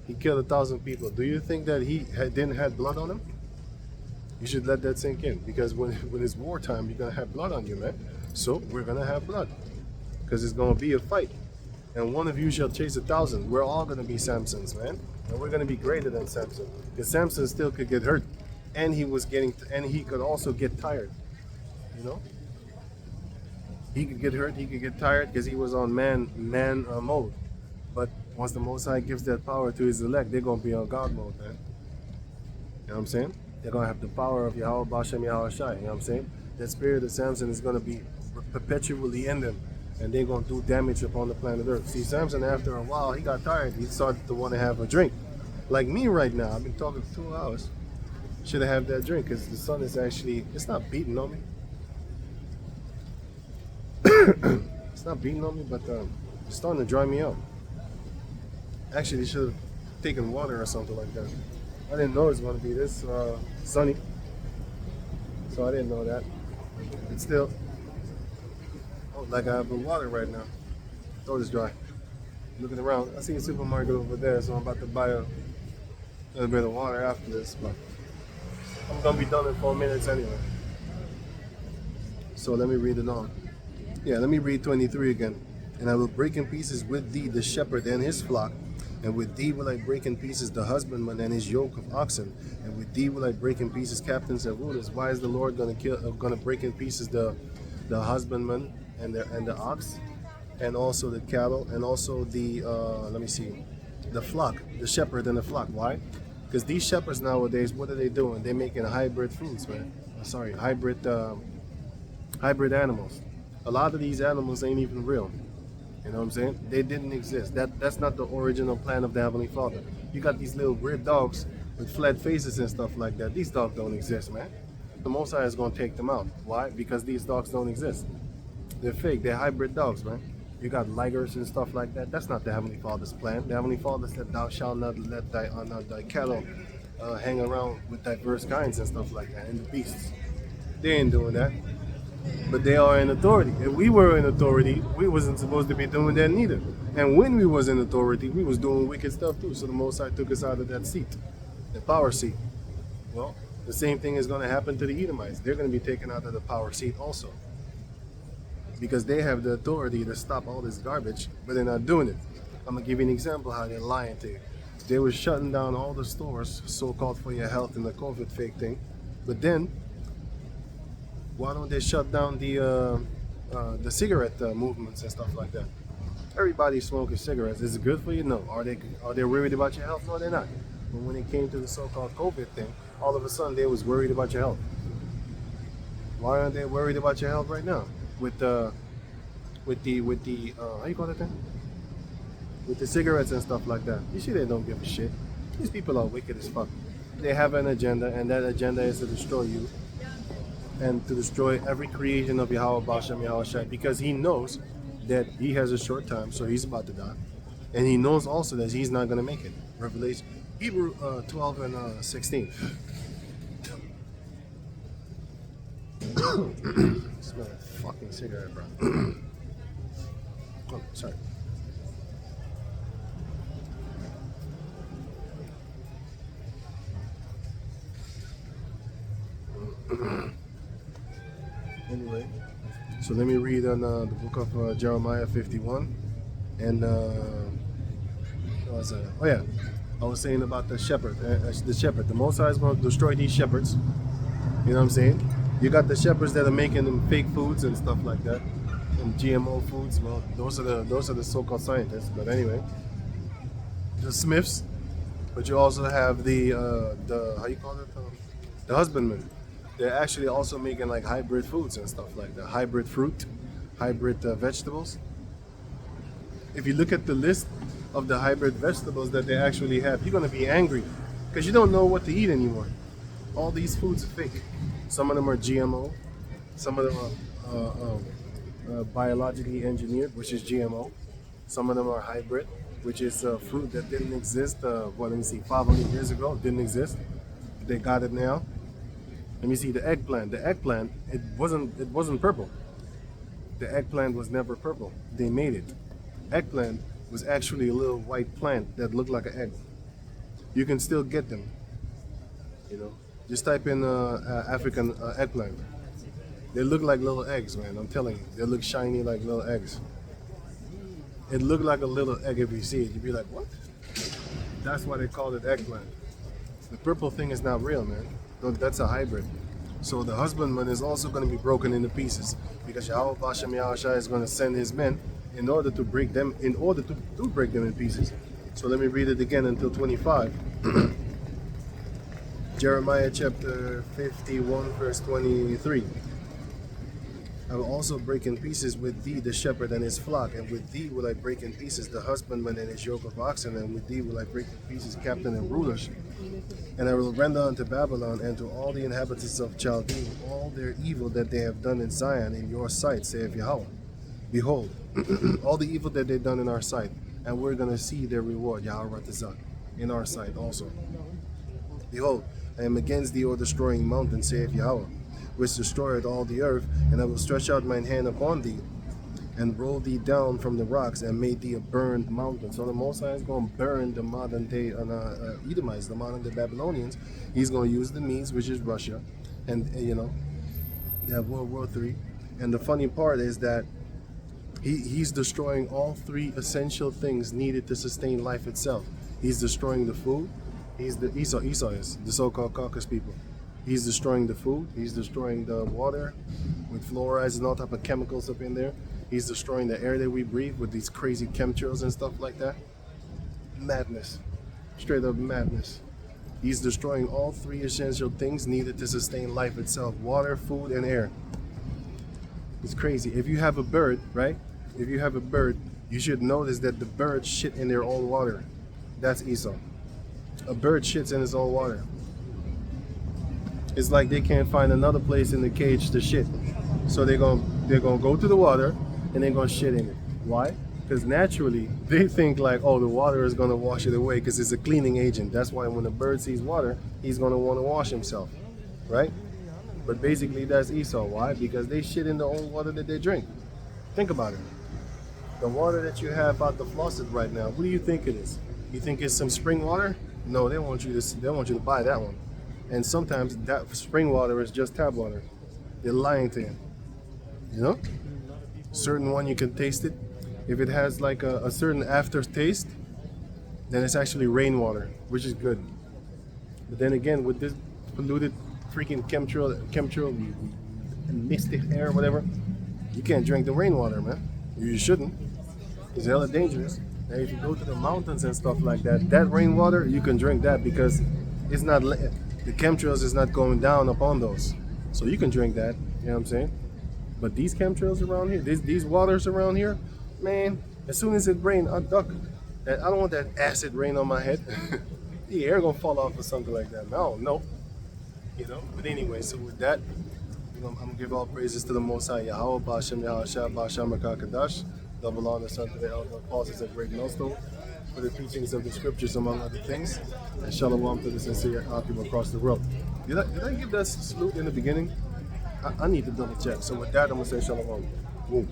he killed 1,000 people. Do you think that he didn't have blood on him? You should let that sink in. Because when it's wartime, you're going to have blood on you, man. So we're going to have blood. Because it's going to be a fight. And one of you shall chase 1,000. We're all going to be Samsons, man. And we're going to be greater than Samson. Because Samson still could get hurt. And he could also get tired. You know? He could get hurt, he could get tired because he was on man mode. But once the Most High gives that power to his elect, they're going to be on God mode, man. You know what I'm saying? They're going to have the power of Yahweh Bashem Yahweh Shai. You know what I'm saying? That spirit of Samson is going to be perpetually in them. And they're going to do damage upon the planet Earth. See, Samson, after a while, he got tired. He started to want to have a drink. Like me right now. I've been talking for 2 hours. Should I have that drink? Because the sun is actually, it's not beating on me. It's not beating on me, but it's starting to dry me out. Actually, should have taken water or something like that. I didn't know it was going to be this sunny. So I didn't know that. It's still, oh, like I have the water right now. Throat is dry. Looking around, I see a supermarket over there, so I'm about to buy a little bit of water after this, but I'm going to be done in 4 minutes anyway. So let me read it on. Yeah, let me read 23 again. And I will break in pieces with thee the shepherd and his flock, and with thee will I break in pieces the husbandman and his yoke of oxen, and with thee will I break in pieces captains and rulers. Why is the Lord going to break in pieces the husbandman and the ox, and also the cattle, and also the the flock, the shepherd and the flock? Why? Because these shepherds nowadays, what are they doing? They're making hybrid foods, man. Sorry, hybrid animals. A lot of these animals ain't even real. You know what I'm saying? They didn't exist. That's not the original plan of the Heavenly Father. You got these little weird dogs with flat faces and stuff like that. These dogs don't exist, man. The Most High is going to take them out. Why? Because these dogs don't exist. They're fake. They're hybrid dogs, man. You got ligers and stuff like that. That's not the Heavenly Father's plan. The Heavenly Father said, "Thou shalt not let thy cattle hang around with diverse kinds and stuff like that, and the beasts." They ain't doing that. But they are in authority. If we were in authority, we wasn't supposed to be doing that neither. And when we was in authority, we was doing wicked stuff too. So the Most High took us out of that seat, the power seat. Well, the same thing is going to happen to the Edomites. They're going to be taken out of the power seat also, because they have the authority to stop all this garbage, but they're not doing it. I'm going to give you an example how they're lying to you. They were shutting down all the stores, so-called for your health and the COVID fake thing. But then, why don't they shut down the cigarette movements and stuff like that? Everybody's smoking cigarettes. Is it good for you? No. Are they worried about your health? No, they're not. But when it came to the so-called COVID thing, all of a sudden they was worried about your health. Why aren't they worried about your health right now? With the how you call that thing? With the cigarettes and stuff like that. You see, they don't give a shit. These people are wicked as fuck. They have an agenda, and that agenda is to destroy you and to destroy every creation of Yahweh Bashem Yahweh Shai, because he knows that he has a short time, so he's about to die, and he knows also that he's not going to make it. Revelation, Hebrew 12 and 16. Smell a fucking cigarette, bro. Oh, sorry. Anyway, so let me read on the book of Jeremiah 51, and what was that? Oh yeah, I was saying about the shepherd. The Most High is going to destroy these shepherds. You know what I'm saying? You got the shepherds that are making them fake foods and stuff like that, and GMO foods. Well, those are the so-called scientists. But anyway, the Smiths. But you also have the how you call it? The husbandmen. They're actually also making like hybrid foods and stuff like that. Hybrid fruit, hybrid vegetables. If you look at the list of the hybrid vegetables that they actually have, you're going to be angry. Because you don't know what to eat anymore. All these foods are fake. Some of them are GMO. Some of them are biologically engineered, which is GMO. Some of them are hybrid, which is fruit that didn't exist. 500 years ago, didn't exist. They got it now. Let me see the eggplant. The eggplant, it wasn't purple. The eggplant was never purple. They made it. Eggplant was actually a little white plant that looked like an egg. You can still get them. You know, just type in African eggplant. They look like little eggs, man. I'm telling you, they look shiny like little eggs. It looked like a little egg if you see it. You'd be like, what? That's why they called it eggplant. The purple thing is not real, man. That's a hybrid. So the husbandman is also going to be broken into pieces because Yahweh Bashem Yahushua is going to send his men in order to break them in pieces. So let me read it again until 25. Jeremiah chapter 51 verse 23. I will also break in pieces with thee the shepherd and his flock, and with thee will I break in pieces the husbandman and his yoke of oxen, and with thee will I break in pieces captain and rulers. And I will render unto Babylon and to all the inhabitants of Chaldea all their evil that they have done in Zion in your sight, saith Yahweh. Behold, all the evil that they've done in our sight, and we're going to see their reward, Yahweh Ratazah, in our sight also. Behold, I am against thee, O destroying mountain, saith Yahweh, which destroyeth all the earth, and I will stretch out mine hand upon thee, and roll thee down from the rocks, and make thee a burned mountain. So the Most High is going to burn the modern day Edomites, the modern day Babylonians. He's going to use the Medes, which is Russia, and you know, they have World War III. And the funny part is that he's destroying all three essential things needed to sustain life itself. He's destroying the food. Esau is the so-called Caucasus people. He's destroying the food. He's destroying the water with fluorides and all type of chemicals up in there. He's destroying the air that we breathe with these crazy chemtrails and stuff like that. Madness. Straight up madness. He's destroying all three essential things needed to sustain life itself. Water, food, and air. It's crazy. If you have a bird, right? If you have a bird, you should notice that the birds shit in their own water. That's Esau. A bird shits in his own water. It's like they can't find another place in the cage to shit. So they're gonna go to the water and they're gonna shit in it. Why? Because naturally they think like, oh, the water is gonna wash it away because it's a cleaning agent. That's why when a bird sees water, he's gonna want to wash himself, right? But basically that's Esau. Why? Because they shit in their own water that they drink. Think about it. The water that you have out the faucet right now, what do you think it is? You think it's some spring water? No, they want you to buy that one. And sometimes that spring water is just tap water. They're lying to you. You know? Certain one you can taste it. If it has like a certain aftertaste, then it's actually rainwater, which is good. But then again, with this polluted freaking chemtrail mystic air or whatever, you can't drink the rainwater, man. You shouldn't. It's hella dangerous. And if you go to the mountains and stuff like that, that rainwater, you can drink that because it's not, the chemtrails is not going down upon those. So you can drink that, you know what I'm saying? But these chemtrails around here, these waters around here, man, as soon as it rains, I duck. I don't want that acid rain on my head. The air gonna fall off or something like that. No, no. You know, but anyway, so with that, I'm gonna give all praises to the Most High Yahweh, Bashem Yahushua, Bashem Makakadash. Double honor unto the elder apostles at Great Millstone for the teachings of the scriptures, among other things. And shalom to the sincere occupant across the world. Did I give that salute in the beginning? I need to double check. So with that, I'm going to say shalom. Boom.